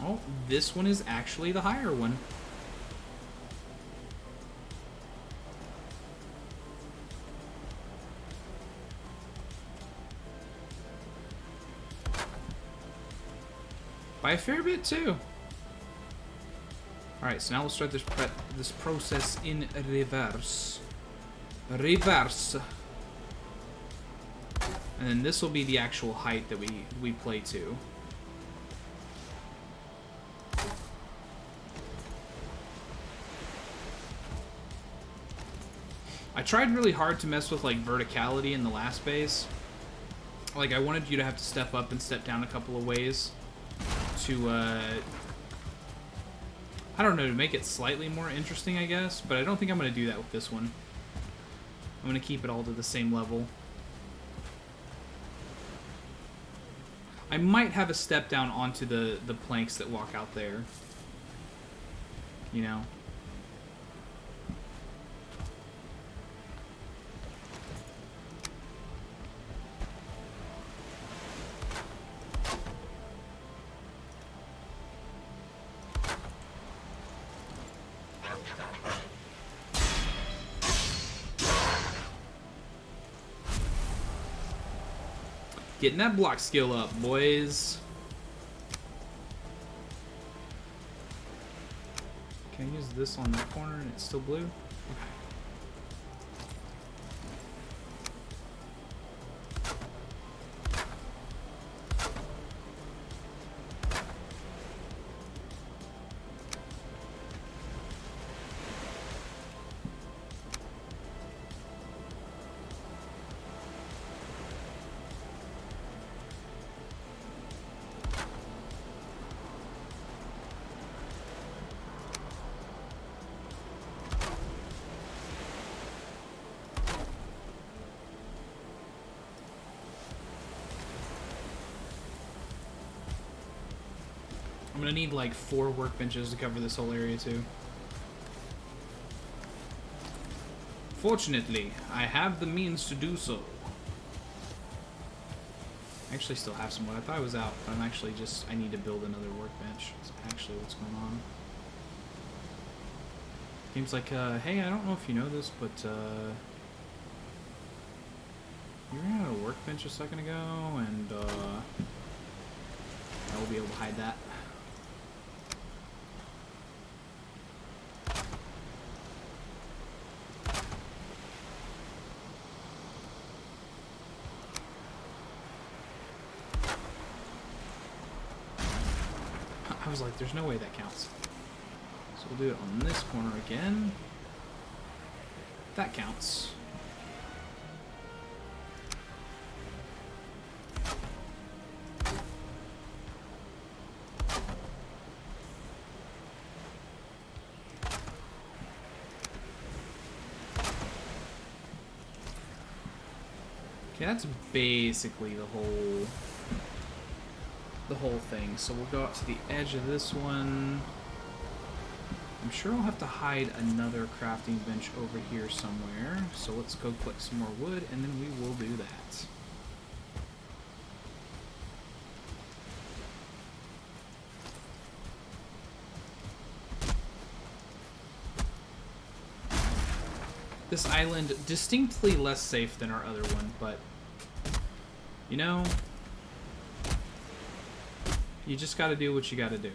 Oh, this one is actually the higher one. By a fair bit, too. Alright, so now we'll start this process in reverse. Reverse. And then this will be the actual height that we play to. I tried really hard to mess with, like, verticality in the last base. Like, I wanted you to have to step up and step down a couple of ways to, I don't know, to make it slightly more interesting, I guess. But I don't think I'm going to do that with this one. I'm going to keep it all to the same level. I might have a step down onto the planks that walk out there. You know? Getting that block skill up, boys. Can I use this on that corner and it's still blue? Okay. gonna need like 4 workbenches to cover this whole area too. Fortunately, I have the means to do so. I actually still have some wood. I thought I was out, but I'm actually just... I need to build another workbench. That's actually what's going on. Seems like, hey, I don't know if you know this, but, you ran out a workbench a second ago, and, I will be able to hide that. I was like, there's no way that counts. So we'll do it on this corner again. That counts. Okay, that's basically the whole thing. So we'll go out to the edge of this one. I'm sure I'll have to hide another crafting bench over here somewhere. So let's go collect some more wood, and then we will do that. This island, distinctly less safe than our other one, but, you know, you just gotta do what you gotta do.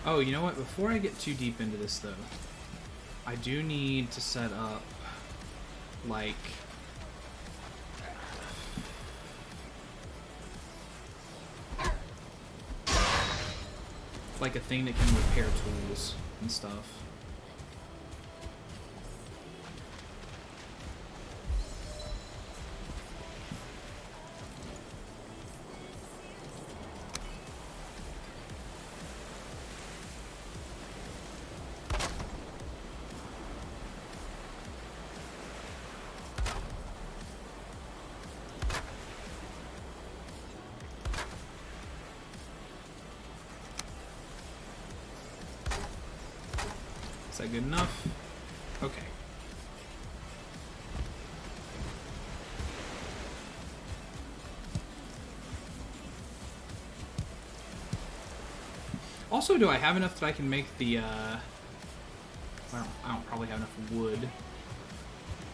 Oh, you know what? Before I get too deep into this, though, I do need to set up, like, a thing that can repair tools and stuff. Is that good enough? Okay. Also, do I have enough that I can make the, I don't probably have enough wood.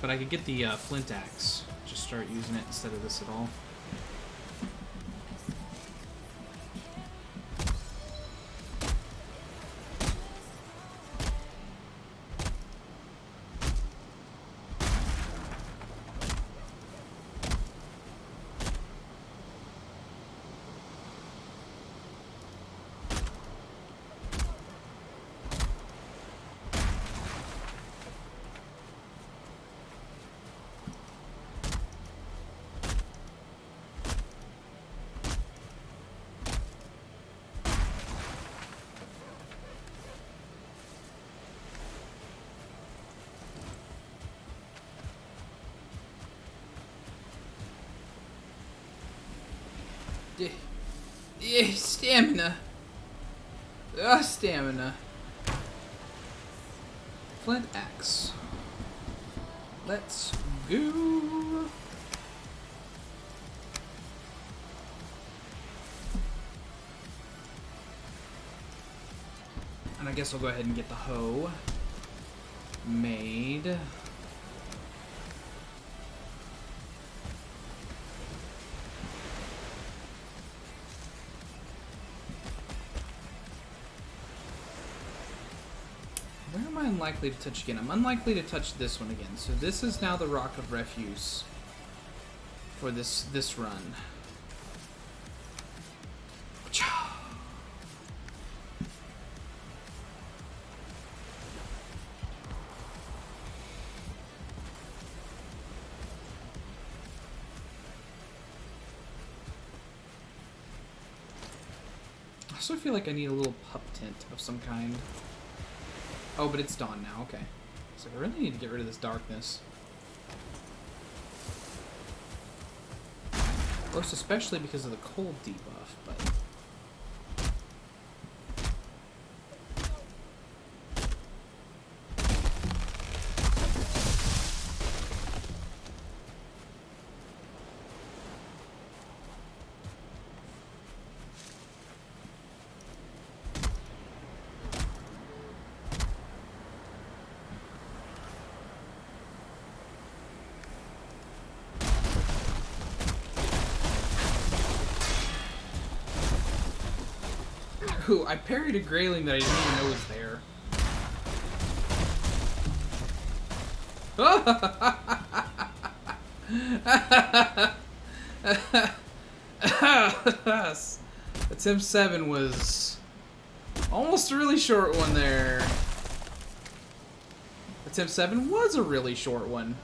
But I could get the, flint axe. Just start using it instead of this at all. Yeah, stamina. Stamina. Flint axe. Let's go. And I guess I'll go ahead and get the hoe made. Where am I unlikely to touch again? I'm unlikely to touch this one again. So this is now the rock of refuse for this run. also feel like I need a little pup tent of some kind. Oh, but it's dawn now. Okay. So I really need to get rid of this darkness. Most especially because of the cold debuff, but... Ooh, I parried a Grayling that I didn't even know was there. Attempt 7 was almost a really short one there. Attempt 7 was a really short one.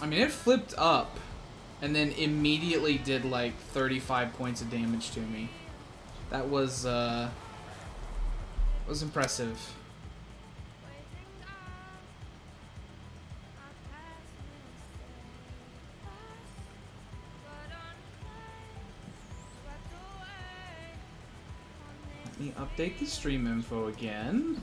I mean, it flipped up and then immediately did like 35 points of damage to me. That was impressive. Let me update the stream info again.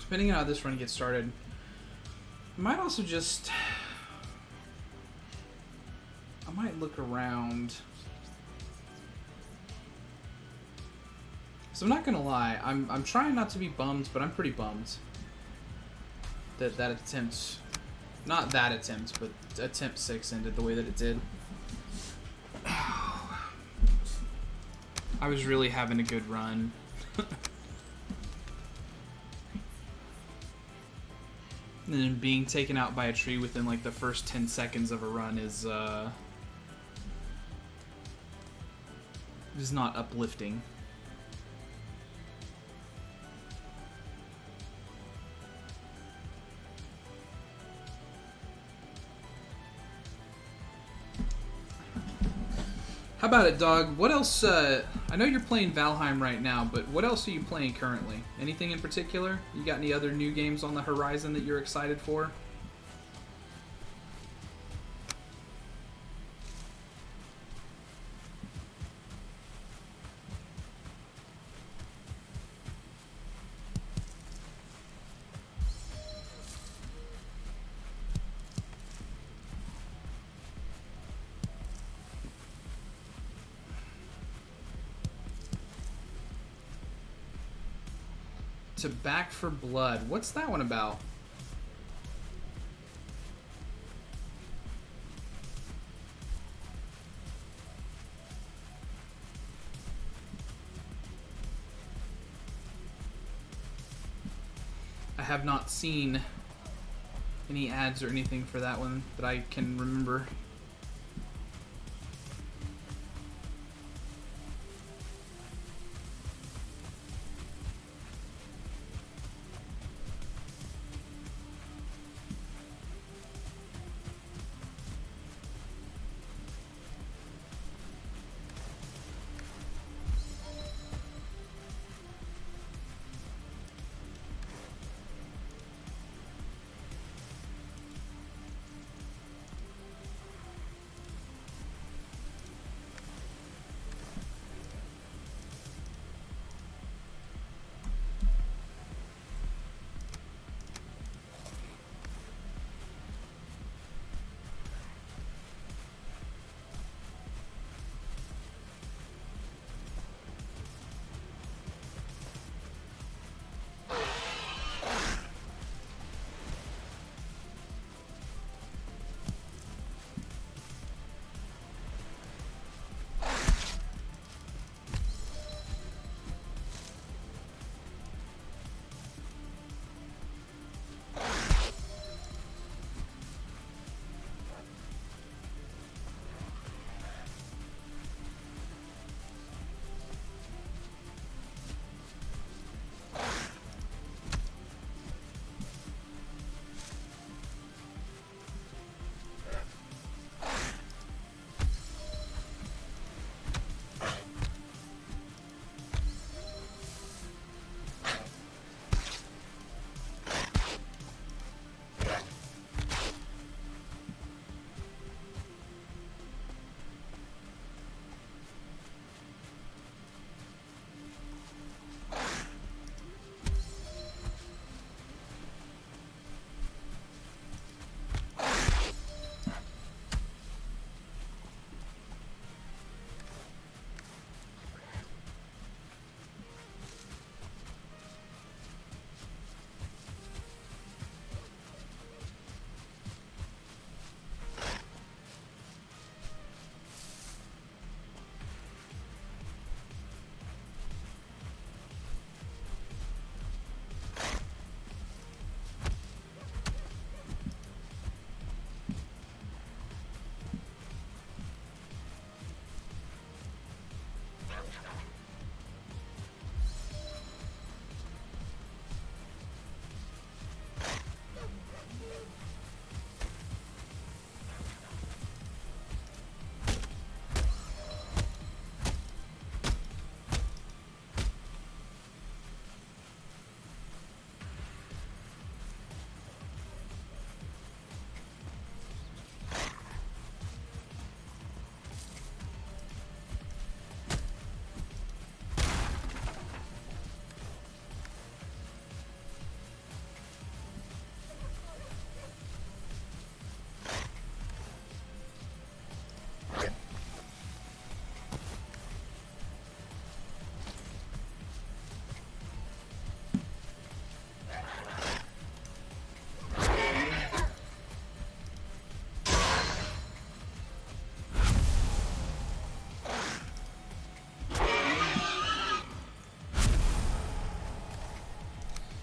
Depending on how this run gets started, I might also just... I might look around. So I'm not gonna lie, I'm trying not to be bummed, but I'm pretty bummed that that attempt, not that attempt, but attempt 6 ended the way that it did. I was really having a good run. And then being taken out by a tree within like the first 10 seconds of a run is not uplifting. How about it, dog? What else, I know you're playing Valheim right now, but what else are you playing currently? Anything in particular? You got any other new games on the horizon that you're excited for? To Back for Blood. What's that one about? have not seen any ads or anything for that one that I can remember.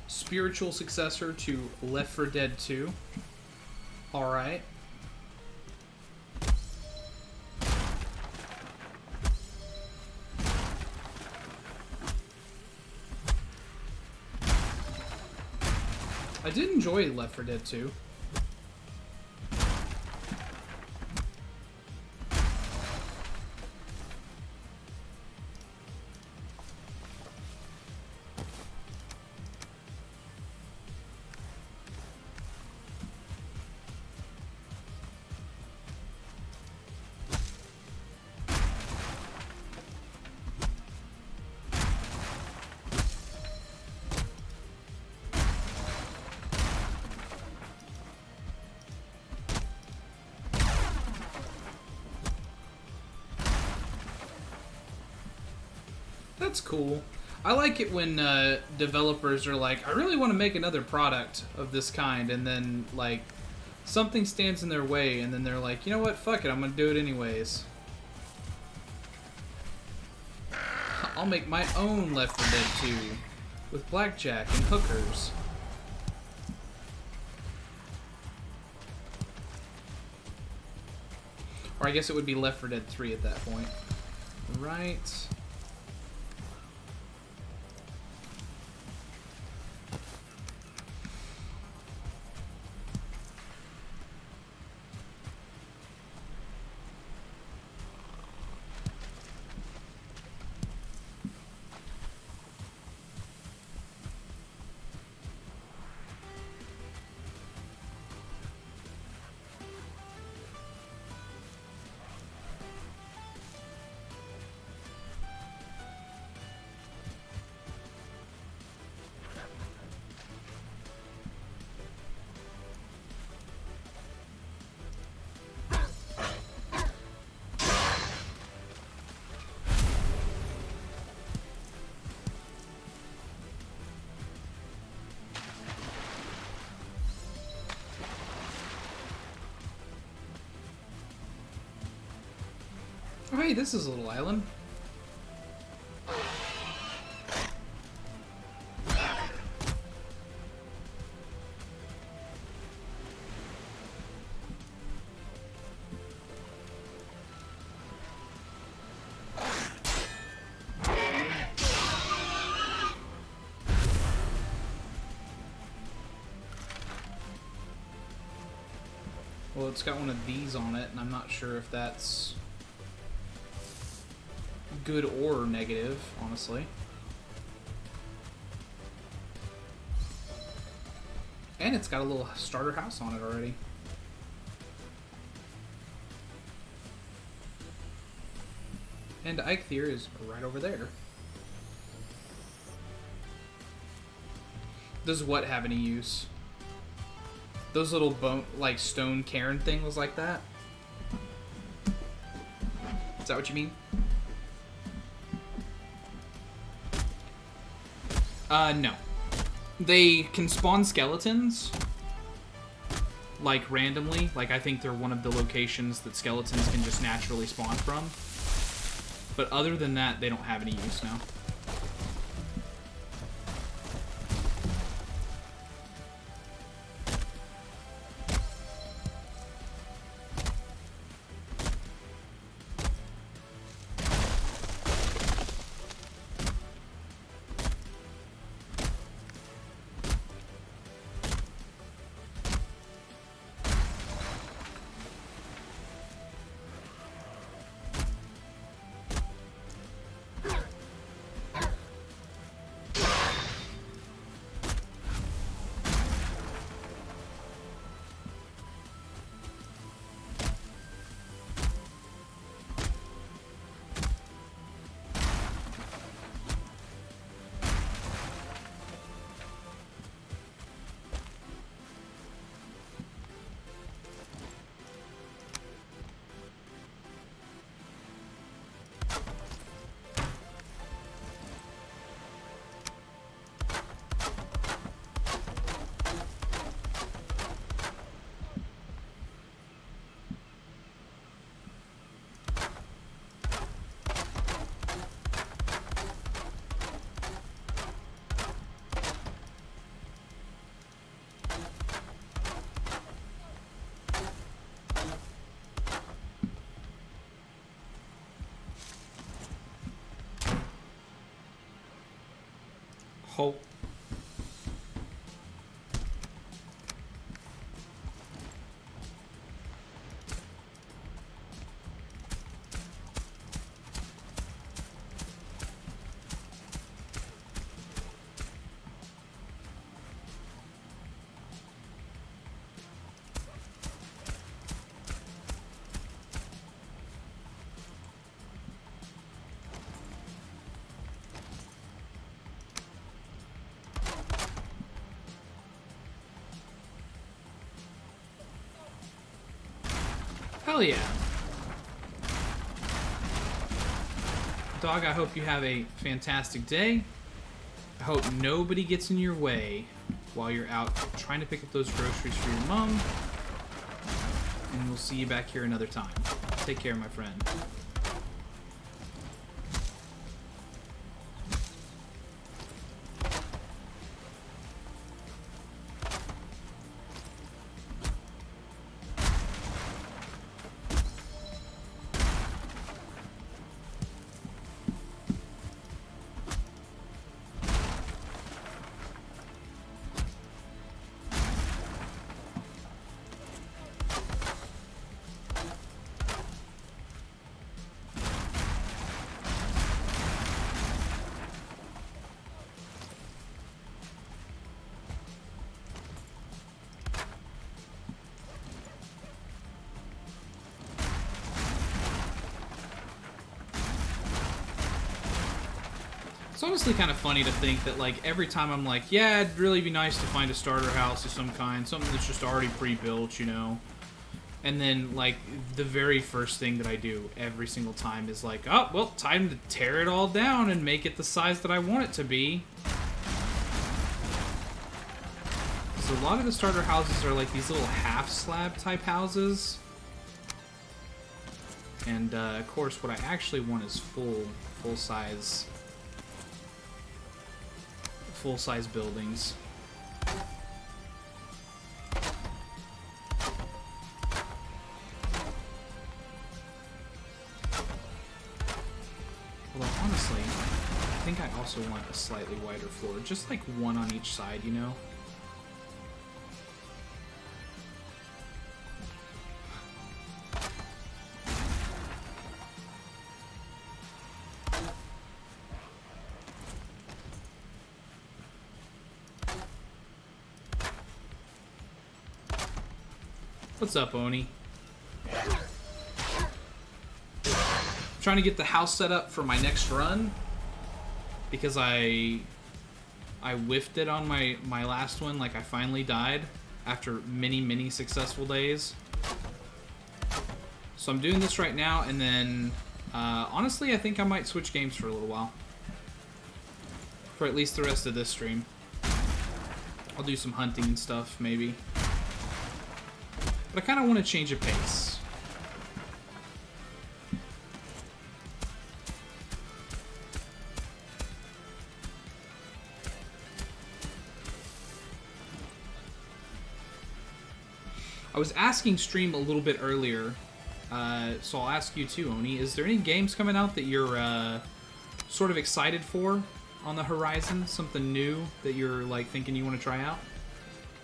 Spiritual successor to Left 4 Dead 2. Alright. I did enjoy Left 4 Dead 2. That's cool. I like it when developers are like, I really want to make another product of this kind, and then like something stands in their way, and then they're like, you know what, fuck it, I'm gonna do it anyways. I'll make my own Left 4 Dead 2 with blackjack and hookers. Or I guess it would be Left 4 Dead 3 at that point. Right. Oh, hey, this is a little island. Well, it's got one of these on it, and I'm not sure if that's good or negative, honestly. And it's got a little starter house on it already. And Eikthyr is right over there. Does what have any use? Those little bone, like stone cairn things like that? Is that what you mean? No. They can spawn skeletons, like, randomly. Like, I think they're one of the locations that skeletons can just naturally spawn from. But other than that, they don't have any use now. Ho. Hell yeah. Dog, I hope you have a fantastic day. I hope nobody gets in your way while you're out trying to pick up those groceries for your mom. And we'll see you back here another time. Take care, my friend. It's honestly kind of funny to think that, like, every time I'm like, yeah, it'd really be nice to find a starter house of some kind, something that's just already pre-built, you know. And then, like, the very first thing that I do every single time is like, oh, well, time to tear it all down and make it the size that I want it to be. So a lot of the starter houses are like these little half-slab type houses. And, of course, what I actually want is full-size buildings. Although, honestly, I think I also want a slightly wider floor. Just like one on each side, you know? What's up, Oni? Trying to get the house set up for my next run because I whiffed it on my last one. Like, I finally died after many successful days. So I'm doing this right now, and then honestly I think I might switch games for a little while, for at least the rest of this stream. I'll do some hunting and stuff maybe, but I kind of want to change a pace. I was asking Stream a little bit earlier, so I'll ask you too, Oni. Is there any games coming out that you're sort of excited for on the horizon? Something new that you're like thinking you want to try out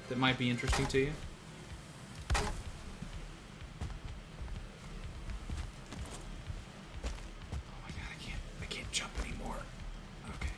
that might be interesting to you? Oh my god, I can't jump anymore. Okay.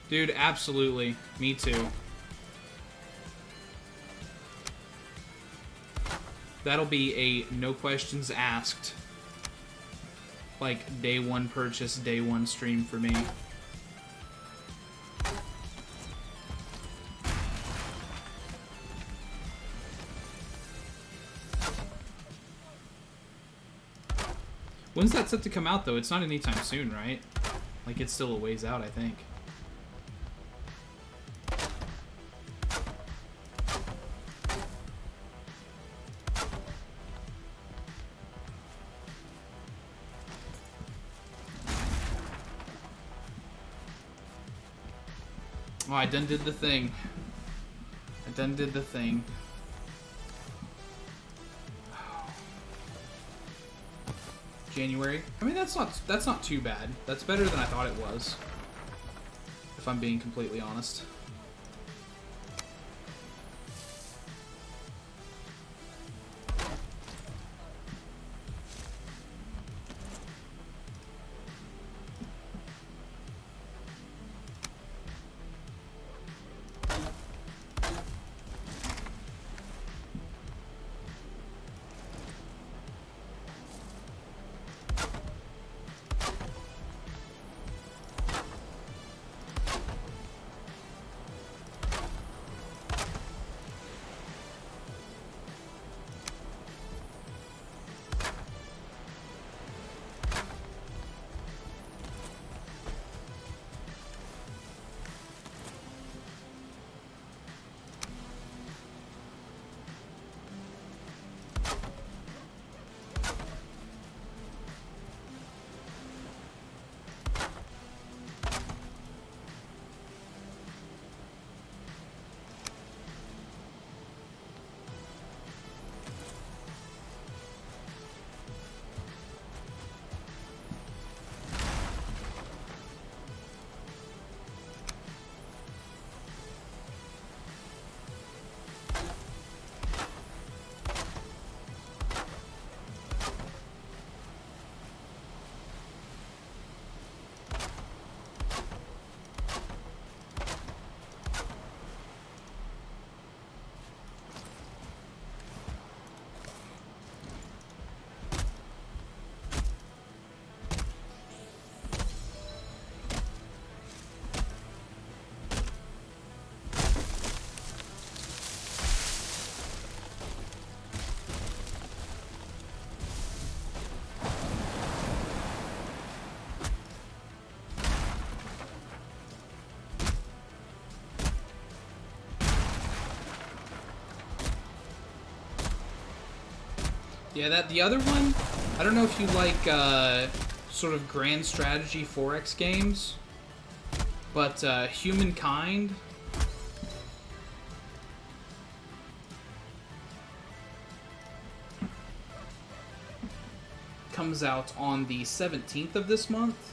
Dude, absolutely. Me too. That'll be a no questions asked, like, day one purchase, day one stream for me. When's that set to come out, though? It's not anytime soon, right? Like, it's still a ways out, I think. Oh, I done did the thing. I done did the thing. January. I mean, that's not too bad. That's better than I thought it was, if I'm being completely honest. Yeah, that the other one, I don't know if you like sort of grand strategy 4X games, but Humankind comes out on the 17th of this month.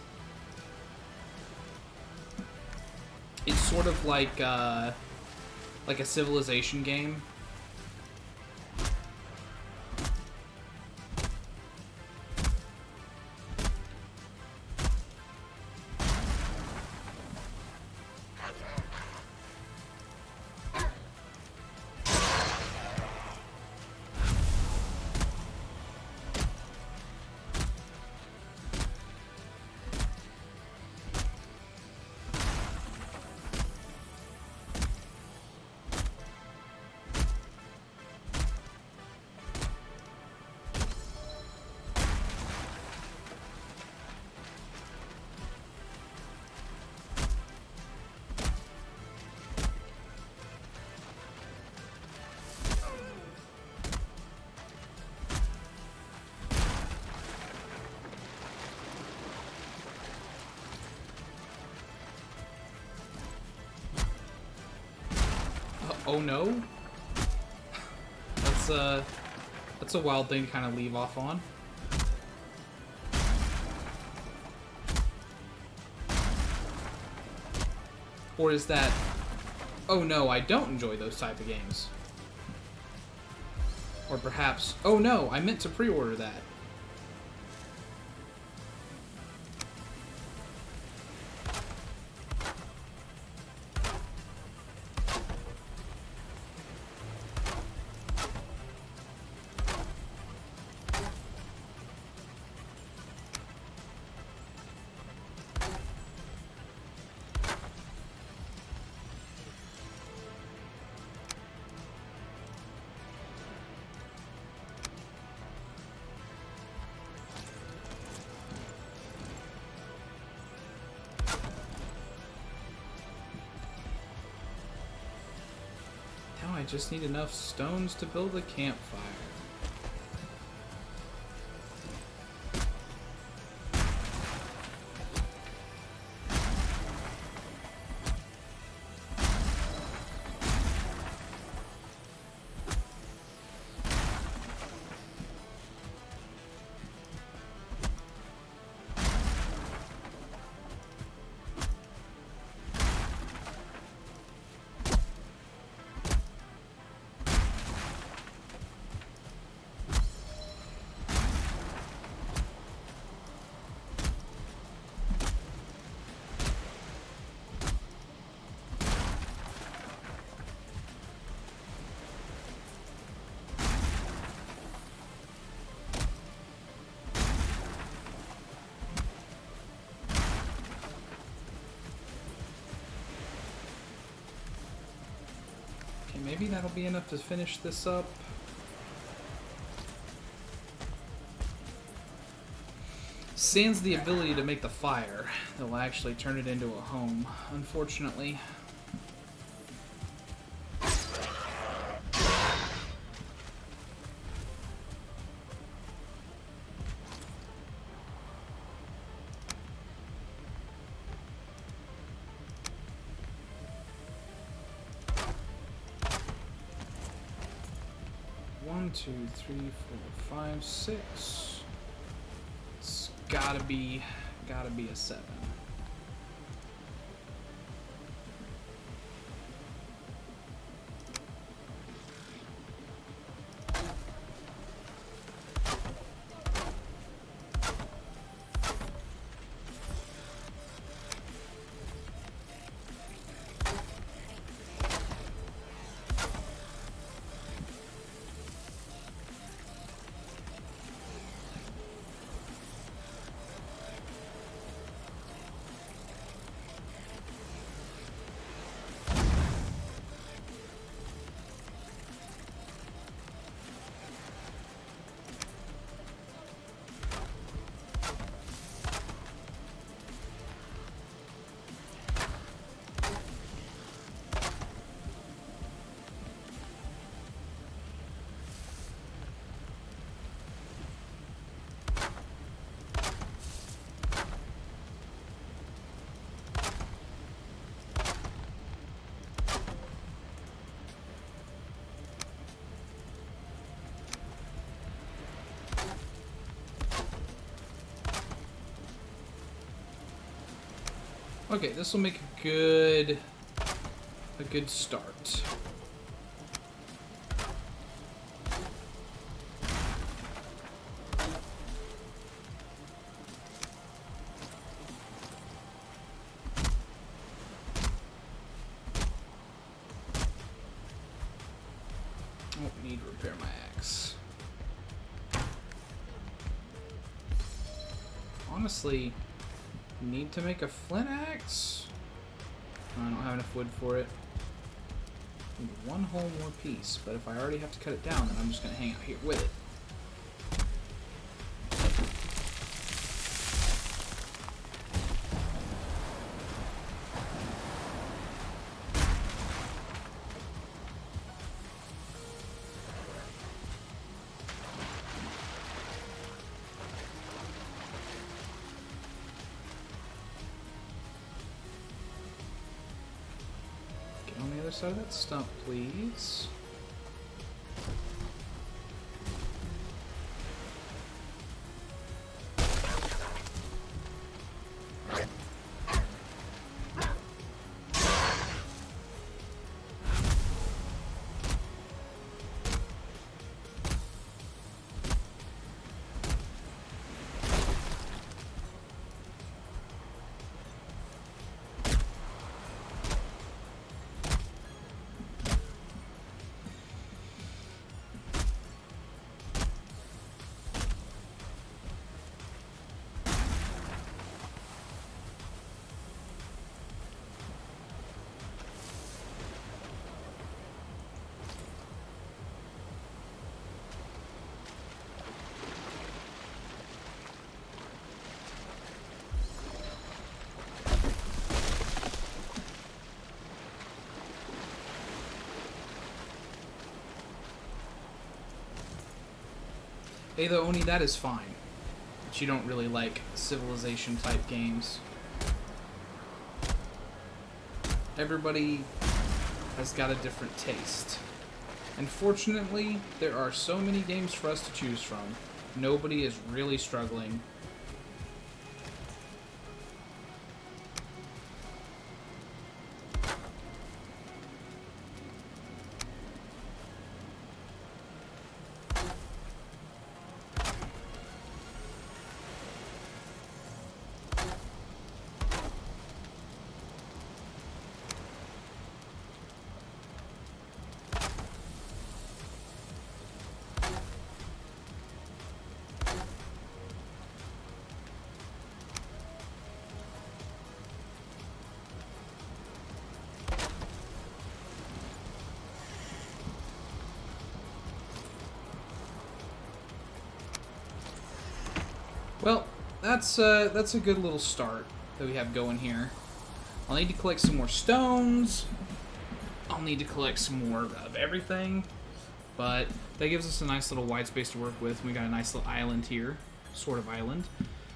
It's sort of like a Civilization game. Oh no? That's a wild thing to kind of leave off on. Or is that, oh no, I don't enjoy those type of games? Or perhaps, oh no, I meant to pre-order that. Now I just need enough stones to build a campfire. Maybe that'll be enough to finish this up. Sans the ability to make the fire that will actually turn it into a home, unfortunately. One, two, three, four, five, six. It's gotta be a 7. Okay, this will make a good start. Won't need to repair my axe. Honestly, need to make a flint axe? I don't have enough wood for it. Need one whole more piece, but if I already have to cut it down, then I'm just gonna hang out here with it. On the other side of that stump, please. Hey, though, Oni, that is fine. But you don't really like Civilization-type games. Everybody has got a different taste. And fortunately, there are so many games for us to choose from. Nobody is really struggling. Well, that's a good little start that we have going here. I'll need to collect some more stones. I'll need to collect some more of everything. But that gives us a nice little white space to work with. We got a nice little island here. Sort of island.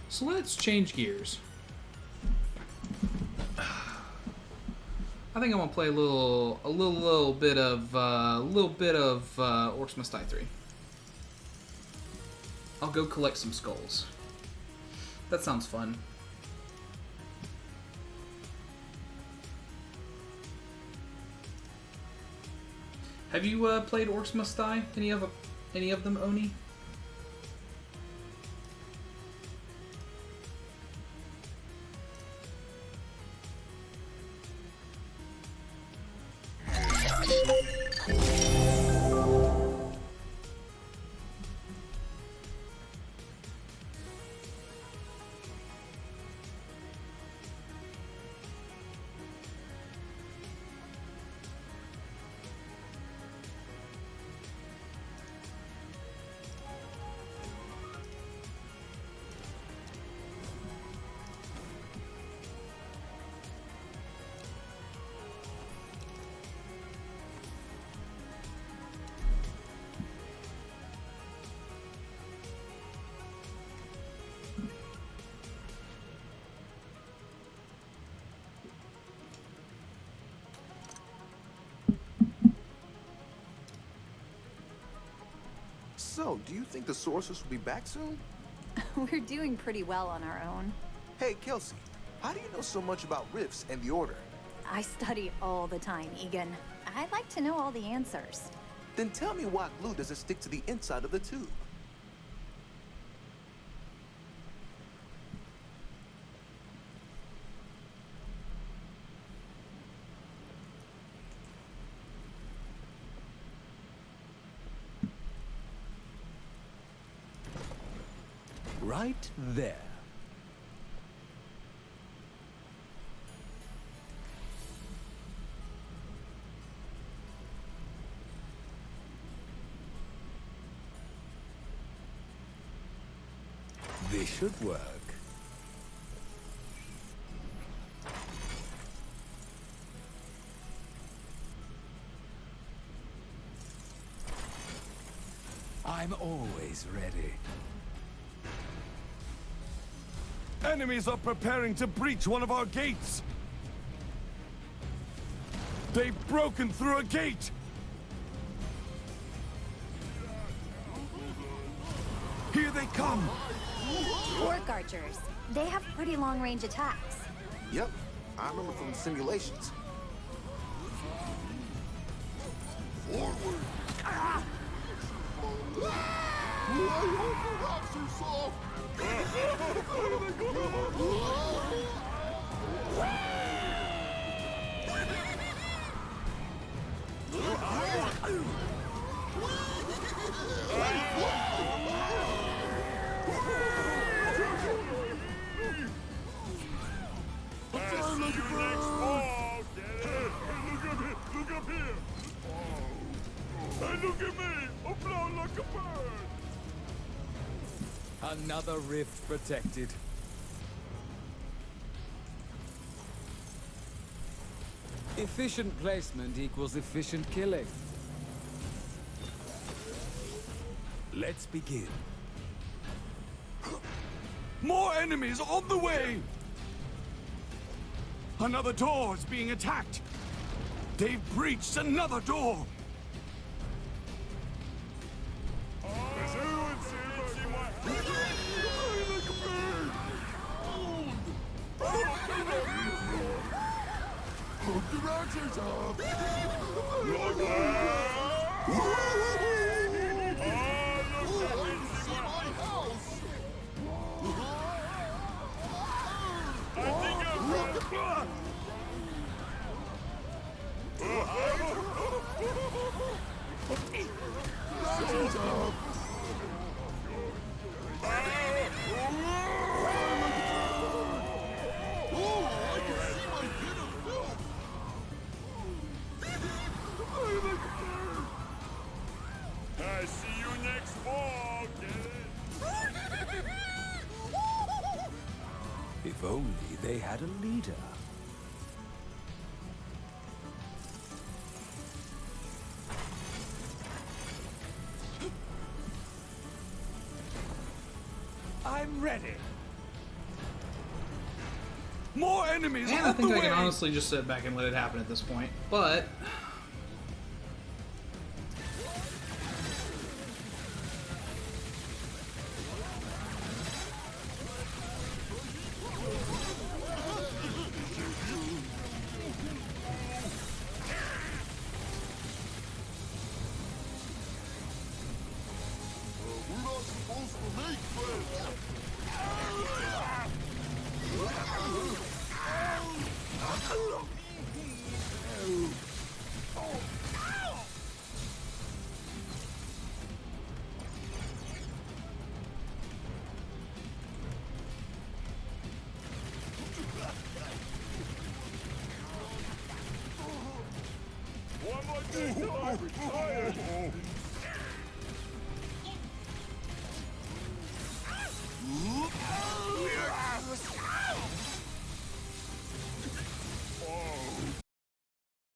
So let's change gears. I think I'm gonna play a little bit of Orcs Must Die 3. I'll go collect some skulls. That sounds fun. Have you played Orcs Must Die? Any of them, Oni? So, do you think the sorceress will be back soon? We're doing pretty well on our own. Hey, Kelsey, How do you know so much about rifts and the Order? I study all the time, Egan. I'd like to know all the answers. Then tell me why glue doesn't stick to the inside of the tube. Right there. This should work. I'm always ready. Enemies are preparing to breach one of our gates! They've broken through a gate! Here they come! Orc archers. They have pretty long-range attacks. Yep, I remember from the simulations. Forward! Look up here! Hey, look at me! I'm blown like a bird! Another rift protected. Efficient placement equals efficient killing. Let's begin. More enemies on the way! Another door is being attacked! They've breached another door! I see you next fall, get it? If only they had a leader. I'm ready. More enemies And on I think the I way! can honestly just sit back and let it happen at this point. But We're not supposed to make friends. One more thing till I retire!